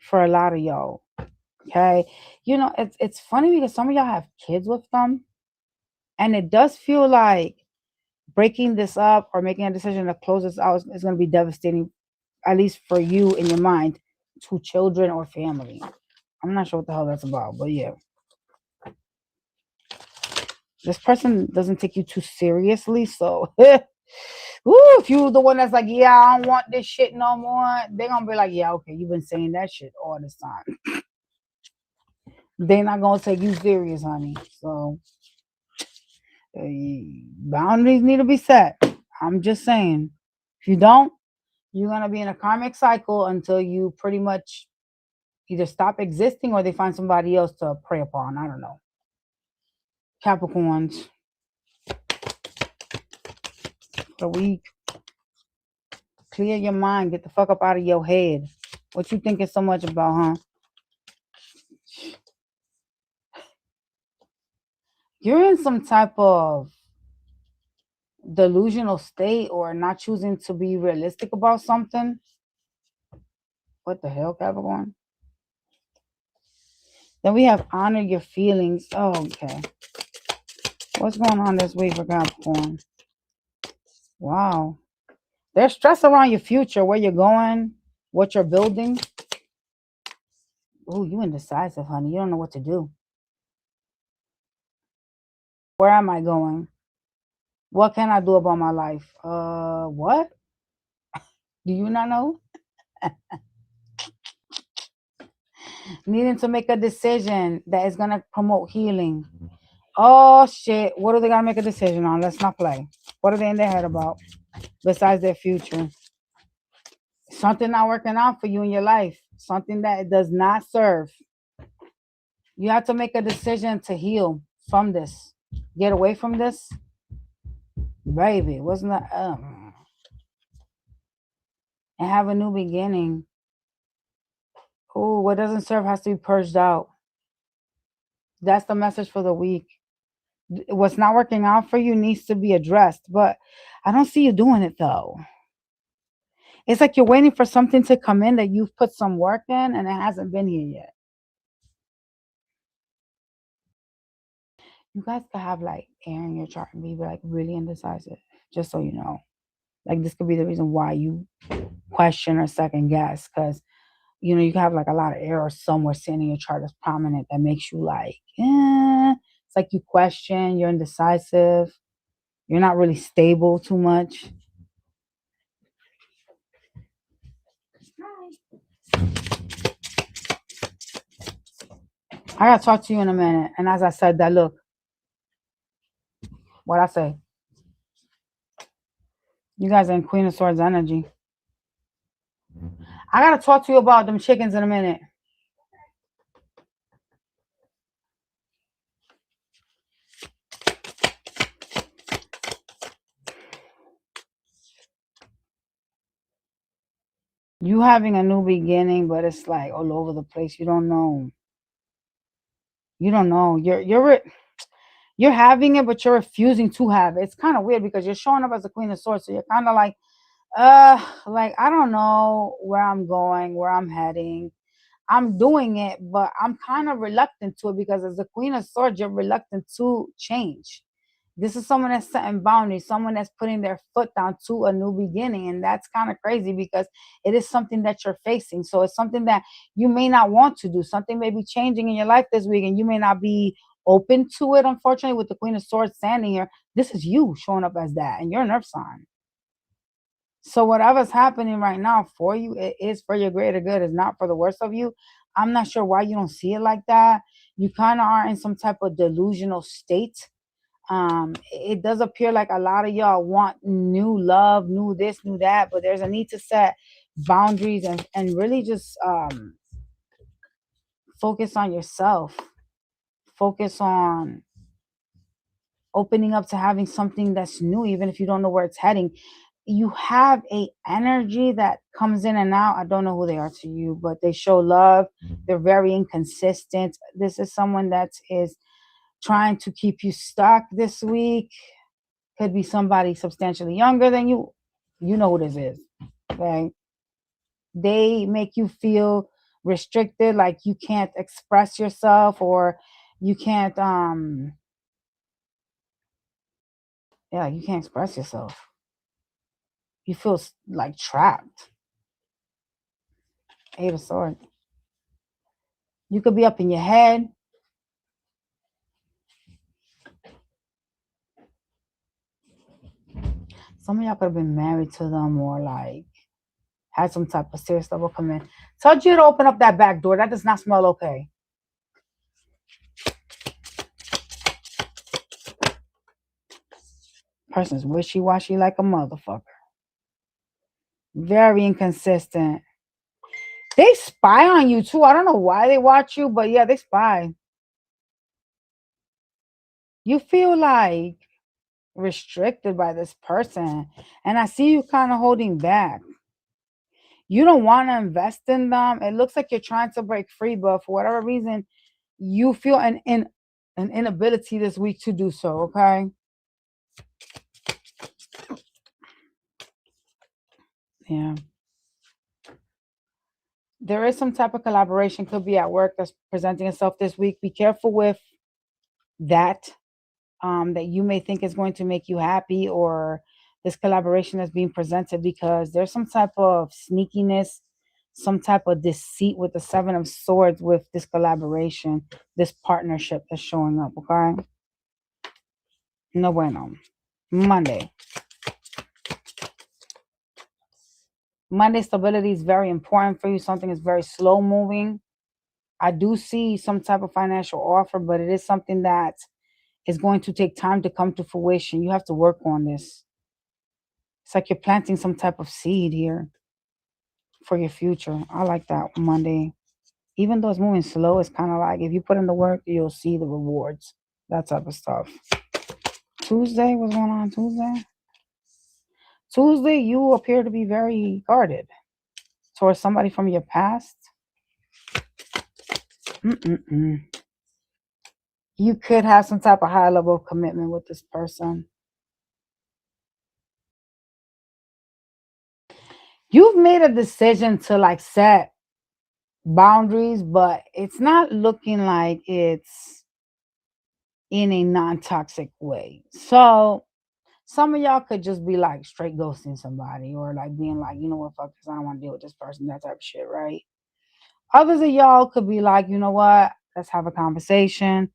[SPEAKER 1] for a lot of y'all. Okay, it's funny because some of y'all have kids with them, and it does feel like breaking this up or making a decision to close this out is going to be devastating, at least for you in your mind, to children or family. I'm not sure what the hell that's about, but yeah. This person doesn't take you too seriously, so if you the one that's like, yeah, I don't want this shit no more, they're gonna be like, yeah, okay, you've been saying that shit all this time. They're not gonna take you serious, honey. So boundaries need to be set. I'm just saying. If you don't, you're gonna be in a karmic cycle until you pretty much either stop existing or they find somebody else to prey upon. I don't know. Capricorns, the week. Clear your mind. Get the fuck up out of your head. What you thinking so much about, huh? You're in some type of delusional state or not choosing to be realistic about something. What the hell, Capricorn? Then we have honor your feelings. Oh, okay. What's going on this week for Capricorn? Wow. There's stress around your future, where you're going, what you're building. Oh, you indecisive, honey. You don't know what to do. Where am I going? What can I do about my life? What? Do you not know? Needing to make a decision that is gonna promote healing. Oh shit! What are they gonna make a decision on? Let's not play. What are they in their head about besides their future? Something not working out for you in your life, something that it does not serve. You have to make a decision to heal from this, get away from this, baby. Wasn't that and have a new beginning? Oh, what doesn't serve has to be purged out. That's the message for the week. What's not working out for you needs to be addressed, but I don't see you doing it though. It's like you're waiting for something to come in that you've put some work in and it hasn't been here yet. You guys could have like air in your chart and be like really indecisive, just so you know. Like this could be the reason why you question or second guess, because you can have like a lot of air or somewhere sitting in your chart that's prominent that makes you like, it's like you question, you're indecisive, you're not really stable too much. I gotta talk to you in a minute. And as I said that, look, what I say. You guys are in Queen of Swords energy. I gotta talk to you about them chickens in a minute. You having a new beginning, but it's like all over the place. You don't know. You don't know. You're having it, but you're refusing to have it. It's kind of weird because you're showing up as a Queen of Swords, so you're kind of like I don't know where I'm going, where I'm heading. I'm doing it, but I'm kind of reluctant to it because as the Queen of Swords, you're reluctant to change. This is someone that's setting boundaries, someone that's putting their foot down to a new beginning. And that's kind of crazy because it is something that you're facing. So it's something that you may not want to do. Something may be changing in your life this week and you may not be open to it, unfortunately, with the Queen of Swords standing here. This is you showing up as that, and you're an earth sign. So whatever's happening right now for you, it is for your greater good. It's not for the worst of you. I'm not sure why you don't see it like that. You kind of are in some type of delusional state. It does appear like a lot of y'all want new love, new this, new that, but there's a need to set boundaries and really just focus on yourself. Focus on opening up to having something that's new, even if you don't know where it's heading. You have a energy that comes in and out. I don't know who they are to you, but they show love. They're very inconsistent. This is someone that is trying to keep you stuck this week. Could be somebody substantially younger than you. You know who this is. Okay. They make you feel restricted, like you can't express yourself or you can't yeah, you can't express yourself. You feel like trapped. Eight of Swords. You could be up in your head. Some of y'all could have been married to them or like had some type of serious level come in. Told you to open up that back door. That does not smell okay. Person's wishy-washy like a motherfucker. Very inconsistent. They spy on you too. I don't know why they watch you, but yeah, they spy. You feel like restricted by this person. And I see you kind of holding back. You don't want to invest in them. It looks like you're trying to break free, but for whatever reason, you feel an inability this week to do so, okay? Yeah. There is some type of collaboration, could be at work, that's presenting itself this week. Be careful with that, that you may think is going to make you happy, or this collaboration that's being presented, because there's some type of sneakiness, some type of deceit with the Seven of Swords with this collaboration, this partnership that's showing up, okay? No bueno. Monday. Monday stability is very important for you. Something is very slow moving. I do see some type of financial offer, but it is something that is going to take time to come to fruition. You have to work on this. It's like you're planting some type of seed here for your future. I like that Monday. Even though it's moving slow, it's kind of like if you put in the work, you'll see the rewards. That type of stuff. Tuesday, what's going on Tuesday? Tuesday, you appear to be very guarded towards somebody from your past. Mm-mm-mm. You could have some type of high level of commitment with this person. You've made a decision to like set boundaries, but it's not looking like it's in a non toxic way. So some of y'all could just be like straight ghosting somebody or like being like, you know what, fuck this, I don't want to deal with this person, that type of shit, right? Others of y'all could be like, you know what, let's have a conversation.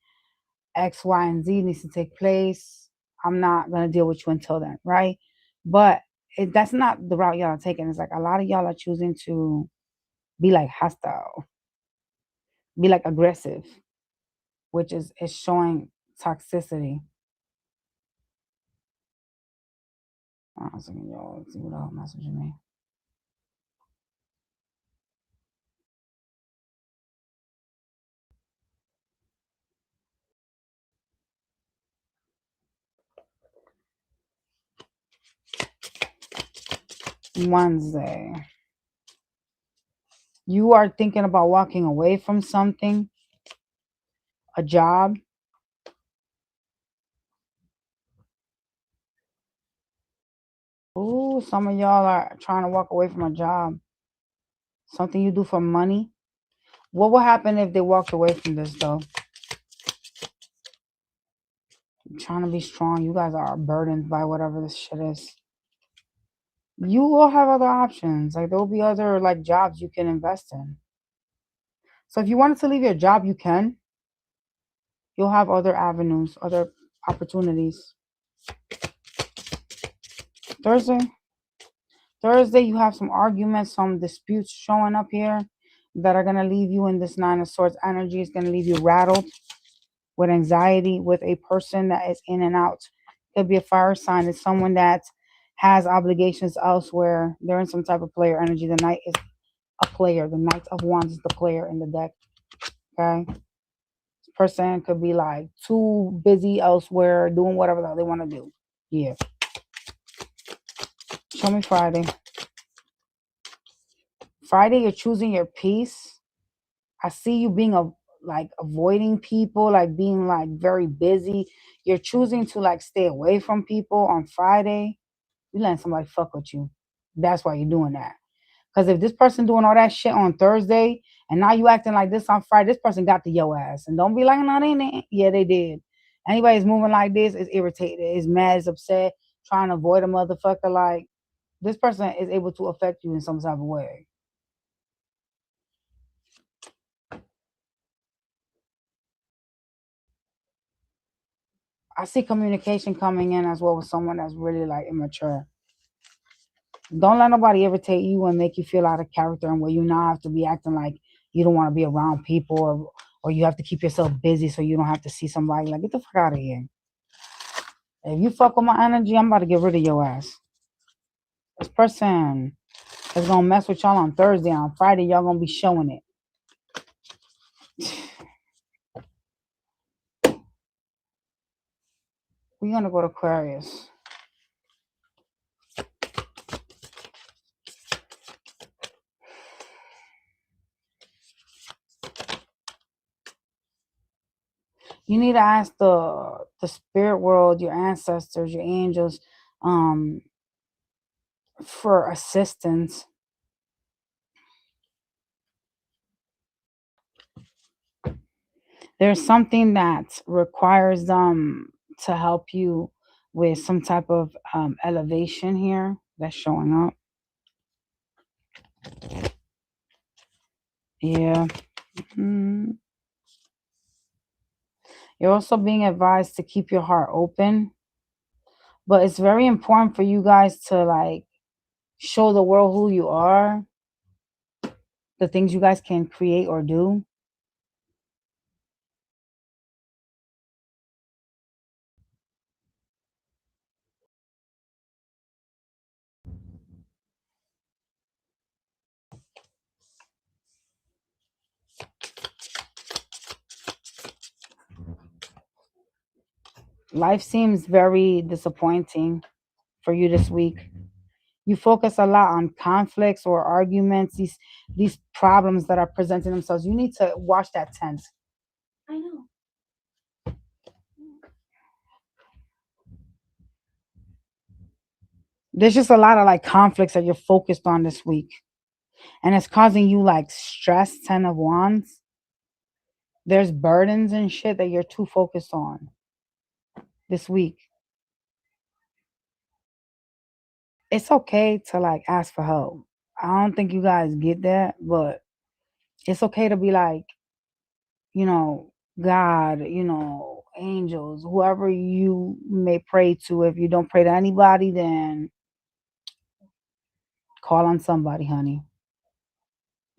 [SPEAKER 1] X, Y, and Z needs to take place. I'm not gonna deal with you until then, right? But that's not the route y'all are taking. It's like a lot of y'all are choosing to be like hostile, be like aggressive, which is showing toxicity. I was thinking, yo, let's see what else messaging me. Wednesday. You are thinking about walking away from something, a job. Ooh, some of y'all are trying to walk away from a job, something you do for money. What will happen if they walked away from this though? I'm trying to be strong. You guys are burdened by whatever this shit is. You will have other options. Like there will be other like jobs you can invest in. So if you wanted to leave your job, you can. You'll have other avenues, other opportunities. Thursday. Thursday, you have some arguments, some disputes showing up here that are gonna leave you in this Nine of Swords energy. It's gonna leave you rattled with anxiety with a person that is in and out. Could be a fire sign. It's someone that has obligations elsewhere. They're in some type of player energy. The Knight is a player. The Knight of Wands is the player in the deck. Okay. This person could be like too busy elsewhere doing whatever they want to do. Yeah. Show me Friday. Friday, you're choosing your peace. I see you being like avoiding people, like being like very busy. You're choosing to like stay away from people on Friday. You letting somebody fuck with you. That's why you're doing that. Because if this person doing all that shit on Thursday and now you acting like this on Friday, this person got to your ass. And don't be like, no, they didn't. Yeah, they did. Anybody's moving like this is irritated, is mad, is upset, trying to avoid a motherfucker. Like this person is able to affect you in some type of way. I see communication coming in as well with someone that's really like immature. Don't let nobody irritate you and make you feel out of character and where you now have to be acting like you don't want to be around people or you have to keep yourself busy so you don't have to see somebody. Like, get the fuck out of here. If you fuck with my energy, I'm about to get rid of your ass. This person is gonna mess with y'all on Thursday. On Friday, y'all gonna be showing it. We're gonna go to Aquarius. You need to ask the spirit world, your ancestors, your angels, um, for assistance. There's something that requires them to help you with some type of elevation here that's showing up. Yeah. Mhm. You're also being advised to keep your heart open, but it's very important for you guys to like show the world who you are, the things you guys can create or do. Life seems very disappointing for you this week. You focus a lot on conflicts or arguments, these problems that are presenting themselves. You need to watch that tent.
[SPEAKER 2] I know.
[SPEAKER 1] There's just a lot of like conflicts that you're focused on this week. And it's causing you like stress, 10 of Wands. There's burdens and shit that you're too focused on this week. It's okay to like ask for help. I don't think you guys get that, but it's okay to be like, you know, God, angels, whoever you may pray to. If you don't pray to anybody, then call on somebody, honey.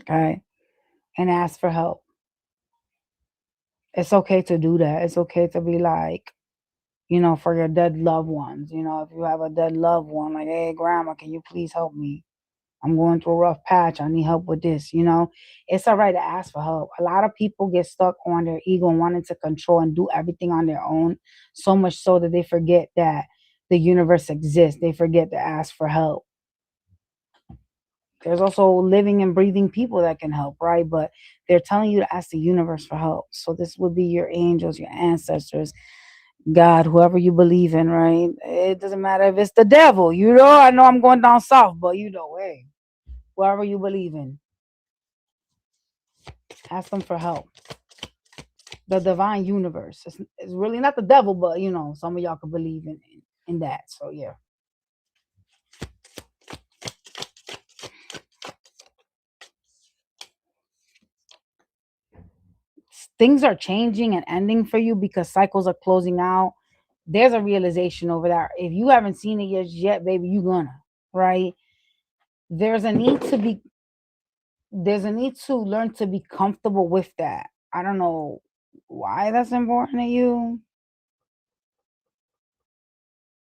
[SPEAKER 1] Okay? And ask for help. It's okay to do that. It's okay to be like, for your dead loved ones. If you have a dead loved one, like, hey, grandma, can you please help me? I'm going through a rough patch. I need help with this. It's all right to ask for help. A lot of people get stuck on their ego and wanting to control and do everything on their own, so much so that they forget that the universe exists. They forget to ask for help. There's also living and breathing people that can help, right? But they're telling you to ask the universe for help. So this would be your angels, your ancestors, God, whoever you believe in, right? It doesn't matter if it's the devil. I know I'm going down south, but hey, whoever you believe in, ask them for help. The divine universe. It's really not the devil, but some of y'all could believe in that. So yeah. Things are changing and ending for you because cycles are closing out. There's a realization over there. If you haven't seen it yet, baby, you gonna, right? There's a need to be there's a need to learn to be comfortable with that. I don't know why that's important to you.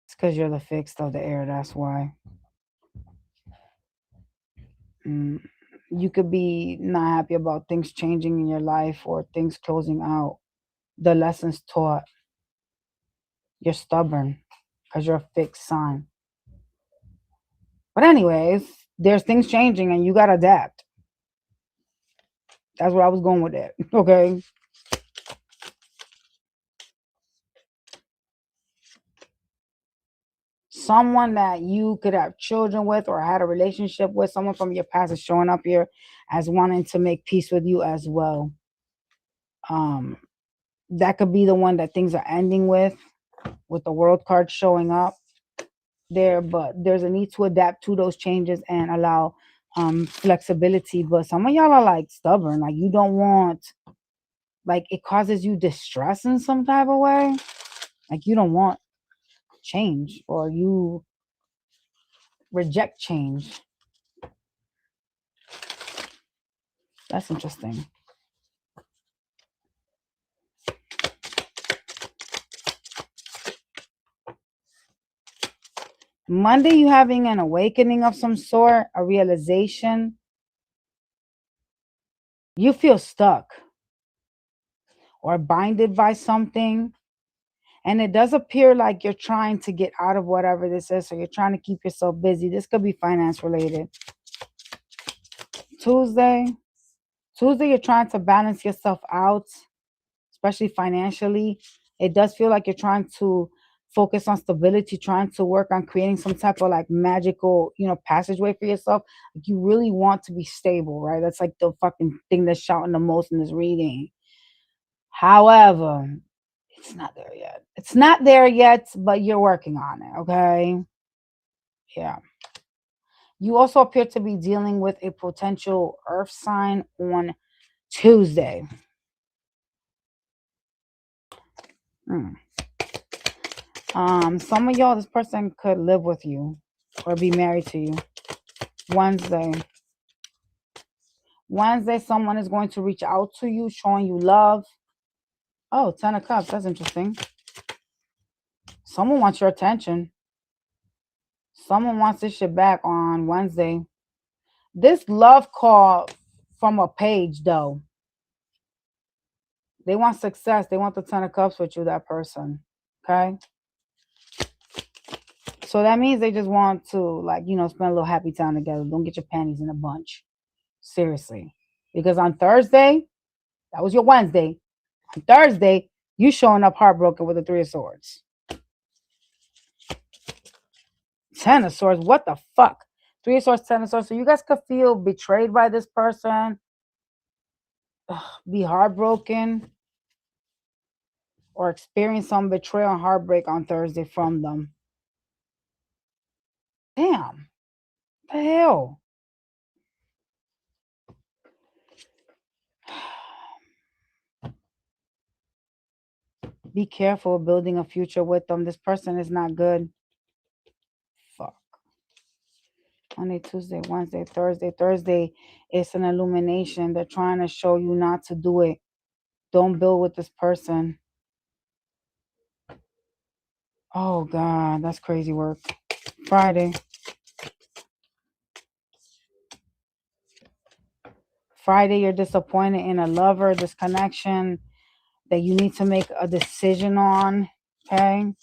[SPEAKER 1] It's because you're the fixed of the air. That's why. Mm. You could be not happy about things changing in your life or things closing out. The lessons taught. You're stubborn because you're a fixed sign. But anyways, there's things changing and you gotta adapt. That's where I was going with that. Okay. Someone that you could have children with or had a relationship with, someone from your past is showing up here as wanting to make peace with you as well. Um, that could be the one that things are ending with the world card showing up there, but there's a need to adapt to those changes and allow flexibility. But some of y'all are like stubborn, like you don't want, like it causes you distress in some type of way, like you don't want change or you reject change. That's interesting. Monday, you having an awakening of some sort, a realization. You feel stuck or binded by something. And it does appear like you're trying to get out of whatever this is. So you're trying to keep yourself busy. This could be finance related. Tuesday. Tuesday, you're trying to balance yourself out, especially financially. It does feel like you're trying to focus on stability, trying to work on creating some type of like magical, passageway for yourself. Like you really want to be stable, right? That's like the fucking thing that's shouting the most in this reading. However, it's not there yet. It's not there yet, but you're working on it, okay? Yeah. You also appear to be dealing with a potential earth sign on Tuesday. Hmm. Some of y'all, this person could live with you or be married to you. Wednesday. Wednesday, someone is going to reach out to you, showing you love. Oh, 10 of Cups. That's interesting. Someone wants your attention. Someone wants this shit back on Wednesday. This love call from a page, though. They want success. They want the 10 of Cups with you, that person. Okay. So that means they just want to, like, spend a little happy time together. Don't get your panties in a bunch. Seriously. Because on Thursday, that was your Wednesday. On Thursday, you showing up heartbroken with the Three of Swords. Ten of Swords. What the fuck? Three of Swords, Ten of Swords. So you guys could feel betrayed by this person, be heartbroken, or experience some betrayal and heartbreak on Thursday from them. Damn. The hell? Be careful of building a future with them. This person is not good. Fuck. Monday, Tuesday, Wednesday, Thursday. Thursday, it's an illumination. They're trying to show you not to do it. Don't build with this person. Oh, God. That's crazy work. Friday. Friday, you're disappointed in a lover, this connection that you need to make a decision on. Okay?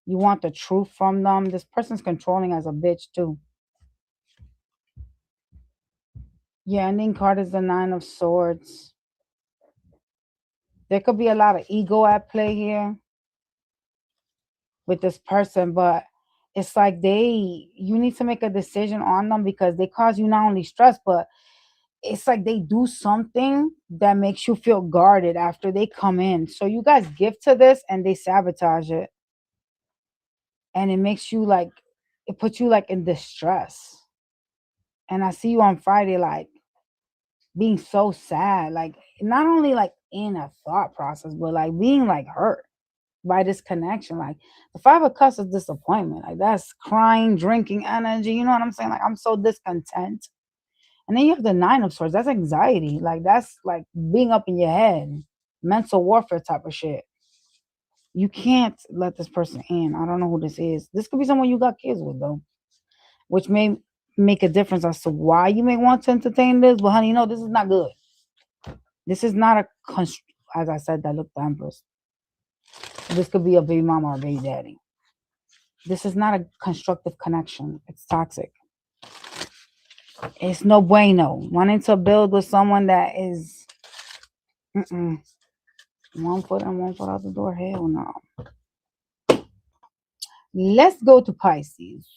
[SPEAKER 1] You want the truth from them. This person's controlling as a bitch, too. Your ending card is the Nine of Swords. There could be a lot of ego at play here with this person, but it's like you need to make a decision on them because they cause you not only stress, but it's like they do something that makes you feel guarded after they come in. So you guys give to this and they sabotage it. And it makes you like, it puts you like in distress. And I see you on Friday, like being so sad, like not only like in a thought process, but like being like hurt by this connection. Like the Five of Cups is disappointment. Like that's crying, drinking energy. You know what I'm saying? Like I'm so discontent. And then you have the Nine of Swords. That's anxiety. Like that's like being up in your head, mental warfare type of shit. You can't let this person in. I don't know who this is. This could be someone you got kids with though, which may make a difference as to why you may want to entertain this. But honey, no, this is not good. This is not as I said, that look the Empress. This could be a baby mama or a baby daddy. This is not a constructive connection. It's toxic. It's no bueno. Wanting to build with someone that is 1 foot and 1 foot out the door. Hell no. Let's go to Pisces.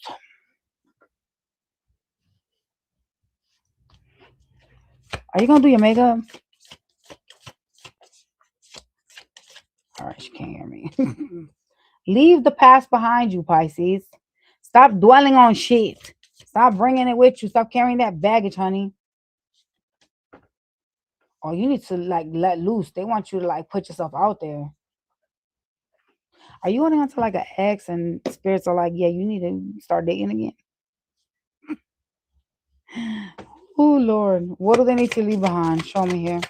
[SPEAKER 1] Are you gonna do your makeup? All right, she can't hear me. Leave the past behind you, Pisces. Stop dwelling on shit. Stop bringing it with you. Stop carrying that baggage, honey. Or you need to like let loose. They want you to like put yourself out there. Are you holding on to like an ex and spirits are like, yeah, you need to start dating again? Oh, Lord. What do they need to leave behind? Show me here.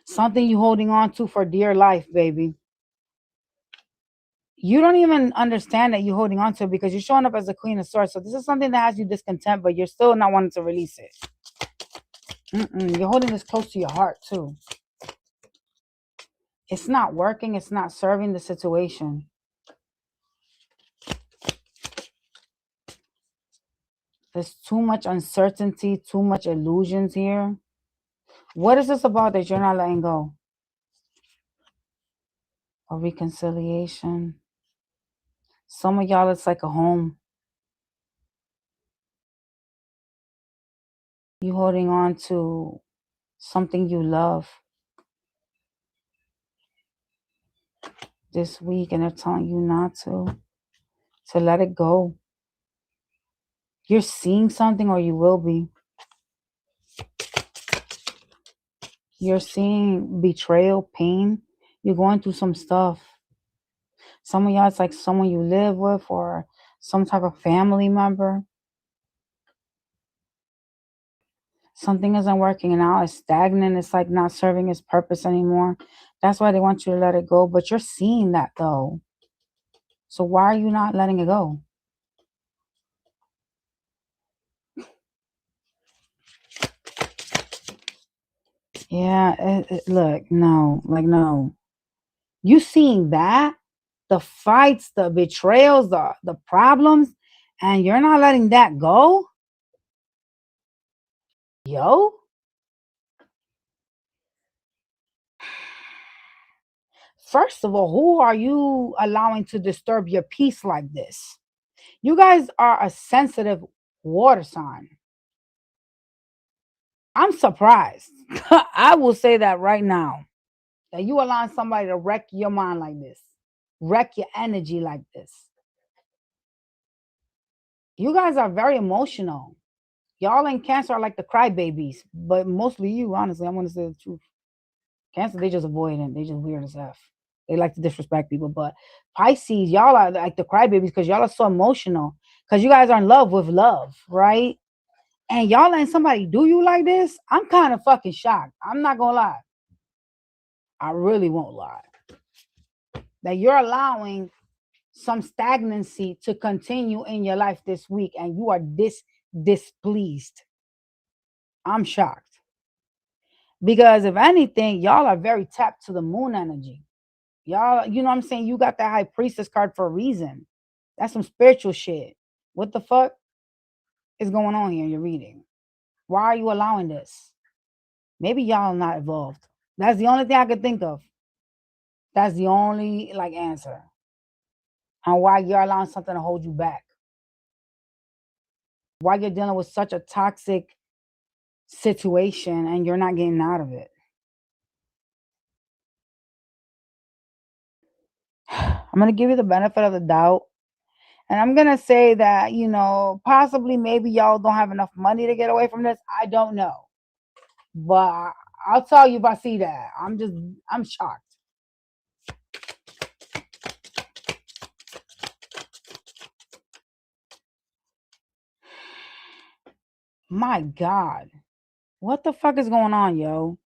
[SPEAKER 1] Something you holding on to for dear life, baby. You don't even understand that you're holding on to it because you're showing up as a Queen of Swords. So this is something that has you discontent, but you're still not wanting to release it. You're holding this close to your heart, too. It's not working. It's not serving the situation. There's too much uncertainty, too much illusions here. What is this about that you're not letting go? A reconciliation. Some of y'all, it's like a home. You holding on to something you love this week and they're telling you not to let it go. You're seeing something or you will be. You're seeing betrayal, pain. You're going through some stuff. Some of y'all, it's like someone you live with or some type of family member. Something isn't working out. It's stagnant. It's like not serving its purpose anymore. That's why they want you to let it go. But you're seeing that though. So why are you not letting it go? Yeah, look, no, like no. You seeing that, the fights, the betrayals, the problems, and you're not letting that go, yo. First of all, who are you allowing to disturb your peace like this? You guys are a sensitive water sign. I'm surprised. I will say that right now. That you allowing somebody to wreck your mind like this, wreck your energy like this. You guys are very emotional. Y'all in Cancer are like the crybabies, but mostly you, honestly, I'm gonna say the truth. Cancer, they just avoid it. They just weird as F. They like to disrespect people. But Pisces, y'all are like the crybabies because y'all are so emotional. Because you guys are in love with love, right? And y'all letting somebody do you like this, I'm kind of fucking shocked. I'm not gonna lie. I really won't lie. That you're allowing some stagnancy to continue in your life this week and you are displeased. I'm shocked. Because if anything, y'all are very tapped to the moon energy. Y'all, you know what I'm saying? You got that high priestess card for a reason. That's some spiritual shit. What the fuck is going on here in your reading? Why are you allowing this? Maybe y'all not evolved. That's the only thing I could think of. That's the only like answer on why you're allowing something to hold you back. Why you're dealing with such a toxic situation and you're not getting out of it. I'm going to give you the benefit of the doubt. And I'm going to say that, possibly maybe y'all don't have enough money to get away from this. I don't know. But I'll tell you if I see that. I'm shocked. My God. What the fuck is going on, yo?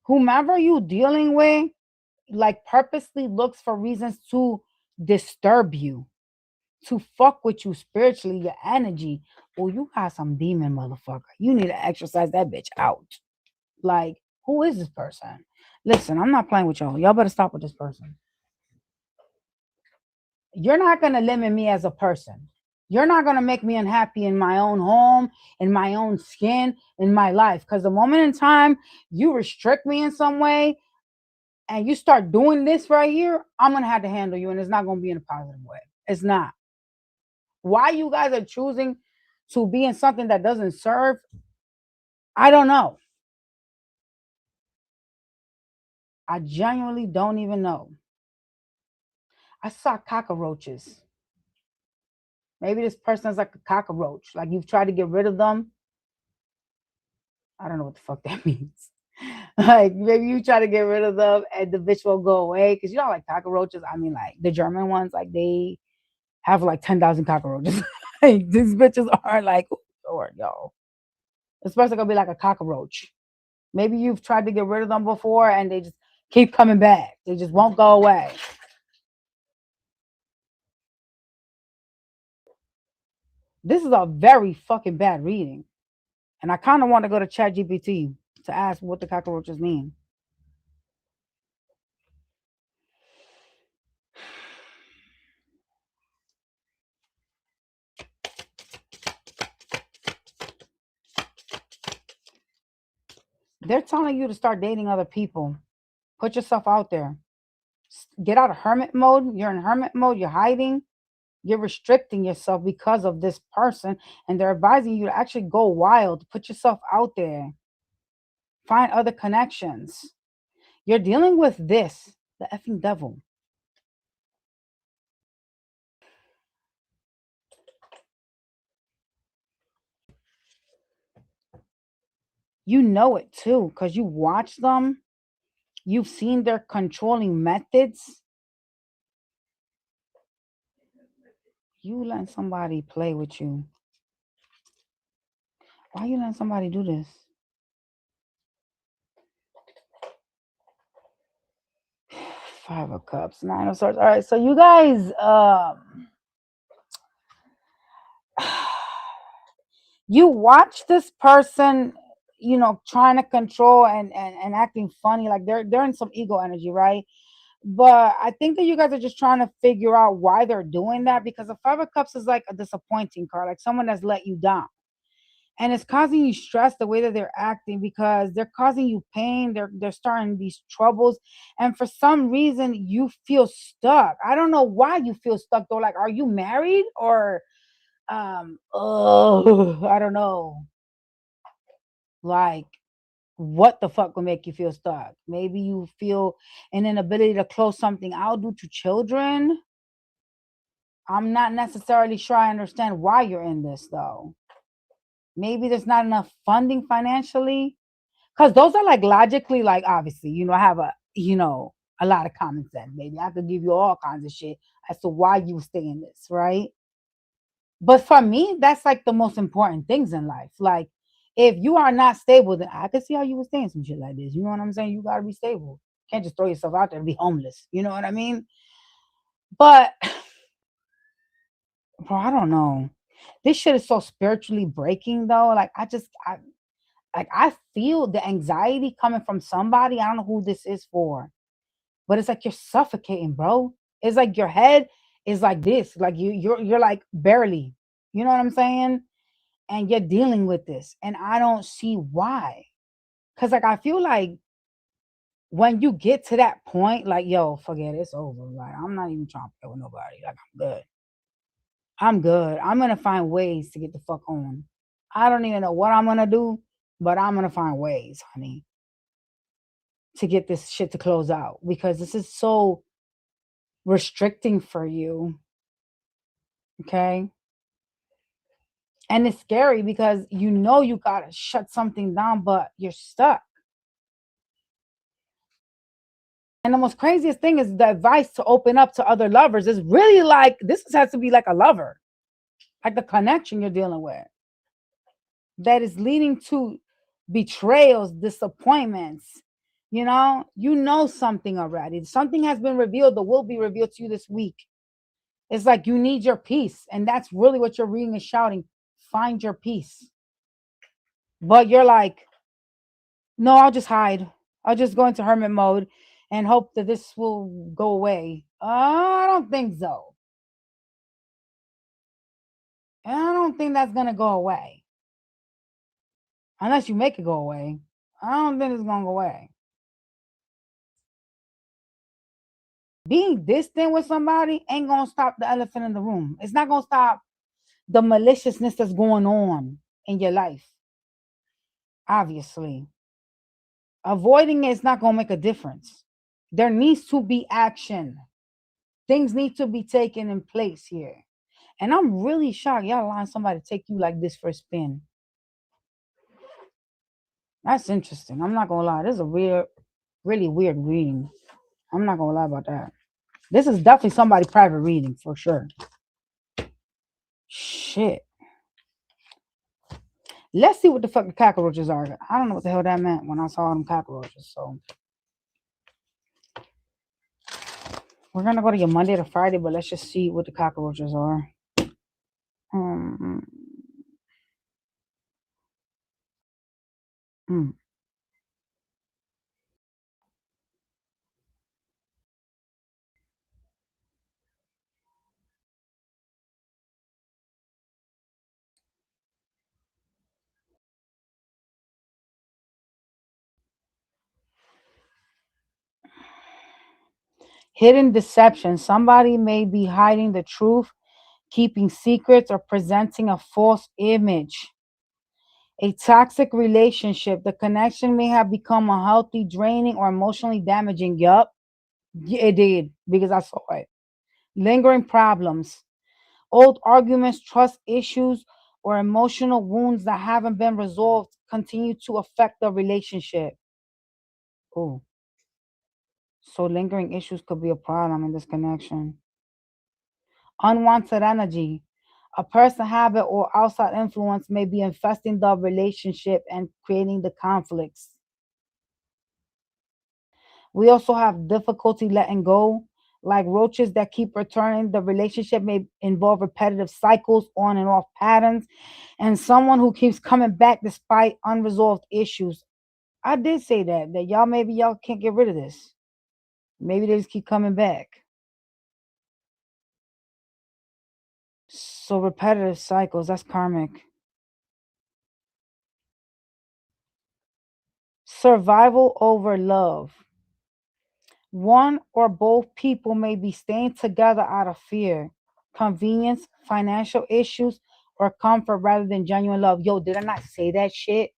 [SPEAKER 1] Whomever you dealing with, like purposely looks for reasons to disturb you, to fuck with you spiritually, your energy. Well, you got some demon, motherfucker. You need to exercise that bitch out. Like, who is this person? Listen, I'm not playing with y'all. Y'all better stop with this person. You're not going to limit me as a person. You're not going to make me unhappy in my own home, in my own skin, in my life. Because the moment in time you restrict me in some way and you start doing this right here, I'm going to have to handle you. And it's not going to be in a positive way. It's not. Why you guys are choosing to be in something that doesn't serve, I don't know. I genuinely don't even know. I saw cockroaches. Maybe this person is like a cockroach. Like you've tried to get rid of them. I don't know what the fuck that means. Like maybe you try to get rid of them and the bitch will go away. Cause you know, like cockroaches, I mean, like the German ones, like they have like 10,000 cockroaches. Like these bitches are like, or yo, this person gonna be like a cockroach. Maybe you've tried to get rid of them before and they just keep coming back. They just won't go away. This is a very fucking bad reading. And I kind of want to go to ChatGPT to ask what the cockroaches mean. They're telling you to start dating other people. Put yourself out there. Get out of hermit mode. You're in hermit mode. You're hiding. You're restricting yourself because of this person. And they're advising you to actually go wild. Put yourself out there. Find other connections. You're dealing with this, the effing devil. You know it too because you watch them. You've seen their controlling methods. You letting somebody play with you. Why you letting somebody do this? Five of Cups, Nine of Swords. All right, so you guys, you watch this person. trying to control and acting funny, like they're in some ego energy, right? But I think that you guys are just trying to figure out why they're doing that, because the Five of Cups is like a disappointing card, like someone that's let you down. And it's causing you stress the way that they're acting, because they're causing you pain. They're starting these troubles, and for some reason you feel stuck. I don't know why you feel stuck though. Like, are you married or oh, I don't know. Like, what the fuck will make you feel stuck? Maybe you feel an inability to close something out due to children. I'm not necessarily sure I understand why you're in this though. Maybe there's not enough funding financially. Because those are like logically, like, obviously, I have a lot of common sense. Maybe I could give you all kinds of shit as to why you stay in this, right? But for me, that's like the most important things in life. Like, if you are not stable, then I can see how you would stay in some shit like this. You know what I'm saying? You gotta be stable. You can't just throw yourself out there and be homeless. You know what I mean? But bro, I don't know. This shit is so spiritually breaking though. I feel the anxiety coming from somebody. I don't know who this is for, but it's like you're suffocating, bro. It's like your head is like this, like you're like barely, you know what I'm saying? And you're dealing with this, and I don't see why. Cause like I feel like when you get to that point, like yo, forget it, it's over. Like I'm not even trying to play with nobody. Like I'm good. I'm good. I'm gonna find ways to get the fuck on. I don't even know what I'm gonna do, but I'm gonna find ways, honey, to get this shit to close out, because this is so restricting for you. Okay. And it's scary because you gotta shut something down, but you're stuck. And the most craziest thing is the advice to open up to other lovers is really like this has to be like a lover, like the connection you're dealing with that is leading to betrayals, disappointments. You know something already. Something has been revealed that will be revealed to you this week. It's like you need your peace. And that's really what your reading is shouting. Find your peace. But you're like, no, I'll just hide. I'll just go into hermit mode and hope that this will go away. I don't think so. I don't think that's going to go away. Unless you make it go away. I don't think it's going to go away. Being distant with somebody ain't going to stop the elephant in the room. It's not going to stop the maliciousness that's going on in your life. Obviously. Avoiding it is not going to make a difference. There needs to be action. Things need to be taken in place here. And I'm really shocked y'all allowing somebody to take you like this for a spin. That's interesting. I'm not gonna lie. This is a weird, really weird reading. I'm not gonna lie about that. This is definitely somebody private reading for sure. Shit. Let's see what the fuck the cockroaches are. I don't know what the hell that meant when I saw them cockroaches. So we're gonna go to your Monday to Friday, but let's just see what the cockroaches are. Um, mm. Hidden deception. Somebody may be hiding the truth, keeping secrets, or presenting a false image. A toxic relationship. The connection may have become unhealthy, draining, or emotionally damaging. Yup, it did because I saw it. Lingering problems. Old arguments, trust issues, or emotional wounds that haven't been resolved continue to affect the relationship. Oh, so lingering issues could be a problem in this connection. Unwanted energy. A person, habit, or outside influence may be infesting the relationship and creating the conflicts. We also have difficulty letting go. like roaches that keep returning. The relationship may involve repetitive cycles, on and off patterns, and someone who keeps coming back despite unresolved issues. I did say that y'all, maybe y'all can't get rid of this. Maybe they just keep coming back. So repetitive cycles, that's karmic. Survival over love. One or both people may be staying together out of fear, convenience, financial issues, or comfort rather than genuine love. Yo, did I not say that shit?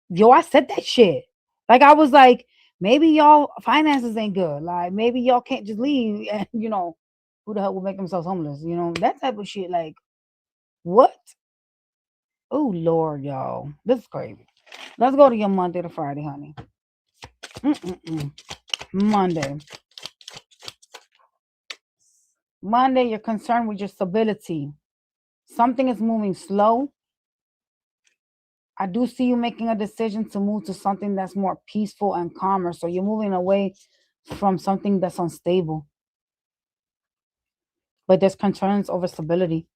[SPEAKER 1] Yo, I said that shit. Like, I was like, maybe y'all finances ain't good. Like, maybe y'all can't just leave and, who the hell will make themselves homeless? That type of shit. Like, what? Oh, Lord, y'all. This is crazy. Let's go to your Monday to Friday, honey. Mm-mm-mm. Monday. Monday, you're concerned with your stability. Something is moving slow. I do see you making a decision to move to something that's more peaceful and calmer. So you're moving away from something that's unstable. But there's concerns over stability.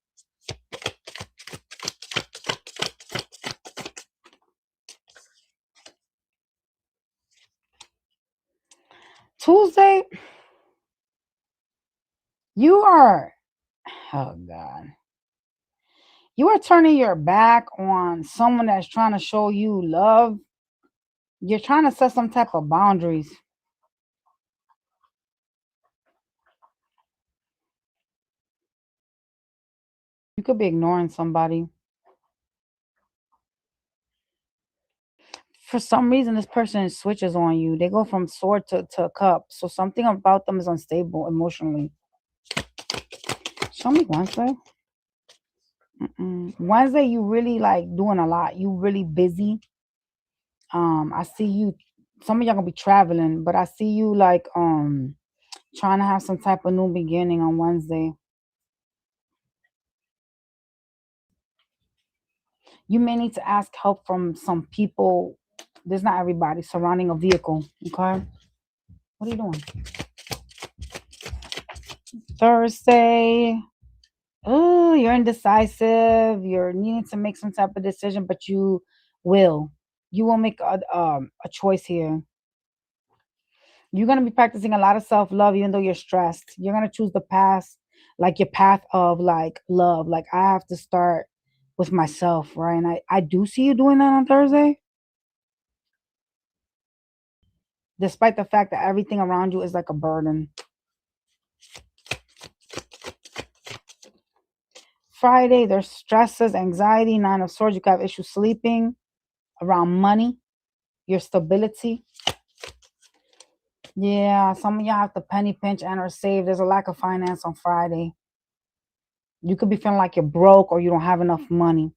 [SPEAKER 1] Tuesday, you are, oh God, you are turning your back on someone that's trying to show you love. You're trying to set some type of boundaries. You could be ignoring somebody. For some reason, this person switches on you. They go from sword to cup. So something about them is unstable emotionally. Show me Wednesday. Wednesday, you really like doing a lot. You really busy. I see you. Some of y'all gonna be traveling, but I see you like trying to have some type of new beginning on Wednesday. You may need to ask help from some people. There's not everybody surrounding a vehicle. Okay, what are you doing? Thursday. Oh, you're indecisive. You're needing to make some type of decision, but will. You will make a choice here. You're gonna be practicing a lot of self love, even though you're stressed. You're gonna choose the path, like your path of like love. Like, I have to start with myself, right? And I do see you doing that on Thursday, despite the fact that everything around you is like a burden. Friday, there's stresses, anxiety, Nine of Swords. You could have issues sleeping, around money, your stability. Yeah, some of y'all have to penny pinch and or save. There's a lack of finance on Friday. You could be feeling like you're broke or you don't have enough money.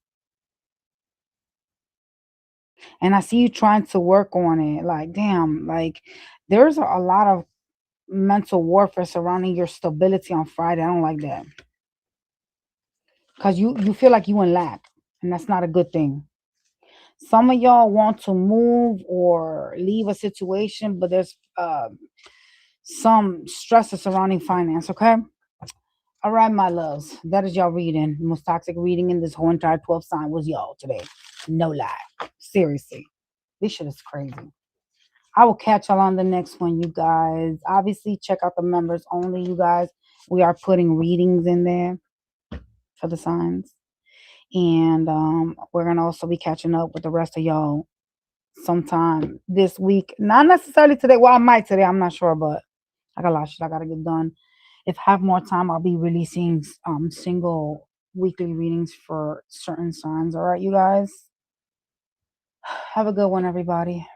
[SPEAKER 1] And I see you trying to work on it. Like, damn, like there's a lot of mental warfare surrounding your stability on Friday. I don't like that. Because you feel like you in lack, and that's not a good thing. Some of y'all want to move or leave a situation, but there's some stresses surrounding finance, okay? All right, my loves. That is y'all reading. The most toxic reading in this whole entire 12 sign was y'all today. No lie. Seriously. This shit is crazy. I will catch y'all on the next one, you guys. Obviously, check out the members only, you guys. We are putting readings in there for the signs. And we're going to also be catching up with the rest of y'all sometime this week. Not necessarily today. Well, I might today. I'm not sure, but I got a lot of shit I got to get done. If I have more time, I'll be releasing single weekly readings for certain signs. All right, you guys. Have a good one, everybody.